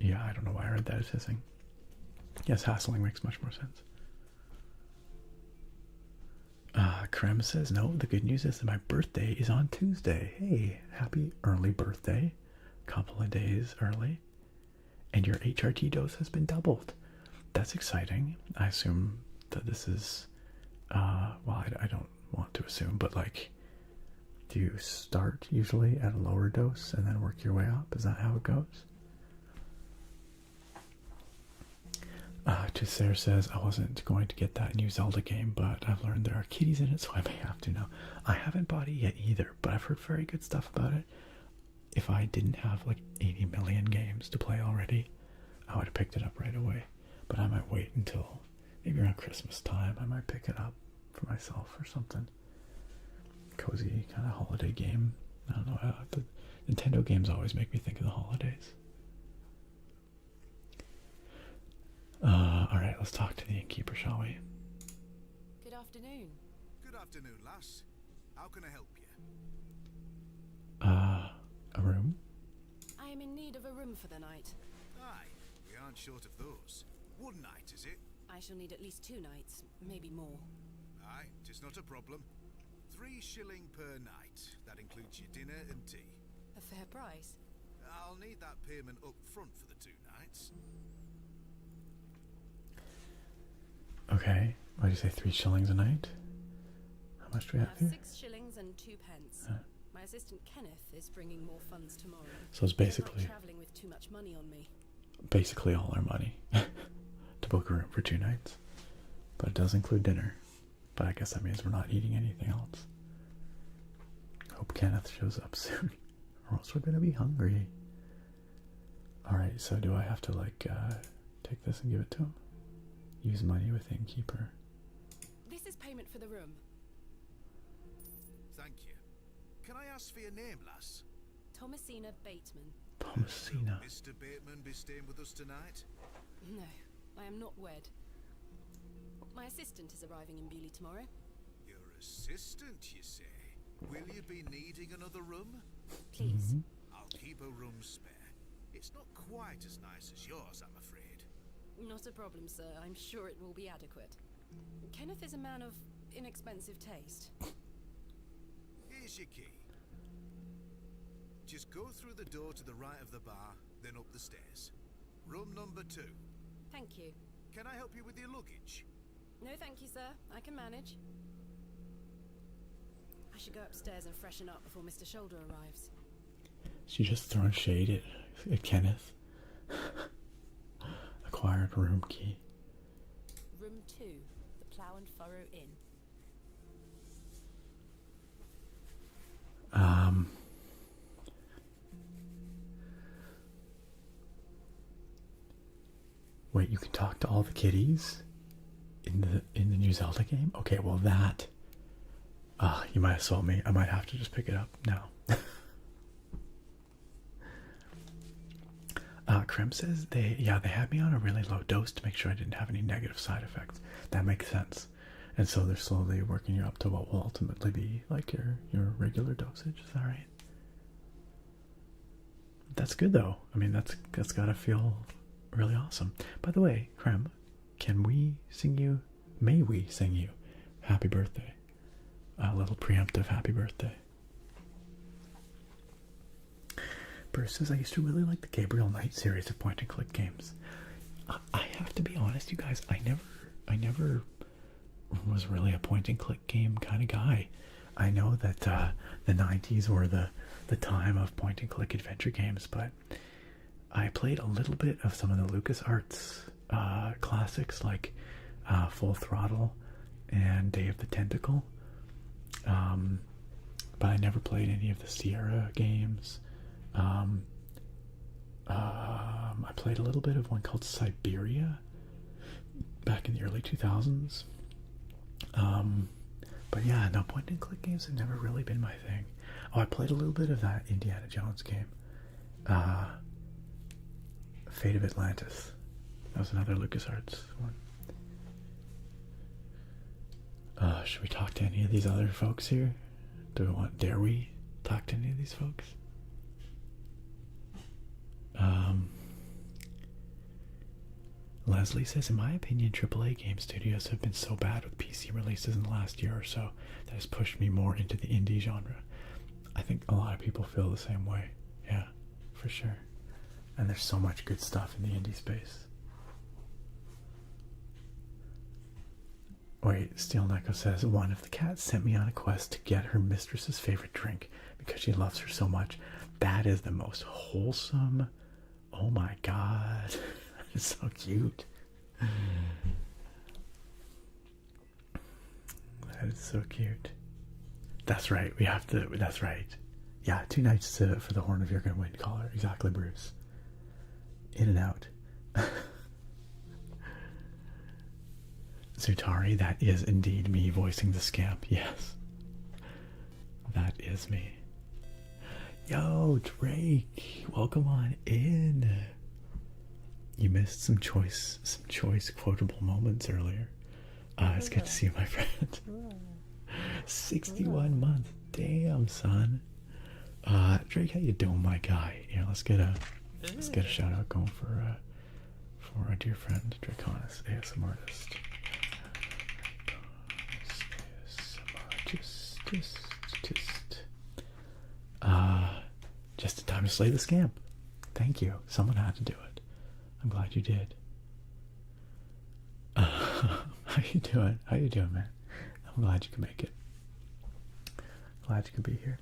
Yeah, I don't know why I read that as hissing. Yes, hassling makes much more sense. Krem says, no, the good news is that my birthday is on Tuesday. Hey, happy early birthday. Couple of days early. And your HRT dose has been doubled. That's exciting. I assume that this is, well, I don't want to assume, but like, do you start usually at a lower dose and then work your way up? Is that how it goes? Sarah says, I wasn't going to get that new Zelda game, but I've learned there are kitties in it, so I may have to now. I haven't bought it yet either, but I've heard very good stuff about it. If I didn't have like 80 million games to play already, I would have picked it up right away. But I might wait until maybe around Christmas time. I might pick it up for myself or something. Cozy kind of holiday game. I don't know. The Nintendo games always make me think of the holidays. Alright, let's talk to the innkeeper, shall we? Good afternoon. Good afternoon, lass. How can I help you? A room? I am in need of a room for the night. Aye, we aren't short of those. One night, is it? I shall need at least 2 nights, maybe more. Aye, 'tis not a problem. 3 shilling per night. That includes your dinner and tea. A fair price. I'll need that payment up front for the 2 nights. Okay. Why did you say 3 shillings a night? How much do we I have have here? 6 shillings and 2 pence. My assistant Kenneth is bringing more funds tomorrow. So it's I'm basically not traveling with too much money on me. basically all our money to book a room for 2 nights. But it does include dinner. But I guess that means we're not eating anything else. Hope Kenneth shows up soon, or else we're gonna be hungry. Alright, so do I have to, like, take this and give it to him? Use money with innkeeper. This is payment for the room. Thank you. Can I ask for your name, lass? Thomasina Bateman. Thomasina. Mr. Bateman be staying with us tonight? No, I am not wed. My assistant is arriving in Bewley tomorrow. Your assistant, you say? Will you be needing another room? Please. I'll keep a room spare. It's not quite as nice as yours, I'm afraid. Not a problem, sir. I'm sure it will be adequate. Kenneth is a man of inexpensive taste. Here's your key. Just go through the door to the right of the bar, then up the stairs. Room number 2. Thank you. Can I help you with your luggage? No, thank you, sir. I can manage. I should go upstairs and freshen up before Mr. Shoulder arrives. She just throwing shade at Kenneth. Acquired room key. Room 2, the Plough and Furrow Inn. Wait, you can talk to all the kitties in the new Zelda game? Okay, well that you might have sold me. I might have to just pick it up now. Krem says they had me on a really low dose to make sure I didn't have any negative side effects. That makes sense. And so they're slowly working you up to what will ultimately be like your regular dosage. Is that right? That's good though. I mean, that's gotta feel really awesome. By the way, Krem, can we sing you? May we sing you happy birthday? A little preemptive happy birthday. Bruce says, I used to really like the Gabriel Knight series of point-and-click games. I have to be honest, you guys, I never was really a point-and-click game kind of guy. I know that the 90s were the time of point-and-click adventure games, but I played a little bit of some of the LucasArts classics like Full Throttle and Day of the Tentacle, but I never played any of the Sierra games. I played a little bit of one called Siberia back in the early 2000s. But yeah, no, point-and-click games have never really been my thing. Oh, I played a little bit of that Indiana Jones game. Fate of Atlantis. That was another LucasArts one. Should we talk to any of these other folks here? Dare we talk to any of these folks? Leslie says, in my opinion, AAA game studios have been so bad with PC releases in the last year or so that has pushed me more into the indie genre. I think a lot of people feel the same way. Yeah, for sure. And there's so much good stuff in the indie space. Wait, Steel Neko says, one of the cats sent me on a quest to get her mistress's favorite drink because she loves her so much. That is the most wholesome. Oh my god. It's so cute. That is so cute. That's right. We have to. That's right. Yeah, 2 nights for the Horn of Jurgen Wind Caller. Exactly, Bruce. In and out. Zutari, that is indeed me voicing the scamp. Yes. That is me. Yo, Drake. Welcome on in. You missed some choice quotable moments earlier. It's good to see you, my friend. 61 months. Damn, son. Drake, how you doing, my guy? Here, let's get a shout out going for our dear friend Draconis, ASM artist. Just in time to slay the scamp. Thank you. Someone had to do it. I'm glad you did. How you doing? How you doing, man? I'm glad you can make it. Glad you could be here.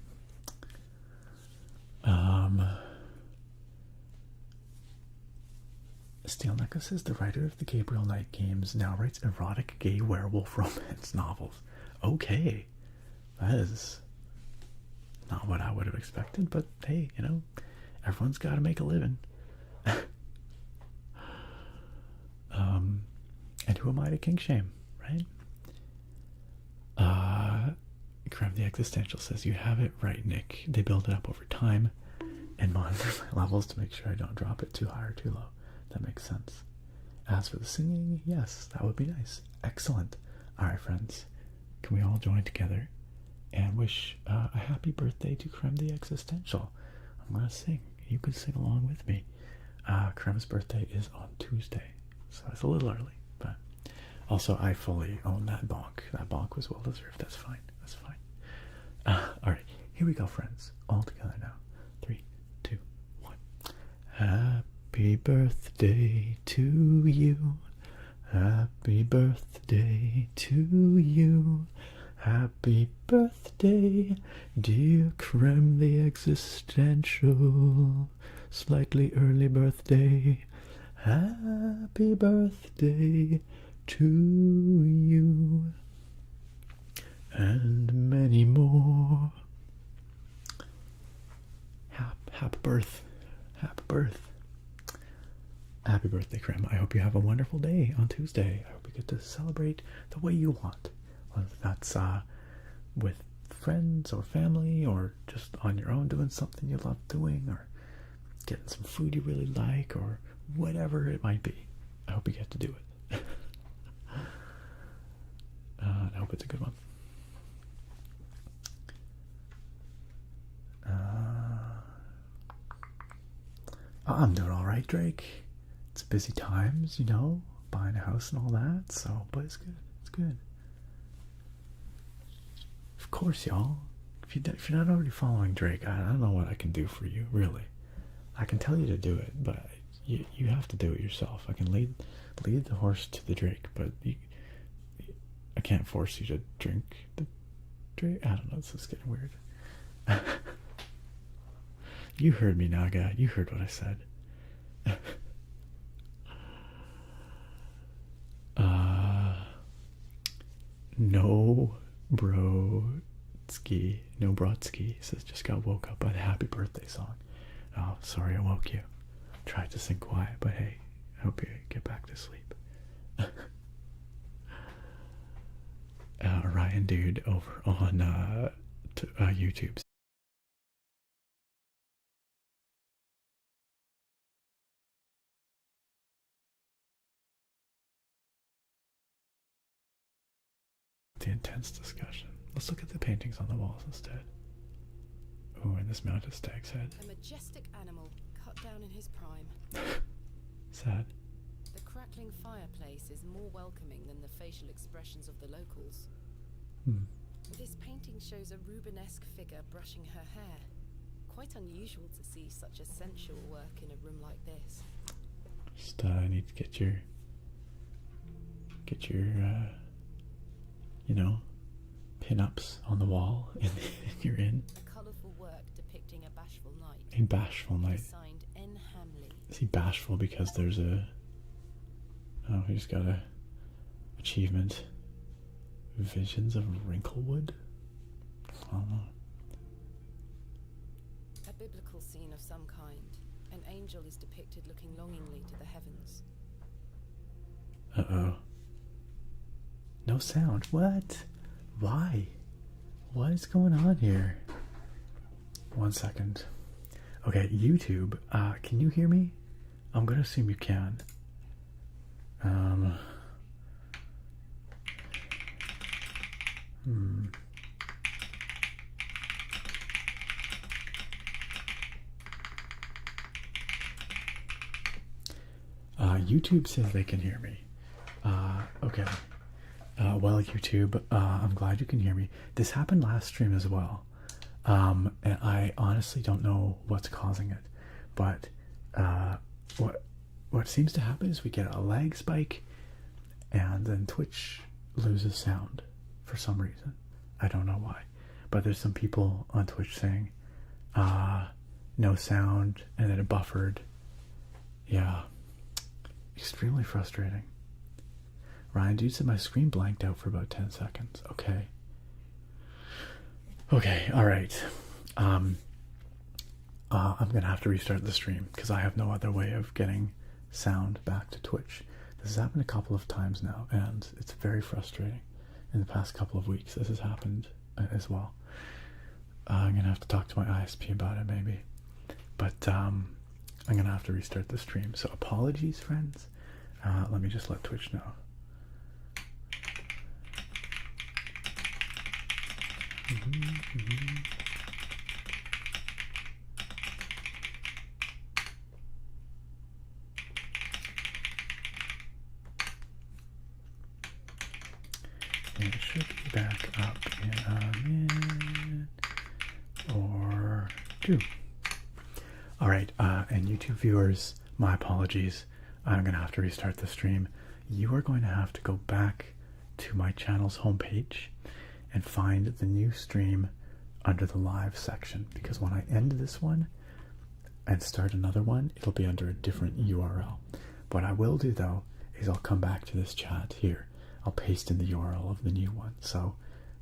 Steel Neko says the writer of the Gabriel Knight games now writes erotic gay werewolf romance novels. Okay. That is Not what I would have expected, but hey, you know, everyone's got to make a living. And who am I to kink shame, right? Creme the Existential says, you have it right, Nick. They build it up over time and monitor my levels to make sure I don't drop it too high or too low. That makes sense. As for the singing, yes, that would be nice. Excellent. Alright, friends, can we all join together and wish a happy birthday to Creme the Existential? I'm going to sing. You can sing along with me. Creme's birthday is on Tuesday, so it's a little early, but also I fully own that bonk. That bonk was well deserved. That's fine. That's fine. Alright, here we go, friends. All together now. 3, 2, 1. Happy birthday to you. Happy birthday to you. Happy birthday, dear Creme the Existential. Slightly early birthday. Happy birthday to you. And many more. Happy birth. Happy birth. Happy birthday, Creme. I hope you have a wonderful day on Tuesday. I hope you get to celebrate the way you want. Whether that's with friends or family, or just on your own doing something you love doing, or getting some food you really like, or whatever it might be. I hope you get to do it. I hope it's a good one. I'm doing all right, Drake. It's busy times, you know, buying a house and all that. So, but it's good. It's good. Of course, y'all. If you're not already following Drake, I don't know what I can do for you. Really, I can tell you to do it, but you have to do it yourself. I can lead the horse to the Drake, but I can't force you to drink the Drake. I don't know. This is getting weird. You heard me, Naga. You heard what I said. No Brodsky says, just got woke up by the happy birthday song. Oh, sorry I woke you. Tried to sing quiet, but hey, I hope you get back to sleep. Ryan Dude over on YouTube. The intense discussion. Let's look at the paintings on the walls instead. Oh, and this mounted stag's head. A majestic animal cut down in his prime. Sad. The crackling fireplace is more welcoming than the facial expressions of the locals. This painting shows a Rubenesque figure brushing her hair. Quite unusual to see such a sensual work in a room like this. Just need to get your you know, pin-ups on the wall in your inn. A colourful work depicting a bashful knight. A bashful knight. Signed N. Hamley. Is he bashful because there's a... Oh, he just got a achievement. Visions of Wrinklewood? I don't know. A biblical scene of some kind. An angel is depicted looking longingly to the heavens. Uh-oh. No sound. What? Why? What is going on here? 1 second. Okay, YouTube, can you hear me? I'm gonna assume you can. YouTube says they can hear me. Okay. Well, YouTube, I'm glad you can hear me. This happened last stream as well. And I honestly don't know what's causing it. But what seems to happen is we get a lag spike and then Twitch loses sound for some reason. I don't know why. But there's some people on Twitch saying no sound, and then it buffered. Yeah. Extremely frustrating. Ryan Dude said my screen blanked out for about 10 seconds. Okay. Okay, alright. I'm gonna have to restart the stream because I have no other way of getting sound back to Twitch. This has happened a couple of times now, and it's very frustrating. In the past couple of weeks, this has happened as well. I'm gonna have to talk to my ISP about it, maybe. But I'm gonna have to restart the stream. So apologies, friends. Let me just let Twitch know. It should be back up in a minute or two. Alright, and YouTube viewers, my apologies. I'm going to have to restart the stream. You are going to have to go back to my channel's homepage and find the new stream under the live section, because when I end this one and start another one, it'll be under a different URL. What I will do though is I'll come back to this chat here. I'll paste in the URL of the new one. So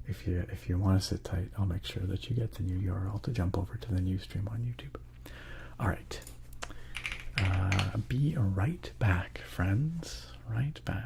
if you want to sit tight, I'll make sure that you get the new URL to jump over to the new stream on YouTube. All right. Be right back, friends. Right back.